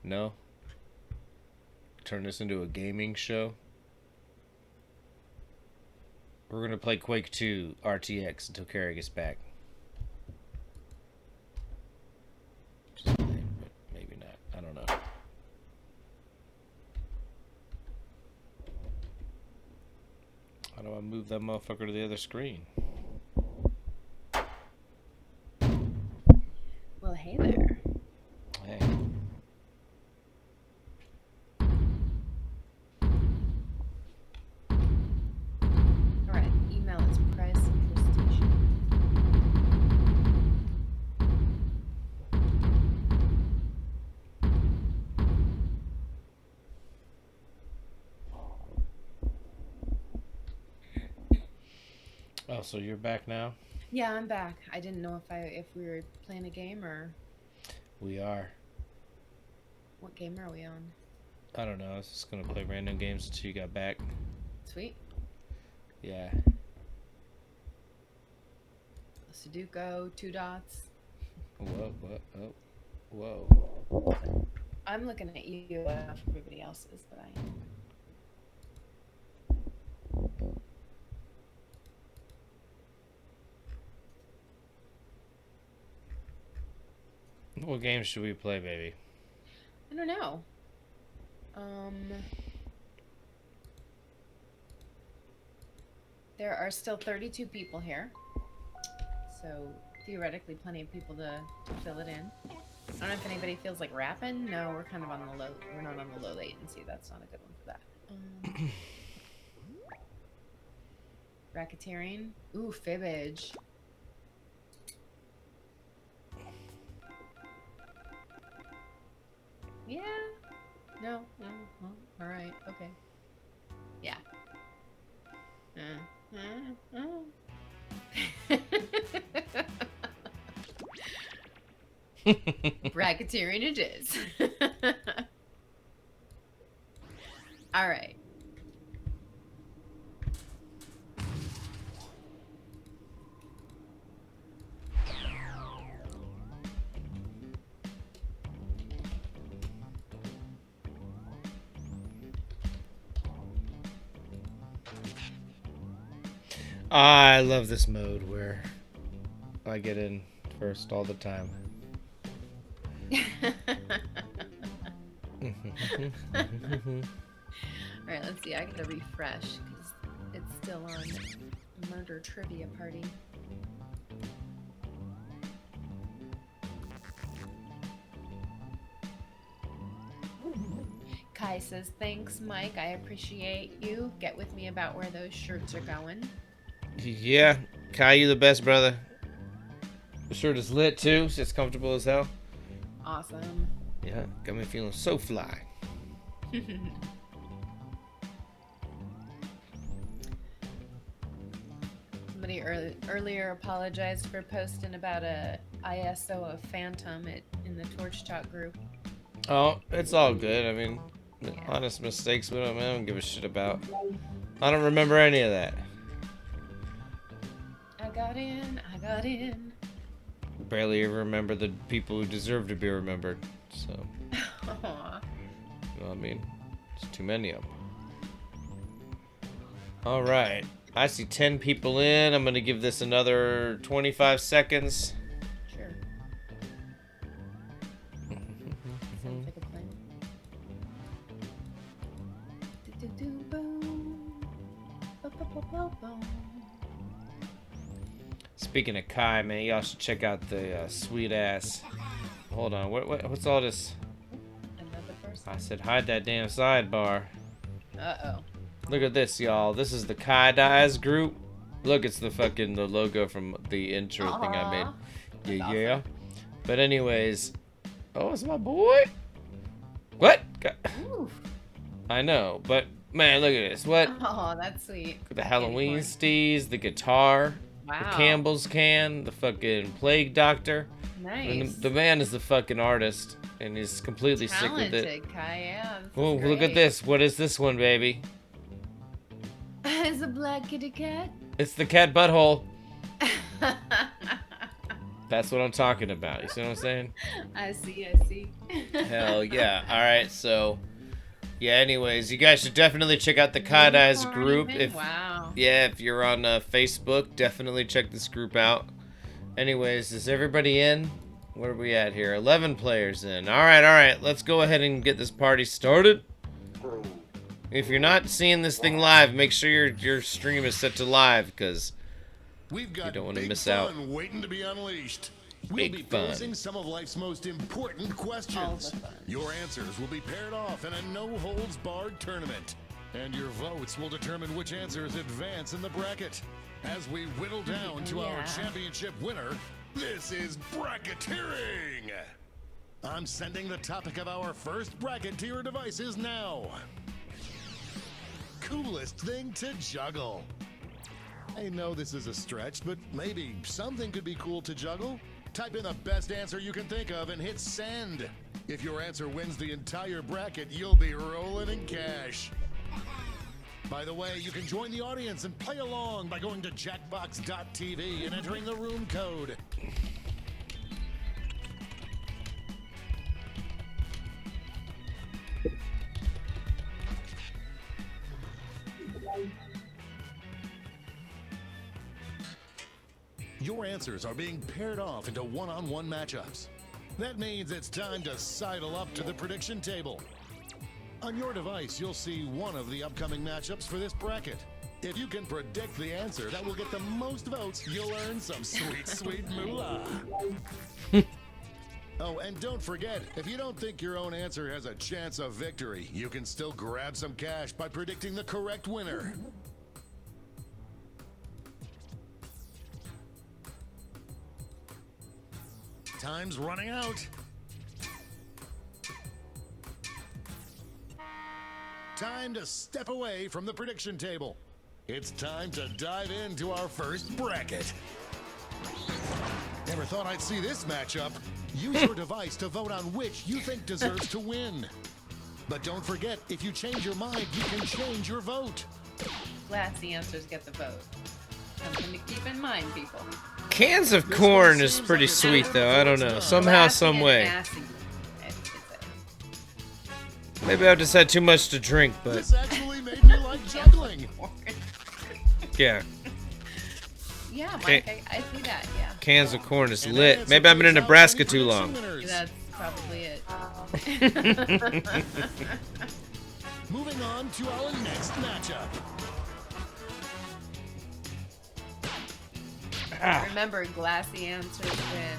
No? Turn this into a gaming show? We're gonna play Quake 2 RTX until Carrie gets back. Just kidding, but maybe not. I don't know. How do I move that motherfucker to the other screen? Well, hey there. Hey. All right, email is prizecentralstation. Oh, so you're back now? Yeah, I'm back. I didn't know if we were playing a game or... We are. What game are we on? I don't know. I was just gonna play random games until you got back. Sweet. Yeah. Sudoku, 2 dots. Whoa, what? Oh, whoa. I'm looking at you. I don't know if everybody else is, but I am. What games should we play, baby? I don't know. There are still 32 people here, so theoretically plenty of people to fill it in. I don't know if anybody feels like rapping. No, we're kind of on the low. We're not on the low latency. That's not a good one for that. Racketeering. Ooh, fibbage. Yeah. No. Well, all right. Okay. Yeah. Racketeering it is. All right. I love this mode where I get in first all the time. Alright, let's see. I gotta refresh because it's still on Murder Trivia Party. Kai says, thanks, Mike. I appreciate you. Get with me about where those shirts are going. Yeah, Kai, you the best, brother. The shirt is lit too, so it's comfortable as hell. Awesome. Yeah, got me feeling so fly. Somebody earlier apologized for posting about a ISO of Phantom in the Torch Talk group. Oh, it's all good. I mean, Yeah. honest mistakes, I don't give a shit about. I don't remember any of that. I got in. Barely ever remember the people who deserve to be remembered. So, Aww. you know what I mean? There's too many of them. All right. I see 10 people in. I'm going to give this another 25 seconds. Sure. Sounds like a plan. Boom. Speaking of Kai, man, y'all should check out the sweet ass. Hold on, what's all this? Another person. I said hide that damn sidebar. Uh-oh. Look at this, y'all. This is the Kai Dyes group. Look, it's the logo from the intro thing I made. That's Yeah. awesome. But anyways, oh, it's my boy. What? Ooh. I know, but man, look at this. What? Oh, that's sweet. The Halloween steez, the guitar. Wow. The Campbell's can, the fucking Plague Doctor. Nice. And the man is the fucking artist, and he's completely sick with it. Talented, Kai, yeah. Oh, look at this. What is this one, baby? It's a black kitty cat. It's the cat butthole. That's what I'm talking about. You see what I'm saying? I see. Hell yeah. All right, so yeah. Anyways, you guys should definitely check out the Kai Dyes group. Wow. If you're on Facebook, definitely check this group out. Anyways, is everybody in? Where are we at here? 11 players in. All right. Let's go ahead and get this party started. If you're not seeing this thing live, make sure your stream is set to live because you don't want to miss out. Waiting to be unleashed. We'll Big be fun. posing some of life's most important questions. Your answers will be paired off in a no-holds-barred tournament. And your votes will determine which answers advance in the bracket. As we whittle down to our championship winner, this is bracketeering. I'm sending the topic of our first bracket to your devices now. Coolest thing to juggle. I know this is a stretch, but maybe something could be cool to juggle. Type in the best answer you can think of and hit send. If your answer wins the entire bracket, you'll be rolling in cash. By the way, you can join the audience and play along by going to jackbox.tv and entering the room code. Your answers are being paired off into one-on-one matchups. That means it's time to sidle up to the prediction table. On your device, you'll see one of the upcoming matchups for this bracket. If you can predict the answer that will get the most votes, you'll earn some sweet, sweet moolah. Oh, and don't forget, if you don't think your own answer has a chance of victory, you can still grab some cash by predicting the correct winner. Time's running out. Time to step away from the prediction table. It's time to dive into our first bracket. Never thought I'd see this matchup. Use your device to vote on which you think deserves to win. But don't forget, if you change your mind, you can change your vote. Glassy answers get the vote. Something to keep in mind, people. Cans of corn is pretty sweet, though. I don't know. Somehow, some way. Maybe I've just had too much to drink, but... This actually made me like juggling. Yeah. Yeah, Mike, I see that, yeah. Cans of corn is lit. Maybe I've been in Nebraska too long. That's probably it. Moving on to our next matchup. Remember, glassy answers win.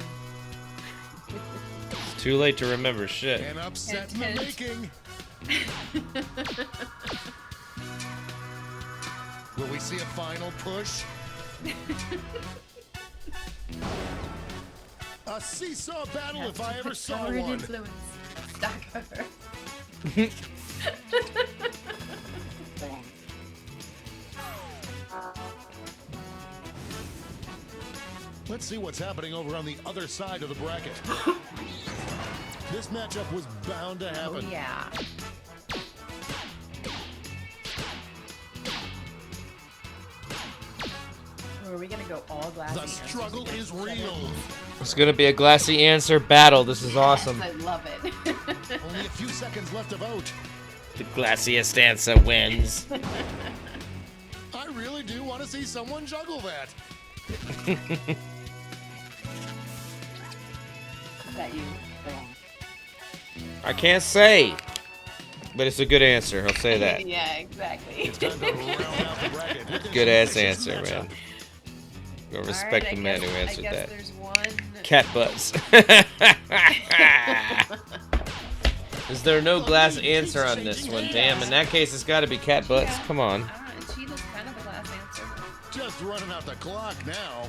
It's too late to remember shit. An upset in the making. Will we see a final push? A seesaw battle if I ever saw one. Influence. Stock. Let's see what's happening over on the other side of the bracket. This matchup was bound to happen. Oh, yeah. Or are we gonna go all glassy? The struggle is real. It's gonna be a glassy answer battle. This is awesome. I love it. Only a few seconds left to vote. The glassiest answer wins. I really do want to see someone juggle that. Is that you? I can't say, but it's a good answer. I'll say that. Yeah, exactly. It's time to round out the bracket with this Good ass vicious answer, matchup. man. Go respect the man who I answered guess that. There's one. Cat butts. Is there no glass answer on this one? Damn, in that case, it's got to be cat butts. Come on. Cheetah's kind of a glass answer. Just running out the clock now.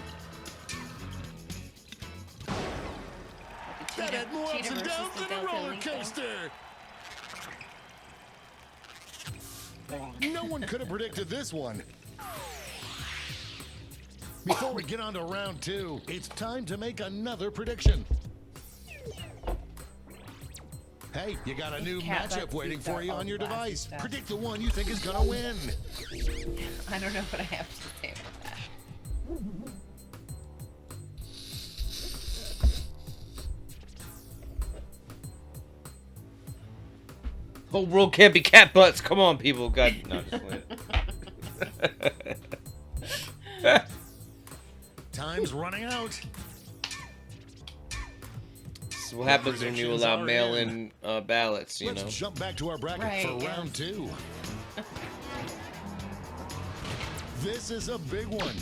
That had more ups and downs than a roller coaster. No one could have predicted this one. Before we get on to round two, it's time to make another prediction. Hey, you got a new matchup waiting for you on your device. Predict the one you think is gonna win. I don't know what I have to say about that. Whole world can't be cat butts. Come on, people. God, no, just wait. Time's running out. This is what happens when you allow mail-in ballots, you know. Let's jump back to our bracket for round two. This is a big one.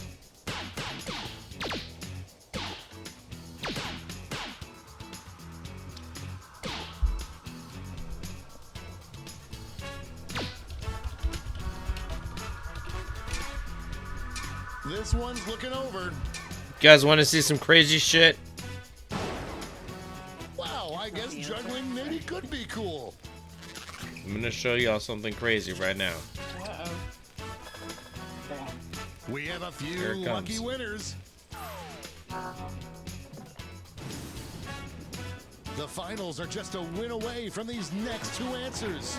This one's looking over. You guys want to see some crazy shit? Wow, I guess juggling maybe could be cool. I'm gonna show y'all something crazy right now. We have a few Here it lucky comes. winners. The finals are just a win away from these next 2 answers.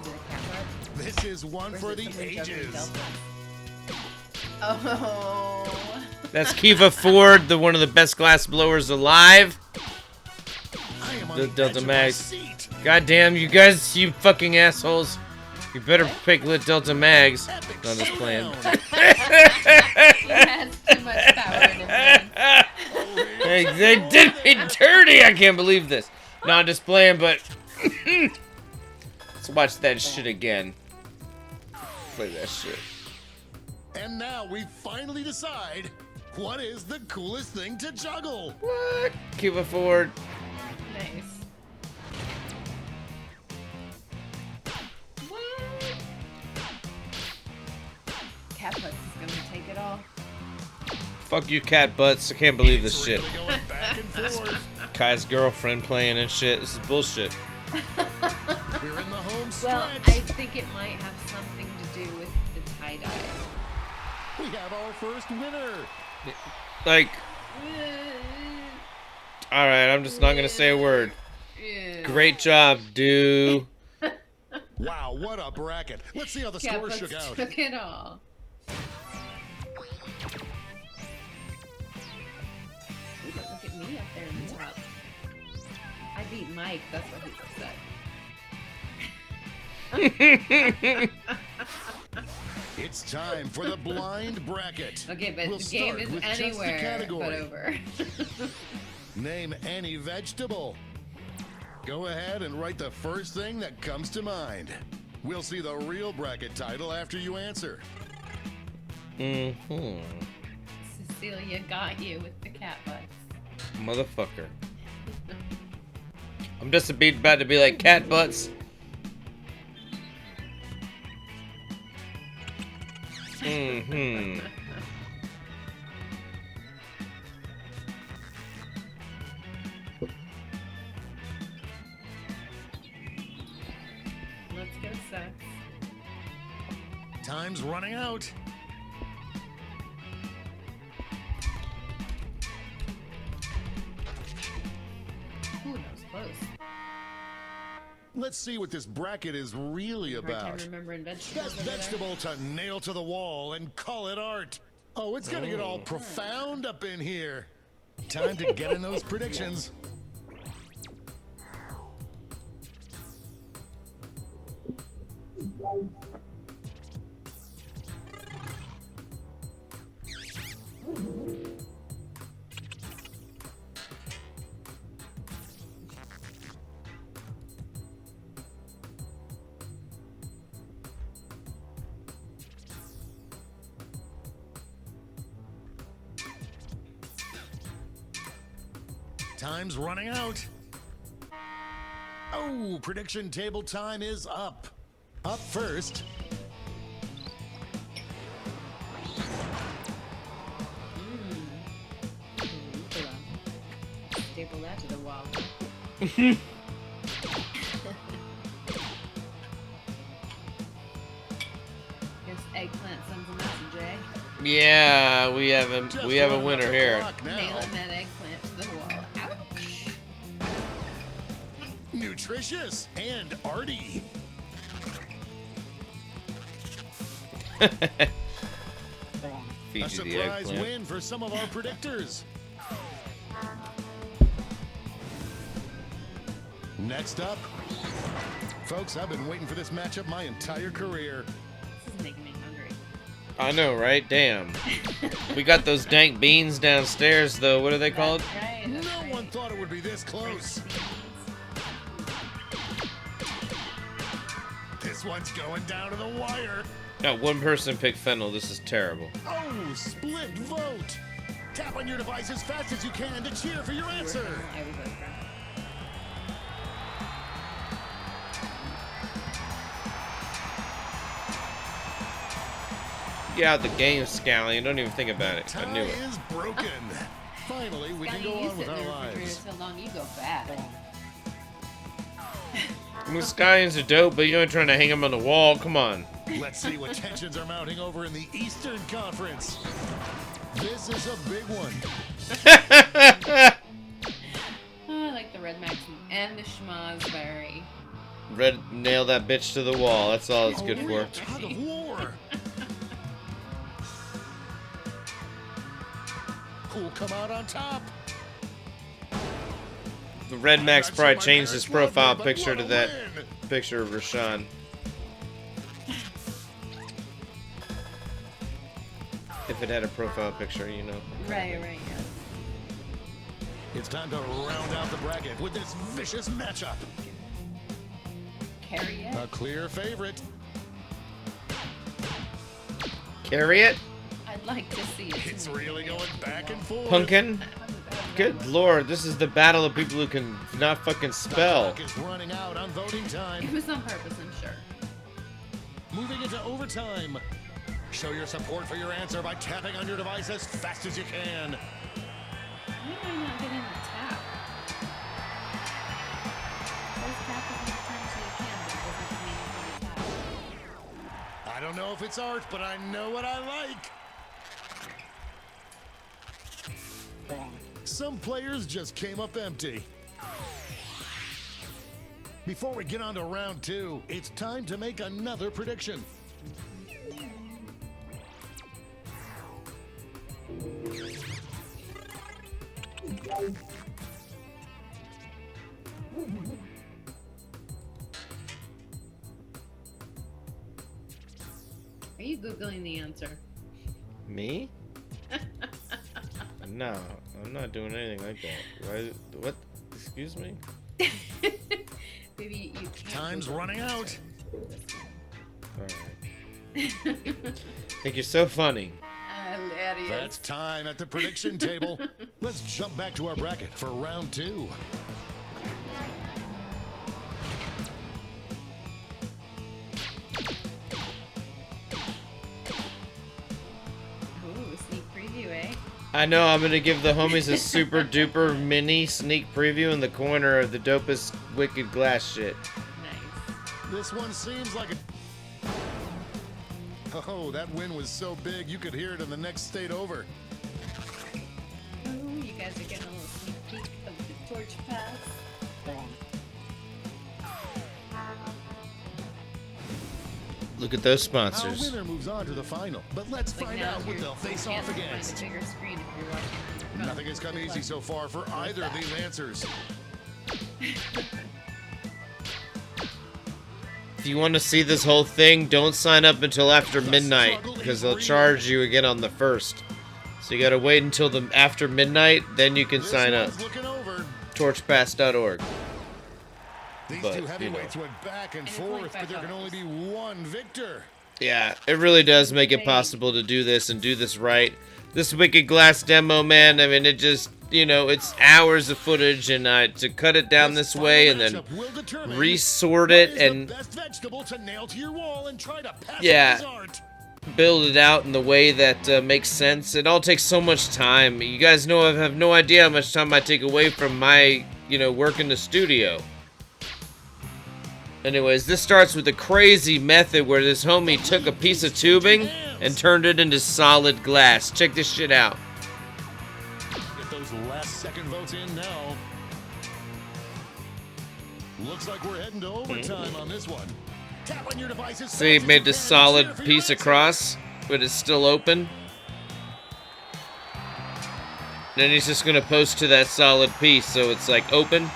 Is it a cat butt? This is one Or is for it the somebody juggling ages. Delta? Oh. That's Kiva Ford, one of the best glass blowers alive. I am on The the Delta edge of my Mag. seat. Goddamn, you guys, you fucking assholes. You better pick lit Delta Mags. Epic No, I'm just playing. showdown. He has too much power in his hands. They did me dirty. I can't believe this. No, I'm just playing, but let's watch that shit again. Play that shit. And now we finally decide what is the coolest thing to juggle. What? Kiva Ford. Nice. What? Cat Butts is gonna take it all. Fuck you, cat butts. I can't believe this shit. Really going back and forth. Kai's girlfriend playing and shit. This is bullshit. We're in the home stretch. Well, I think it might have something to do with the tie-dye. We have our first winner. Like, alright, I'm just not gonna say a word. Great job, dude. Wow, what a bracket. Let's see how the Cat score Butts shook out. took it all. Ooh, look at me up there in the top. I beat Mike, that's what he's upset. It's time for the blind bracket. Okay, but We'll the game start is with just the anywhere category. but over. Name any vegetable. Go ahead and write the first thing that comes to mind. We'll see the real bracket title after you answer. Mm-hmm. Cecilia got you with the cat butts. Motherfucker. I'm just about to be like cat butts. Mm-hmm. Let's go sex. Time's running out. Ooh, that was close. Let's see what this bracket is really Hard time about. remembering vegetables. Best over there. vegetable to nail to the wall and call it art. Oh, it's gonna get all profound up in here. Time to get in those predictions. Time's running out. Oh, prediction table time is up. Up first. Staple that to the wall. Guess eggplant sends a message, eh? Yeah, we have a winner here. Nailing that eggplant to the wall. Ouch! Nutritious and arty. Feed A you the surprise eggplant. win for some of our predictors. Next up, folks, I've been waiting for this matchup my entire career. This is making me hungry. I know, right? Damn. We got those dank beans downstairs, though. What are they called? Right, No that's right. one thought it would be this close. This one's going down to the wire. No, one person picked fennel. This is terrible. Oh, split vote. Tap on your device as fast as you can to cheer for your answer. I was over. Get out the game, Scally. Don't even think about it. I Tie knew it. is broken. Finally, we can Scotty, go you on with sit in our the refrigerator lives. so long, you go bad. I mean, Stallions are dope, but you ain't trying to hang them on the wall. Come on. Let's see what tensions are mounting over in the Eastern Conference. This is a big one. Oh, I like the Red Max and the Schmozberry. Red, nail that bitch to the wall. That's all it's good for. Tug of war. Who'll come out on top? The Red Max I'm not probably sure my changed his parents profile love me, but picture what to a that win. picture of Rashan. If it had a profile picture, you know. Right, yeah. It's time to round out the bracket with this vicious matchup. Carry it. A clear favorite. Carry it? I'd like to see it. It's really going back and forth. Pumpkin? Good lord, this is the battle of people who can not fucking spell. The clock is running out on voting time. It was on purpose, I'm sure. Moving into overtime. Show your support for your answer by tapping on your device as fast as you can. Why am I not getting the tap? Those tap as many times as you can, but it doesn't mean you can tap. I don't know if it's art, but I know what I like. Some players just came up empty. Before we get on to round 2, it's time to make another prediction. Are you Googling the answer? Me? No, I'm not doing anything like that. Why, what? Excuse me? Maybe you can't. Time's Google running the out. Alright. Think you're so funny. Hilarious. That's time at the prediction table. Let's jump back to our bracket for round 2. Ooh, sneak preview, eh? I know, I'm gonna give the homies a super duper mini sneak preview in the corner of the dopest wicked glass shit. Nice. This one seems like a... Oh, that win was so big you could hear it in the next state over. Ooh, you guys are getting a little sneak peek of the torch pass. Look at those Our sponsors. winner moves on to the final, but let's Like find now, out what they'll face off Find against. a bigger screen if you're watching on your phone. Nothing has come easy so far for either of these answers. If you want to see this whole thing, don't sign up until after midnight, because they'll charge you again on the 1st. So you gotta wait until the after midnight, then you can This sign up. one's looking over. Torchpass.org. These But, two you know. heavyweights went back and And it's forth, only but there can only be one victor. Yeah, it really does make it possible to do this and do this right. This Wicked Glass demo, man, I mean, it just, you know, it's hours of footage, and to cut it down this way and then resort it and best vegetable to nail to your wall and try to pass Yeah. it as art. build it out in the way that makes sense. It all takes so much time. You guys know I have no idea how much time I take away from my, you know, work in the studio. Anyways, this starts with a crazy method where this homie took a piece of tubing and turned it into solid glass. Check this shit out. Get those last second votes in now. Looks like we're heading to overtime on this one. Tap on your devices. See, he made this solid piece across, but it's still open. Then he's just gonna post to that solid piece, so it's like open.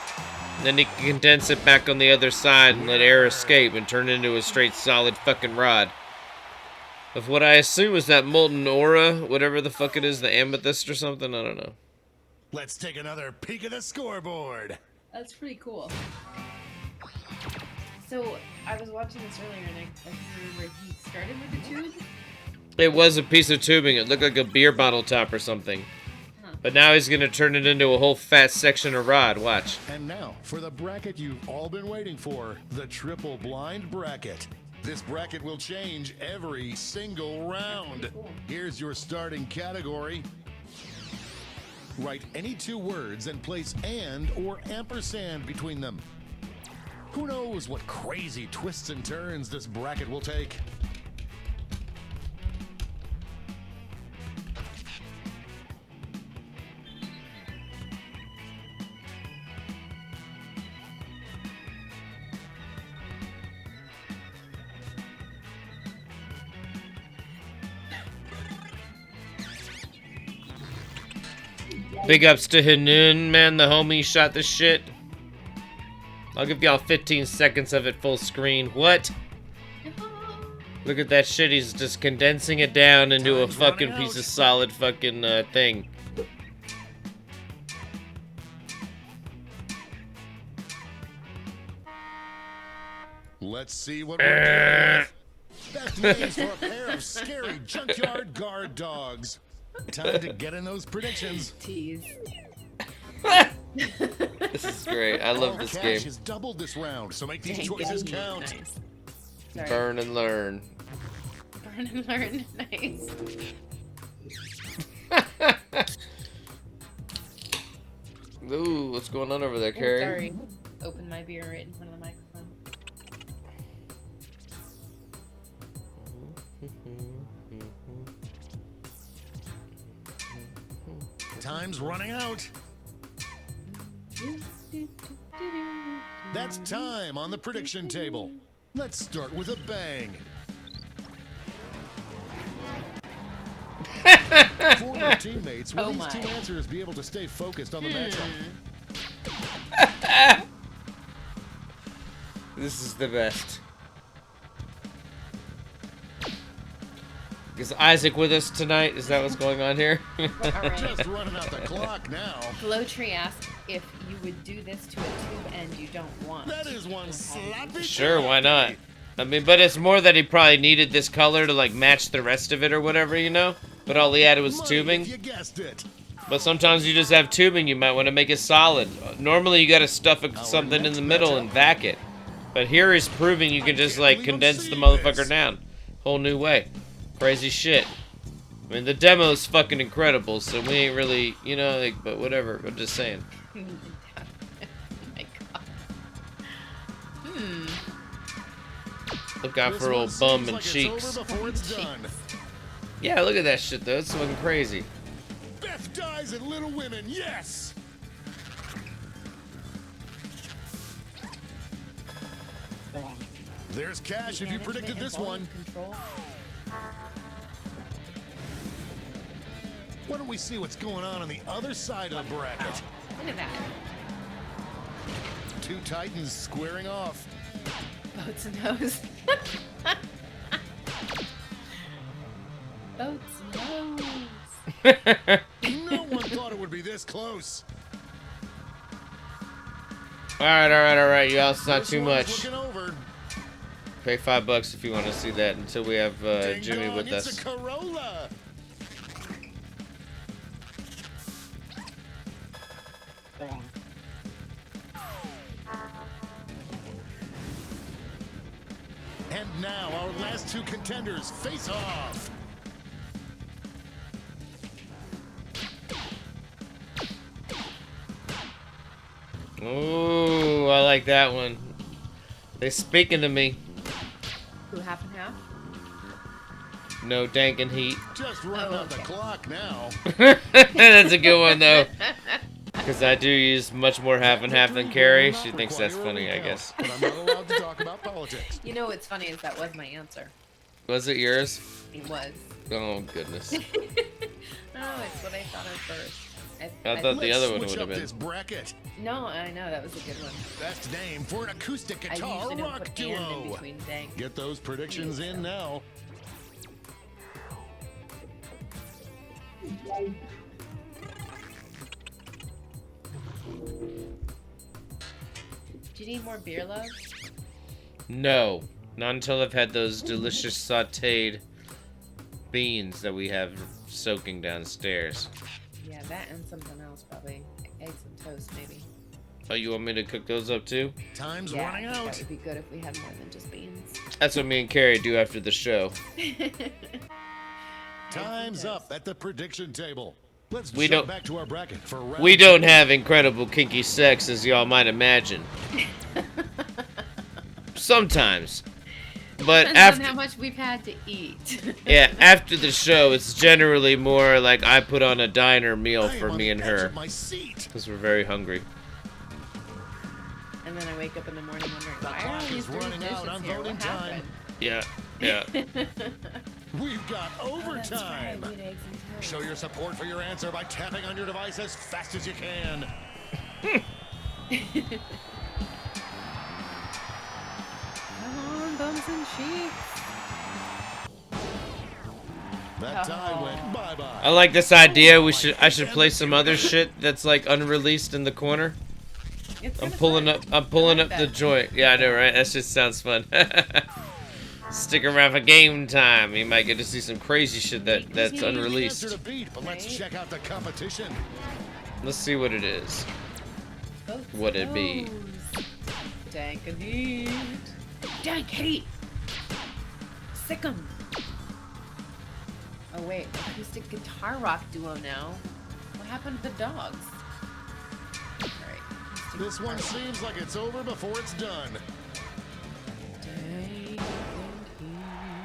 Then he can condense it back on the other side and let air escape and turn it into a straight solid fucking rod. Of what I assume is that molten aura, whatever the fuck it is, the amethyst or something, I don't know. Let's take another peek at the scoreboard. That's pretty cool. So I was watching this earlier, and I remember he started with a tube. It was a piece of tubing, it looked like a beer bottle top or something. But now he's gonna turn it into a whole fat section of rod, watch. And now, for the bracket you've all been waiting for, the triple blind bracket. This bracket will change every single round. Here's your starting category. Write any two words and place and or ampersand between them. Who knows what crazy twists and turns this bracket will take? Big ups to Hanun, man. The homie shot the shit. I'll give y'all 15 seconds of it full screen. What? Look at that shit. He's just condensing it down into a fucking piece of solid fucking thing. Let's see what we're dealing with. Best names for a pair of scary junkyard guard dogs. Time to get in those predictions. Tease. This is great. I love this Cash game. has doubled this round, so make these choices count. Nice. Sorry. Burn and learn. Burn and learn. Nice. Ooh, what's going on over there, Oh, Carrie? sorry. Open my beer right in front of the microphone. Time's running out. That's time on the prediction table. Let's start with a bang. For your teammates, will these two answers be able to stay focused on the matchup? This is the best. Is Isaac with us tonight? Is that what's going on here? Just running out the clock now. Glowtree asked if you would do this to a tube end you don't want. That is one sloppy. Sure, why not? I mean, but it's more that he probably needed this color to like match the rest of it or whatever, you know? But all he added was tubing. You guessed it. But sometimes you just have tubing, you might want to make it solid. Normally you gotta stuff something in the middle and vac it. But here he's proving you can just like condense the motherfucker down. Whole new way. Crazy shit. I mean, the demo's fucking incredible, so we ain't really, you know, like, but whatever. I'm just saying. Oh my god. Look out for old bum and cheeks. Yeah, look at that shit, though. It's looking crazy. Beth dies in Little Women, yes! There's cash if you predicted this one. Why don't we see what's going on the other side of the bracket? Look at that. Two titans squaring off. Boats and hose. Boats and hose. No one thought it would be this close. Alright, y'all. It's not too much. Looking over. Pay $5 if you want to see that until we have Ding Jimmy dong, with it's us. a Corolla. And now our last two contenders face off. Ooh, I like that one. They speaking to me. Who, half and half? No dank and heat. Just run out the clock now. That's a good one though. Because I do use much more half and half than Carrie. She thinks that's funny, I guess. But I'm not allowed to talk about politics. You know what's funny is that was my answer. Was it yours? It was. Oh, goodness. No, it's what I thought at first. I thought the other one would Switch have up been. this bracket. No, I know, that was a good one. Best name for an acoustic I guitar usually don't rock put and in duo. between dang. Get those predictions in now. Do you need more beer, love? No. Not until I've had those delicious sauteed beans that we have soaking downstairs. Yeah, that and something else, probably. Eggs and toast, maybe. Oh, you want me to cook those up too? Time's Yeah, running that out. would be good if we had more than just beans. That's what me and Carrie do after the show. Time's up at the prediction table. Let's We jump don't- back to our bracket for round We don't two. have incredible kinky sex as y'all might imagine. Sometimes. But Depends on how after much we've had to eat. yeah, after the show it's generally more like I put on a diner meal I am for on me the and edge her. of my seat. Because we're very hungry. And then I wake up in the morning wondering, The why are clock these is dirty running out dishes on here? voting What time. happened? Yeah. We've got Oh, that's overtime. right, we had eggs and toast. Show your support for your answer by tapping on your device as fast as you can. Come on, bums and cheeks. That tie went bye-bye. I like this idea. I should play some other shit that's like unreleased in the corner. It's I'm kinda pulling fun. up. I'm pulling I up like the that. joint. Yeah, I know, right? That just sounds fun. Stick around for game time. You might get to see some crazy shit that's Easy answer unreleased. to beat, but let's Right. check out the competition. Let's see what it is. Both What it be? toes. Dank and heat. Dank heat. Sick 'em. Oh wait, acoustic guitar rock duo now. What happened to the dogs? Alright. acoustic This one guitar rock. seems like it's over before it's done. Dank and heat.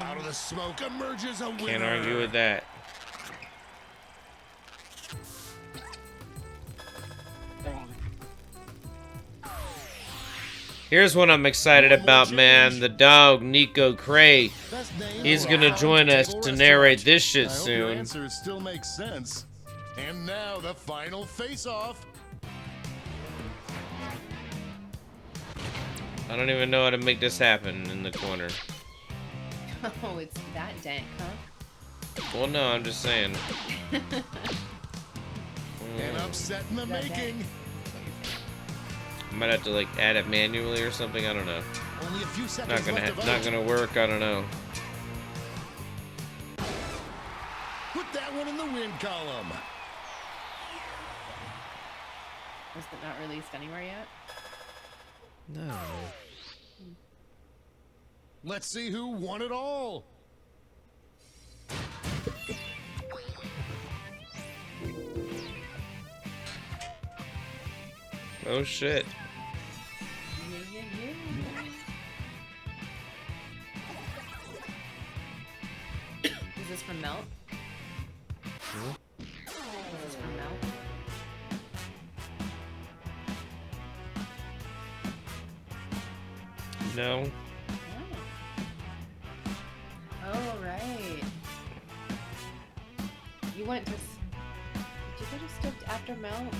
Out of the smoke emerges a winner. Can't argue with that. Here's what I'm excited about, man. The dog, Nico Cray. Best name He's for gonna a join us table to restaurant. narrate this shit I hope your soon. answers still make sense. And now the final face-off. I don't even know how to make this happen in the corner. Oh, it's that dank, huh? Well, no, I'm just saying. An upset in the That making. I might have to like add it manually or something. I don't know. Only a few seconds Not left to vote. gonna work. I don't know. Put that one in the win column. Was it not released anywhere yet? No. Let's see who won it all. Oh shit. Yeah, yeah, yeah. Is this from Melt? Is this from Melt? No. Oh, right. You went to. Did you go to Stoked after Melt?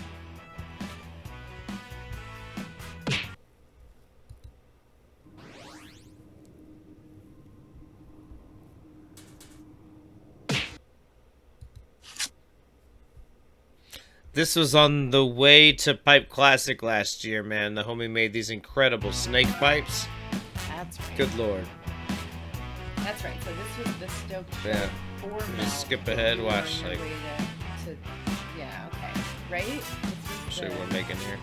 This was on the way to Pipe Classic last year, man. The homie made these incredible snake pipes. That's right. Good lord. That's right. So this was the Stoked show Yeah. for Just Melt. skip ahead, You were on watch, your like- way to yeah, okay. Right? This is See what the- we're making here.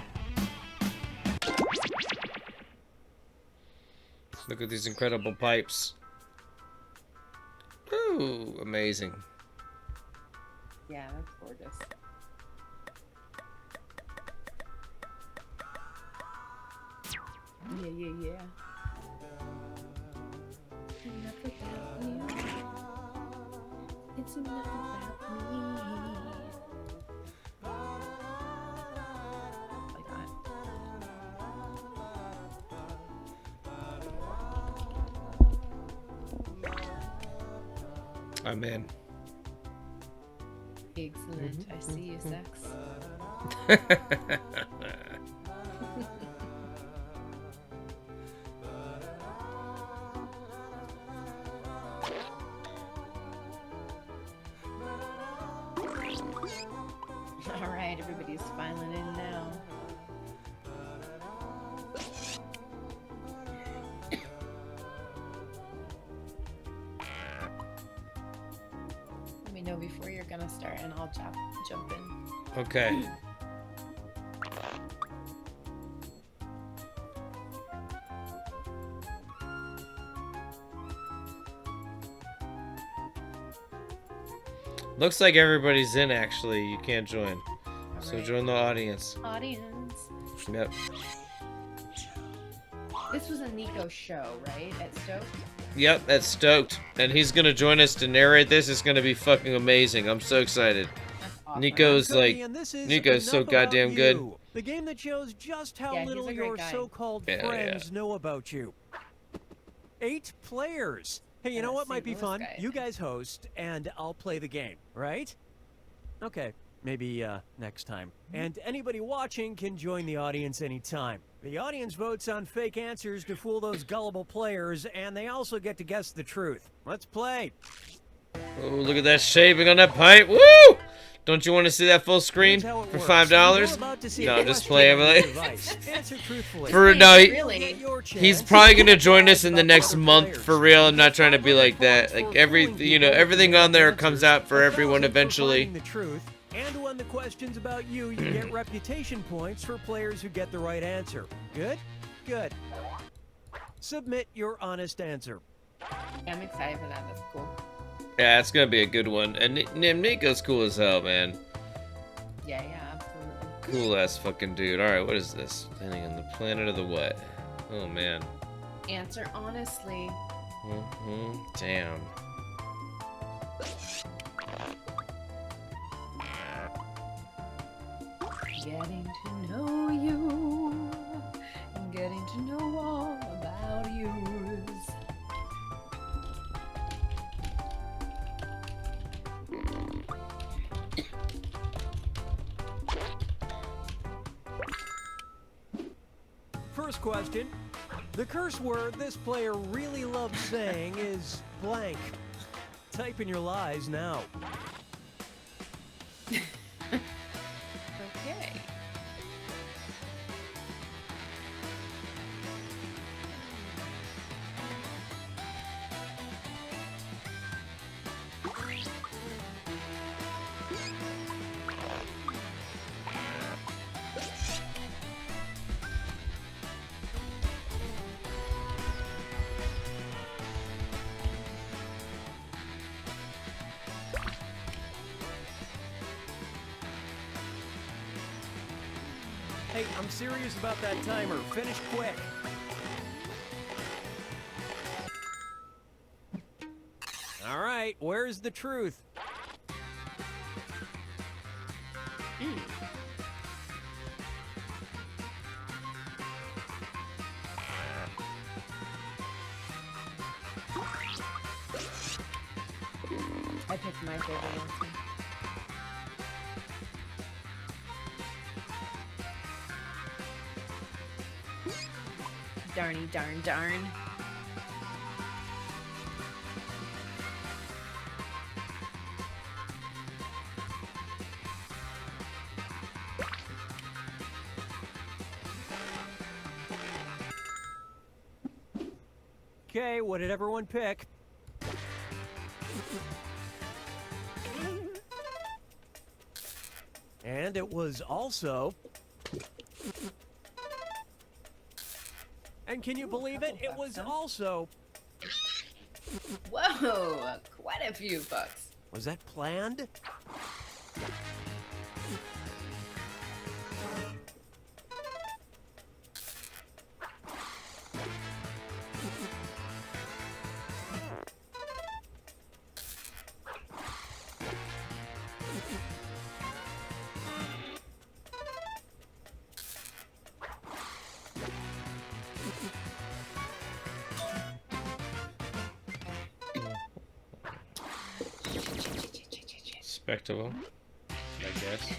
Look at these incredible pipes. Ooh, amazing. Yeah, that's gorgeous. Yeah, yeah, yeah. Enough about me. It's enough about me. Like that. I'm in. Excellent. I see you, sex. All right, everybody's filing in now. Let me know before you're gonna start, and I'll jump in. Okay. Looks like everybody's in, actually. You can't join. So Alright. join the audience. Audience. Yep. This was a Nico show, right? At Stoke? Yep, that's stoked. And he's gonna join us to narrate this. It's gonna be fucking amazing. I'm so excited. That's awesome. Nico's Cody, like, and this is Nico's so Enough About goddamn good. You, the game that shows just how Yeah, he's little a great your guy. so-called Yeah, friends know about you. 8 players. Hey, you know what might be Lewis fun? guy, I You think. guys host, and I'll play the game, right? Okay, maybe next time. And anybody watching can join the audience anytime. The audience votes on fake answers to fool those gullible players, and they also get to guess the truth. Let's play. Oh, look at that shaping on that pipe. Woo! Don't you want to see that full screen Here's how it for works. $5? You're about to see No, a just question play on it. your device. Answer truthfully. For no, Really? he's probably gonna join us in the next month for real. I'm not trying to be like that. Like everything on there comes out for everyone eventually. The truth, and when the question's about you, you get reputation points for players who get the right answer. Good? Good. Submit your honest answer. I'm excited for that. That's cool. Yeah, it's gonna be a good one. And Nico's cool as hell, man. Yeah, absolutely. Cool ass fucking dude. All right, what is this? Landing on the planet of the what? Oh man. Answer honestly. Damn. Getting to know you. Getting to know all about you. First question. The curse word this player really loves saying is blank. Type in your lies now. Okay. Hey, I'm serious about that timer. Finish quick. All right, where's the truth? I picked my favorite answer. Darny darn darn. Okay, what did everyone pick? And it was also... And can you believe it? It was also... Whoa, quite a few bucks. Was that planned? Respectable, I guess.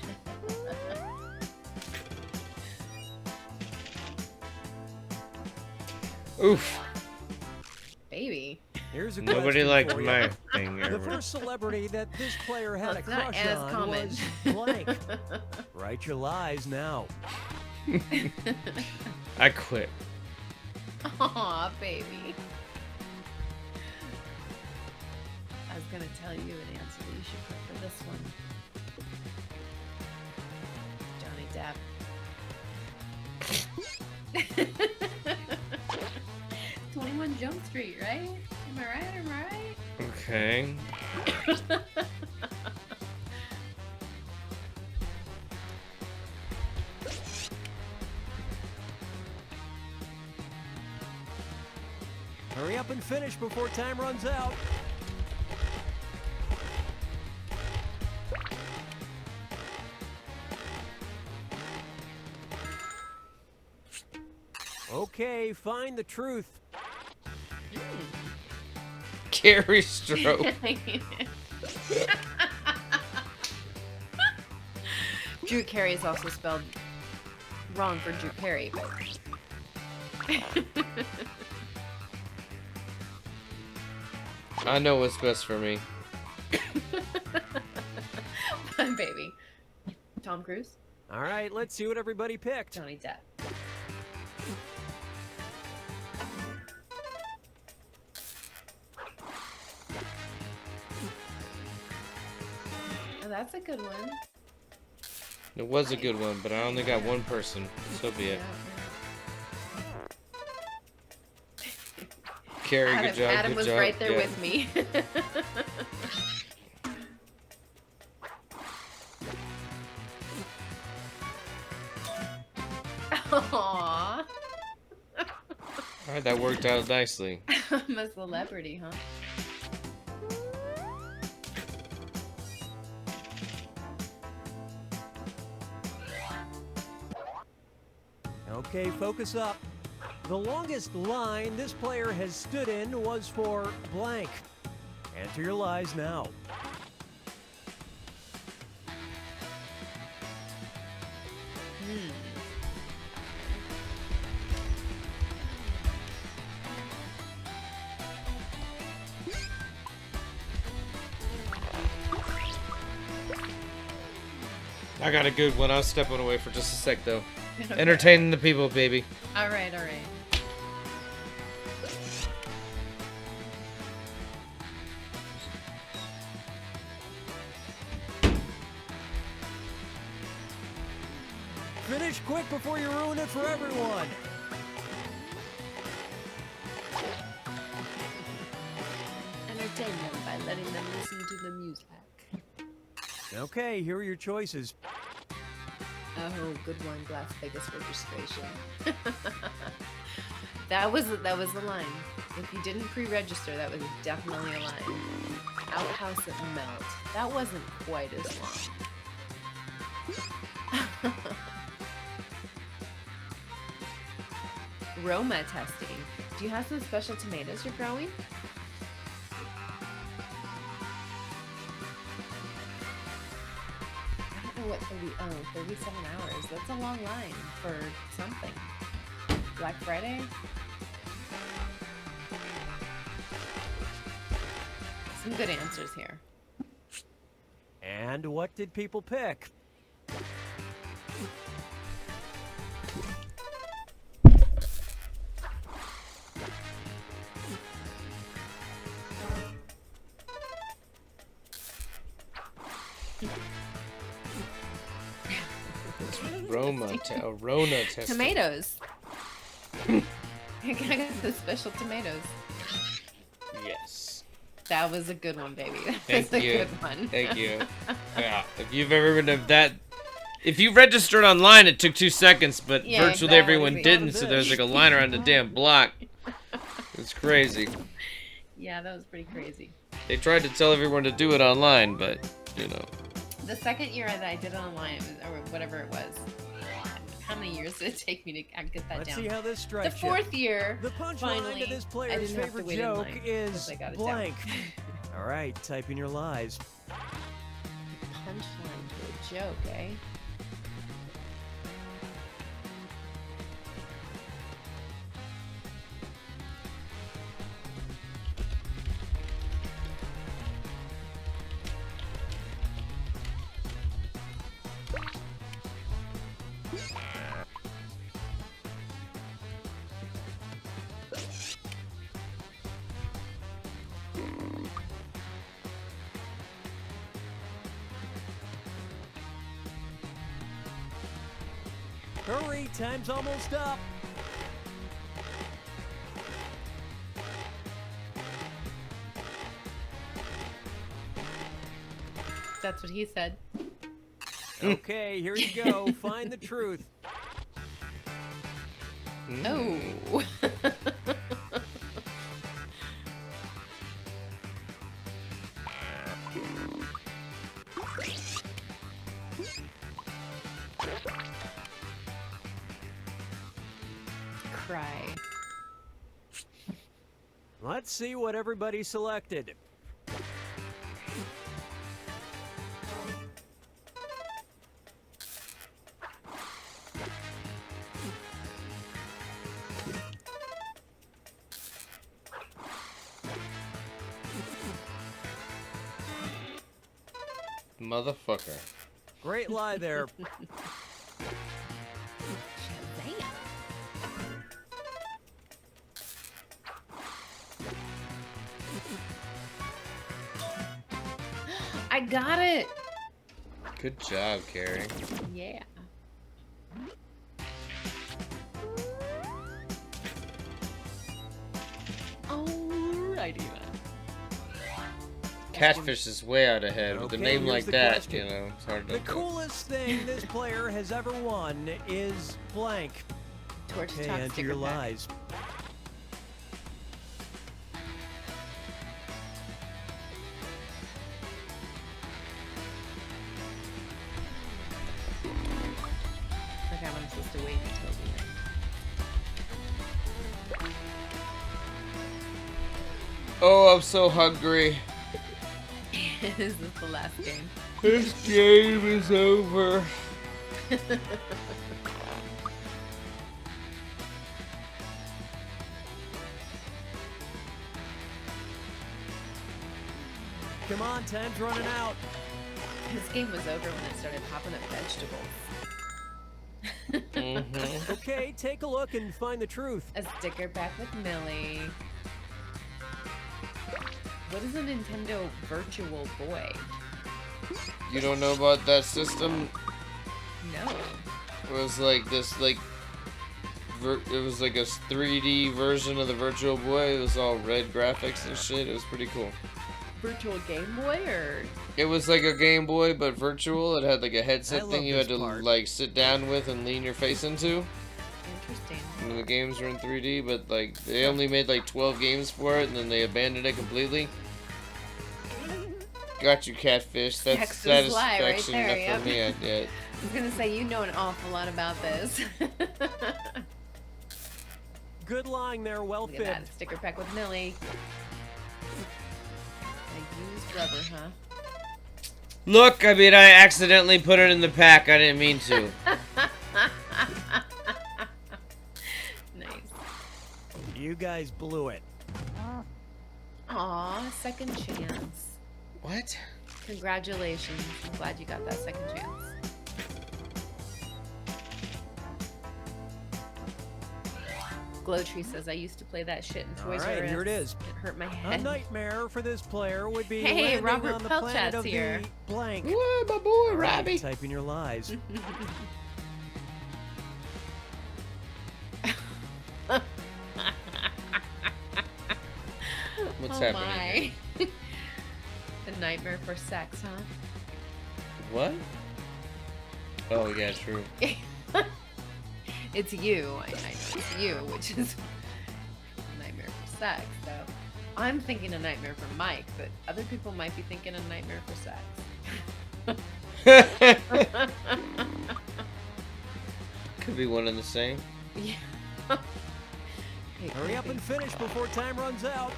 Oof. Baby. Here's a Nobody question liked for you. my thing The ever. first celebrity that this player had Well, a it's not crush as on common. was blank. Write your lies now. I quit. Aw, baby. I was gonna tell you an answer that you should put for this one. Johnny Depp. 21 Jump Street, right? Am I right? Am I right? Okay. Hurry up and finish before time runs out. Okay, find the truth. Carrie stroke. Drew Carey is also spelled wrong for Drew Carey, but I know what's best for me. fun baby. Tom Cruise, All right, let's see what everybody picked. Johnny Depp. Oh, that's a good one. It was a good one, but I only got one person. So be it. Carrie, good job. Adam good was job. right there Yeah. with me. Aww. All right, that worked out nicely. I'm a celebrity, huh? Okay, focus up. The longest line this player has stood in was for blank. Enter your lies now. I got a good one. I was stepping away for just a sec, though. Okay. Entertaining the people, baby. All right, all right. Finish quick before you ruin it for everyone. Entertain them by letting them listen to the music. Okay, here are your choices. Oh, good one, Las Vegas registration. that was the line. If you didn't pre-register, that was definitely a line. Outhouse at Melt. That wasn't quite as long. Roma testing. Do you have some special tomatoes you're growing? I don't know what 37 hours. That's a long line for something. Black Friday? Some good answers here. And what did people pick? Rona testing. Tomatoes. I got the special tomatoes. Yes. That was a good one, baby. Thank That's you. a good one. Thank you. Yeah. If you've ever been of that, if you registered online, it took 2 seconds, but Yeah, virtually exactly. everyone didn't. So there's like a line around the damn block. It's crazy. Yeah, that was pretty crazy. They tried to tell everyone to do it online, but you know. The second year that I did it online, or whatever it was, how many years did it take me to get that Let's down? see how this The strikes you. fourth year, The punchline finally, to this I player's didn't have to favorite wait in joke line is 'cause I got it blank. All right, type in your lies. Punchline to a joke, eh? Hurry, time's almost up. That's what he said. Okay, here you go. Find the truth. Oh. Cry. Let's see what everybody selected. Motherfucker. Great lie there. I got it. Good job, Carrie. Yeah. Alrighty then. Catfish is way out ahead. With a Okay, name here's like the that, question. you know, it's hard to The go. coolest thing this player has ever won is blank. Torch Okay, talk enter sticker your pack. lies. Okay, I'm supposed to wait until the end. Oh, I'm so hungry. Is this the last game? This game is over. Come on, time's running out. This game was over when it started popping up vegetables. Okay, take a look and find the truth. A sticker pack with Millie. What is a Nintendo Virtual Boy? You don't know about that system? No. It was like this, like, it was like a 3D version of the Virtual Boy. It was all red graphics and shit. It was pretty cool. Virtual Game Boy or? It was like a Game Boy, but virtual. It had like a headset I thing love you had this to part. like sit down with and lean your face into. Interesting. And the games were in 3D, but like they only made like 12 games for it, and then they abandoned it completely. Got you, Catfish. That's Texas lie right satisfaction there, enough for me. yep. I was gonna say you know an awful lot about this. Good lying there, well Look at fit. that sticker pack with Millie. I used rubber, huh? Look, I mean, I accidentally put it in the pack. I didn't mean to. Nice. You guys blew it. Aw, second chance. What? Congratulations. I'm glad you got that second chance. Glowtree says I used to play that shit in Toys R Us. Alright, here it is. It hurt my A head. nightmare for this player would be Hey, landing Robert on the Pelchat's planet of here. the blank. What, my boy, All right, Robbie? type in your lies. What's oh happening? my. A nightmare for sex, huh? What? Oh yeah, true. It's you. I know it's you, which is a nightmare for sex. So I'm thinking a nightmare for Mike, but other people might be thinking a nightmare for sex. Could be one and the same. Yeah. Hurry up and finish before time runs out.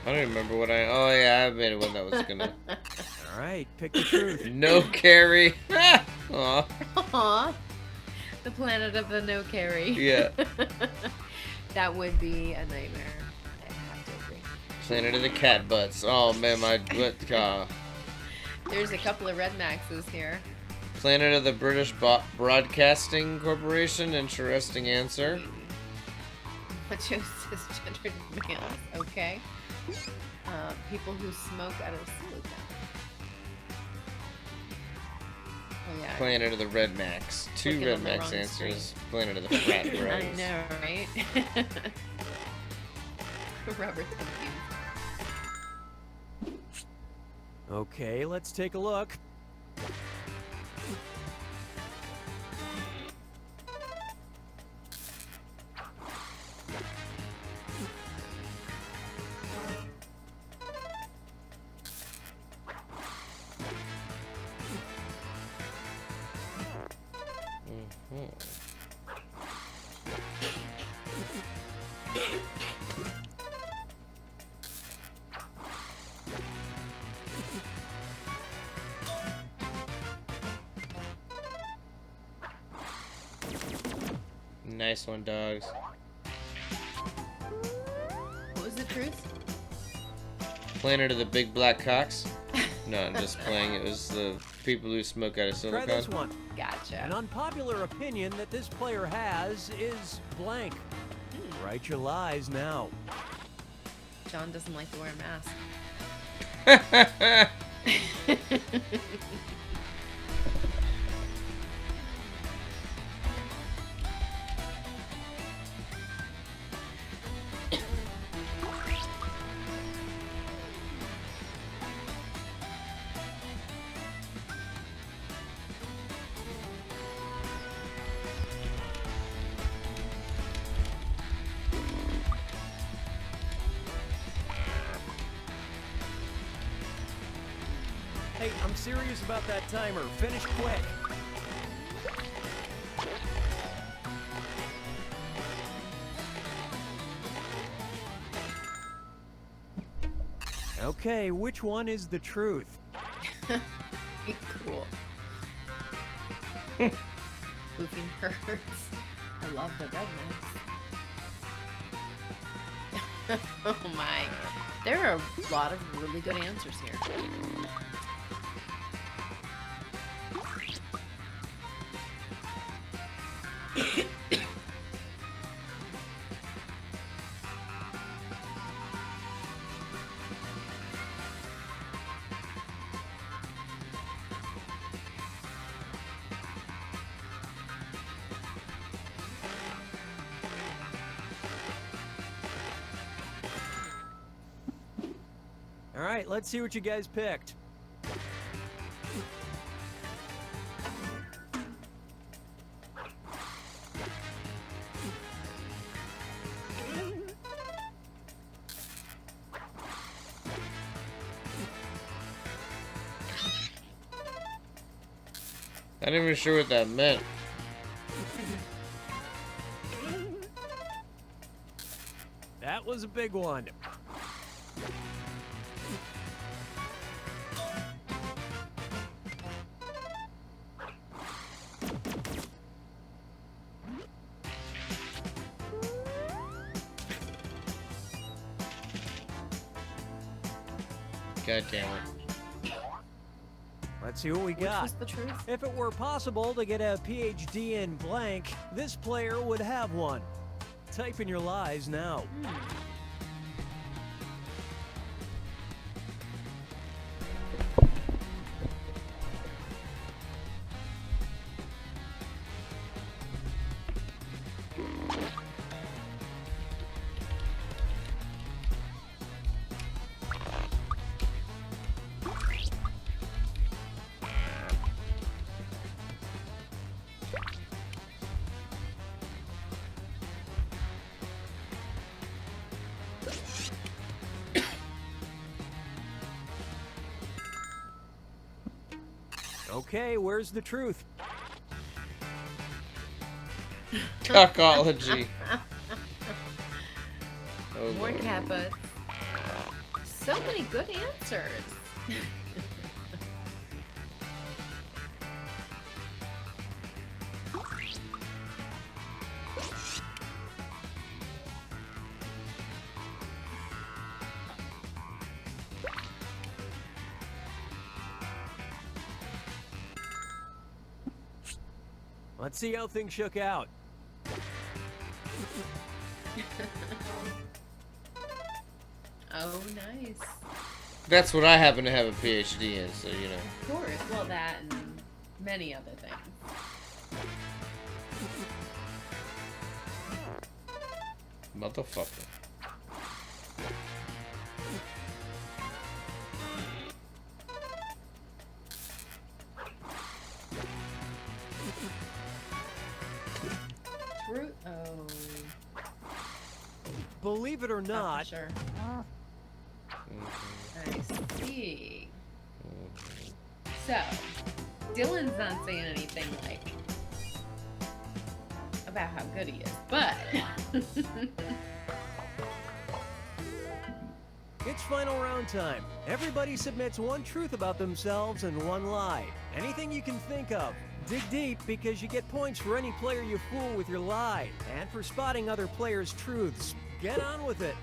I don't remember what I. Oh yeah, I made one that was gonna. All right, pick the truth. No carry. Aw. Aw. The planet of the no carry. Yeah. That would be a nightmare. I have to agree. Planet of the cat butts. Oh man, my what? There's a couple of Red Maxes here. Planet of the British Broadcasting Corporation. Interesting answer. Macho cisgendered males. Okay. People who smoke out of silicone. Oh yeah. Planet of the Red Max. Two Clicking Red on the Max wrong answers. screen. Planet of the Frat Bros. I know, right? Rubber thank Okay, let's take a look. Nice one, dogs. What was the truth? Planet of the Big Black Cocks? No, I'm just playing. It was the people who smoke out of Try silicone. this one. Gotcha. An unpopular opinion that this player has is blank. Write your lies now. John doesn't like to wear a mask. Hey, I'm serious about that timer. Finish quick. Okay, which one is the truth? Cool. Moving hurts. I love the rednecks. Oh my. There are a lot of really good answers here. All right, let's see what you guys picked. I'm not even sure what that meant. That was a big one. God damn it. Let's see what we got. Which was the truth? If it were possible to get a PhD in blank, this player would have one. Type in your lies now. Okay, where's the truth? Cockology. Oh, More Lord. Kappas. So many good answers. Let's see how things shook out. Oh, nice. That's what I happen to have a PhD in, so you know. Of course. Well, that and many other things. Motherfucker. Fruit. Oh. Believe it or not, Sure. I see. So, Dylan's not saying anything like about how good he is, but it's final round time. Everybody submits one truth about themselves and one lie. Anything you can think of. Dig deep because you get points for any player you fool with your lie, and for spotting other players' truths. Get on with it.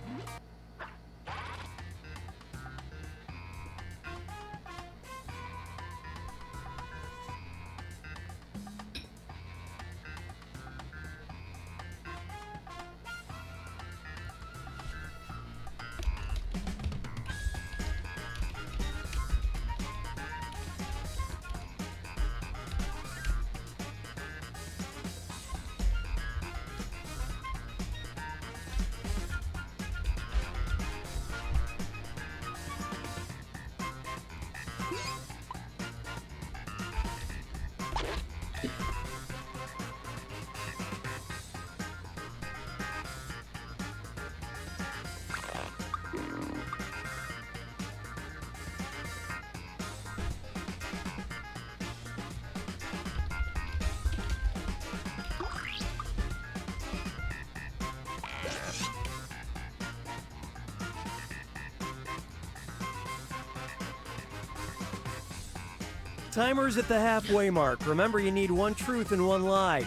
Timer's at the halfway mark. Remember, you need one truth and one lie.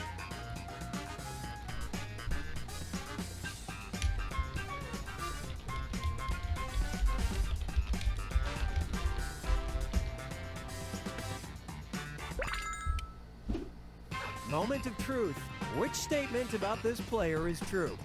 Moment of truth. Which statement about this player is true?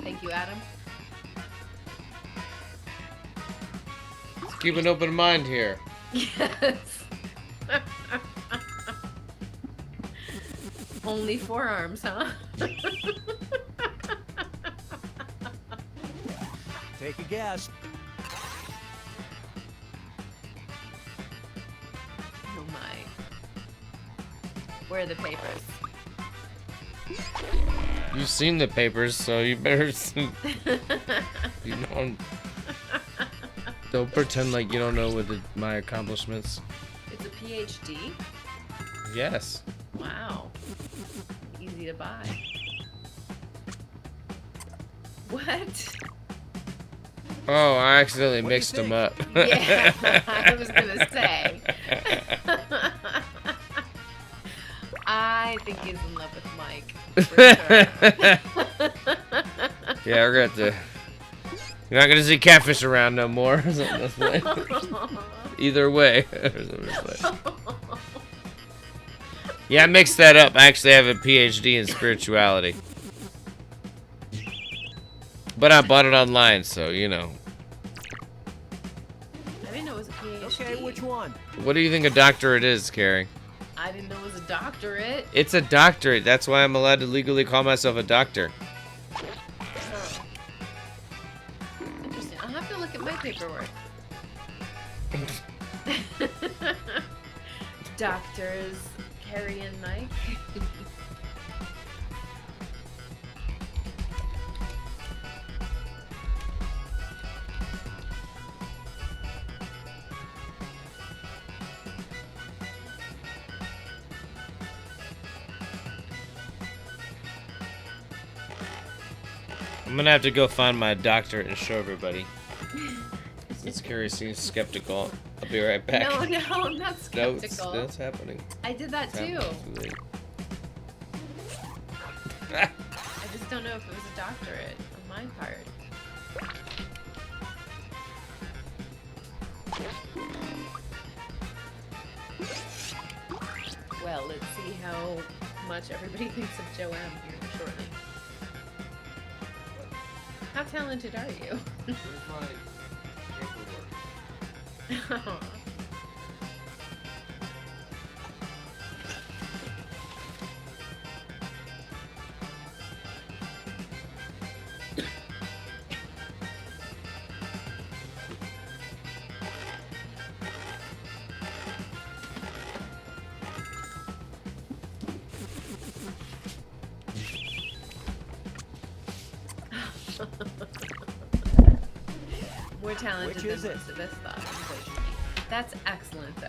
Thank you, Adam. Keep an open mind here. Yes. Only forearms, huh? Take a guess. Oh my. Where are the papers? You've seen the papers, so you better. You don't pretend like you don't know my accomplishments. It's a PhD? Yes. Wow. Easy to buy. What? Oh, I accidentally mixed them up. Yeah, I was gonna say. I think he's in love with Mike. For sure. Yeah, we're gonna have to. You're not gonna see catfish around no more. Either way. Yeah, I mixed that up. I actually have a PhD in spirituality. But I bought it online, so you know. I didn't know it was a PhD. Okay, which one? What do you think a doctorate is, Carrie? I didn't know it was a doctorate. It's a doctorate. That's why I'm allowed to legally call myself a doctor. Oh. Interesting. I'll have to look at my paperwork. Doctors Carrie and Mike. I'm gonna have to go find my doctorate and show everybody. Since Carrie seems skeptical, I'll be right back. No, I'm not skeptical. No, it's happening. I did that too. I just don't know if it was a doctorate on my part. Well, let's see how much everybody thinks of Joanne here shortly. How talented are you? More talented Which than is it? most of us thought, unfortunately. That's excellent, though.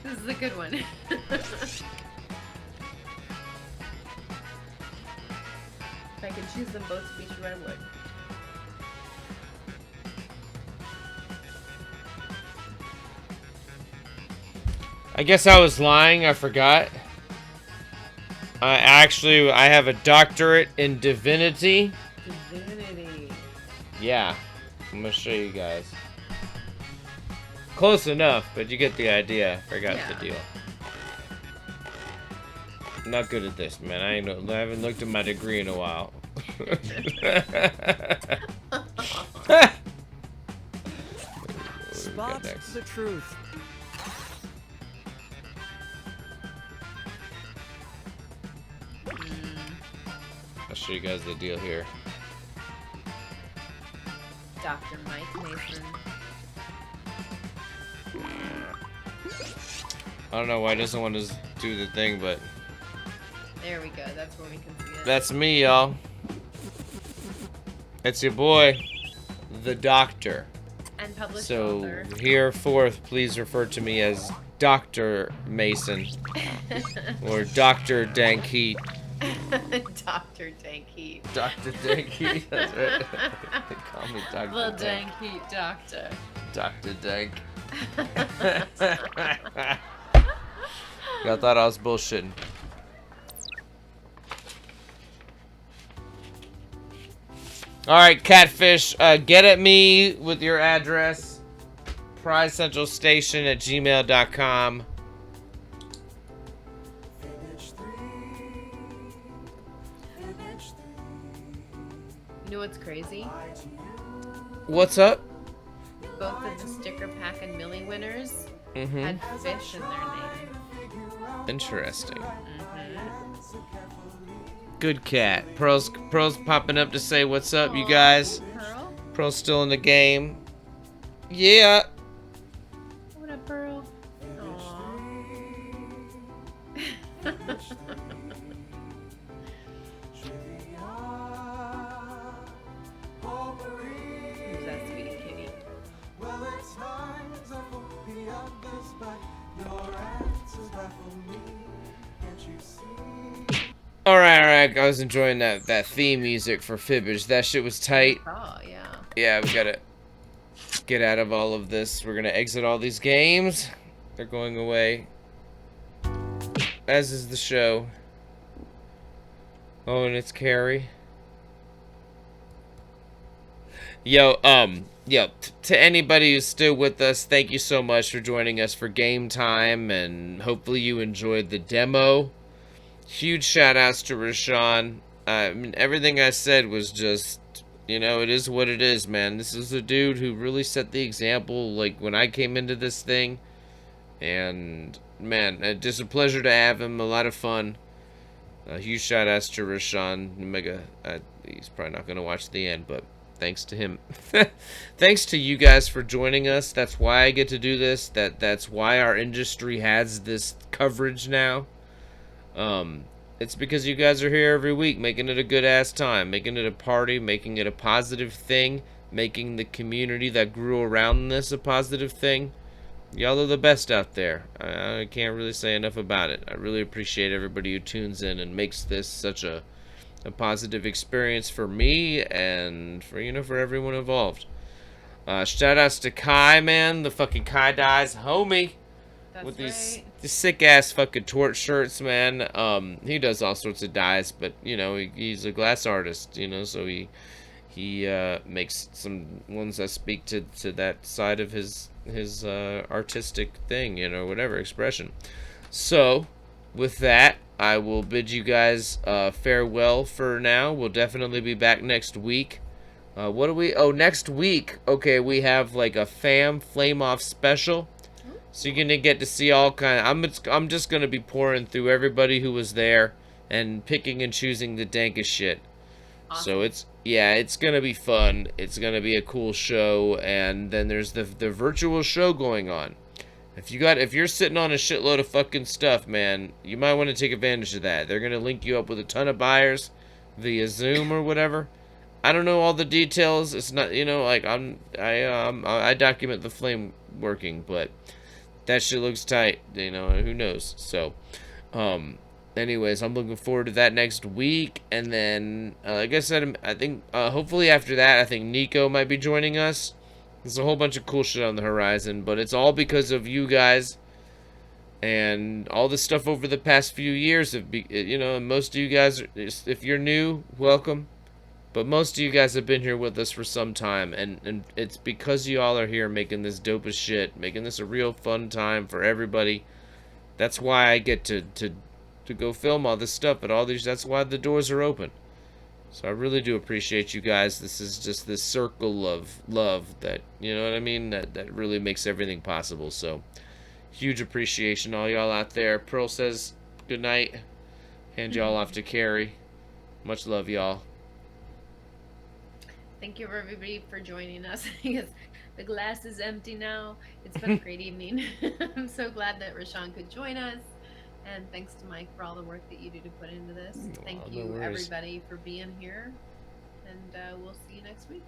This is a good one. If I could choose them both to feature, I would. I guess I was lying. I forgot. I have a doctorate in divinity. Divinity. Yeah. I'm gonna show you guys. Close enough, but you get the idea. I forgot the deal. I'm not good at this, man. I haven't looked at my degree in a while. Spot the truth. I'll show you guys the deal here. Dr. Mike Mason. I don't know why it doesn't want to do the thing, but There we go. That's where we can see it. that's me, y'all. It's your boy, the Doctor. And published So author. hereforth, please refer to me as Dr. Mason or Dr. Dank Heat. Dr. Dank Heat. Dr. Dank Heat. That's right. They call me Dr. The Dank. Dank Heat Doctor. Dr. Dank. Y'all thought I was bullshitting. Alright, Catfish, get at me with your address. PrizeCentralStation@gmail.com. You know what's crazy? What's up? Both of the sticker pack and Millie winners Mm-hmm. had fish in their name. Interesting. Mm-hmm. Good cat. Pearl's popping up to say what's up, you guys. Pearl? Pearl's still in the game. Yeah. What up, Pearl? Aww. Who's that sweetie kitty? Alright. I was enjoying that theme music for Fibbage. That shit was tight. Oh, yeah. Yeah, we gotta get out of all of this. We're gonna exit all these games. They're going away. As is the show. Oh, and it's Carrie. Yo, to anybody who's still with us, thank you so much for joining us for game time, and hopefully you enjoyed the demo. Huge shout outs to Rashan. I mean, everything I said was just, it is what it is, man. This is a dude who really set the example, like, when I came into this thing. And, man, just a pleasure to have him. A lot of fun. Huge shout outs to Rashan. Mega, he's probably not going to watch the end, but thanks to him. Thanks to you guys for joining us. That's why I get to do this. That's why our industry has this coverage now. It's because you guys are here every week, making it a good-ass time, making it a party, making it a positive thing, making the community that grew around this a positive thing. Y'all are the best out there. I can't really say enough about it. I really appreciate everybody who tunes in and makes this such a positive experience for me and for everyone involved. Shout outs to Kai, man, the fucking Kai Dies homie. That's with right. these sick ass fucking torch shirts, man. He does all sorts of dyes, but he's a glass artist, so he makes some ones that speak to that side of his artistic thing, whatever expression. So with that, I will bid you guys farewell for now. We'll definitely be back next week. Next week, okay, we have like a Flame Off special. So you're gonna get to see all kind of, I'm just gonna be pouring through everybody who was there and picking and choosing the dankest shit. Awesome. So it's gonna be fun. It's gonna be a cool show, and then there's the virtual show going on. If you're sitting on a shitload of fucking stuff, man, you might want to take advantage of that. They're gonna link you up with a ton of buyers via Zoom or whatever. I don't know all the details. It's not, like I document the flame working, but that shit looks tight. Who knows? So, anyways, I'm looking forward to that next week, and then like I said, I think hopefully after that, I think Nico might be joining us. There's a whole bunch of cool shit on the horizon, but it's all because of you guys and all the stuff over the past few years. Most of you guys, if you're new, welcome. But most of you guys have been here with us for some time, and it's because you all are here making this dope as shit, making this a real fun time for everybody. That's why I get to go film all this stuff at all these. That's why the doors are open. So I really do appreciate you guys. This is just this circle of love that, you know what I mean, that really makes everything possible. So huge appreciation, all y'all out there. Pearl says good night. Hand y'all off to Carrie. Much love, y'all. Thank you, everybody, for joining us. Because the glass is empty now. It's been a great evening. I'm so glad that Rashan could join us. And thanks to Mike for all the work that you do to put into this. Thank you, everybody, for being here. And we'll see you next week.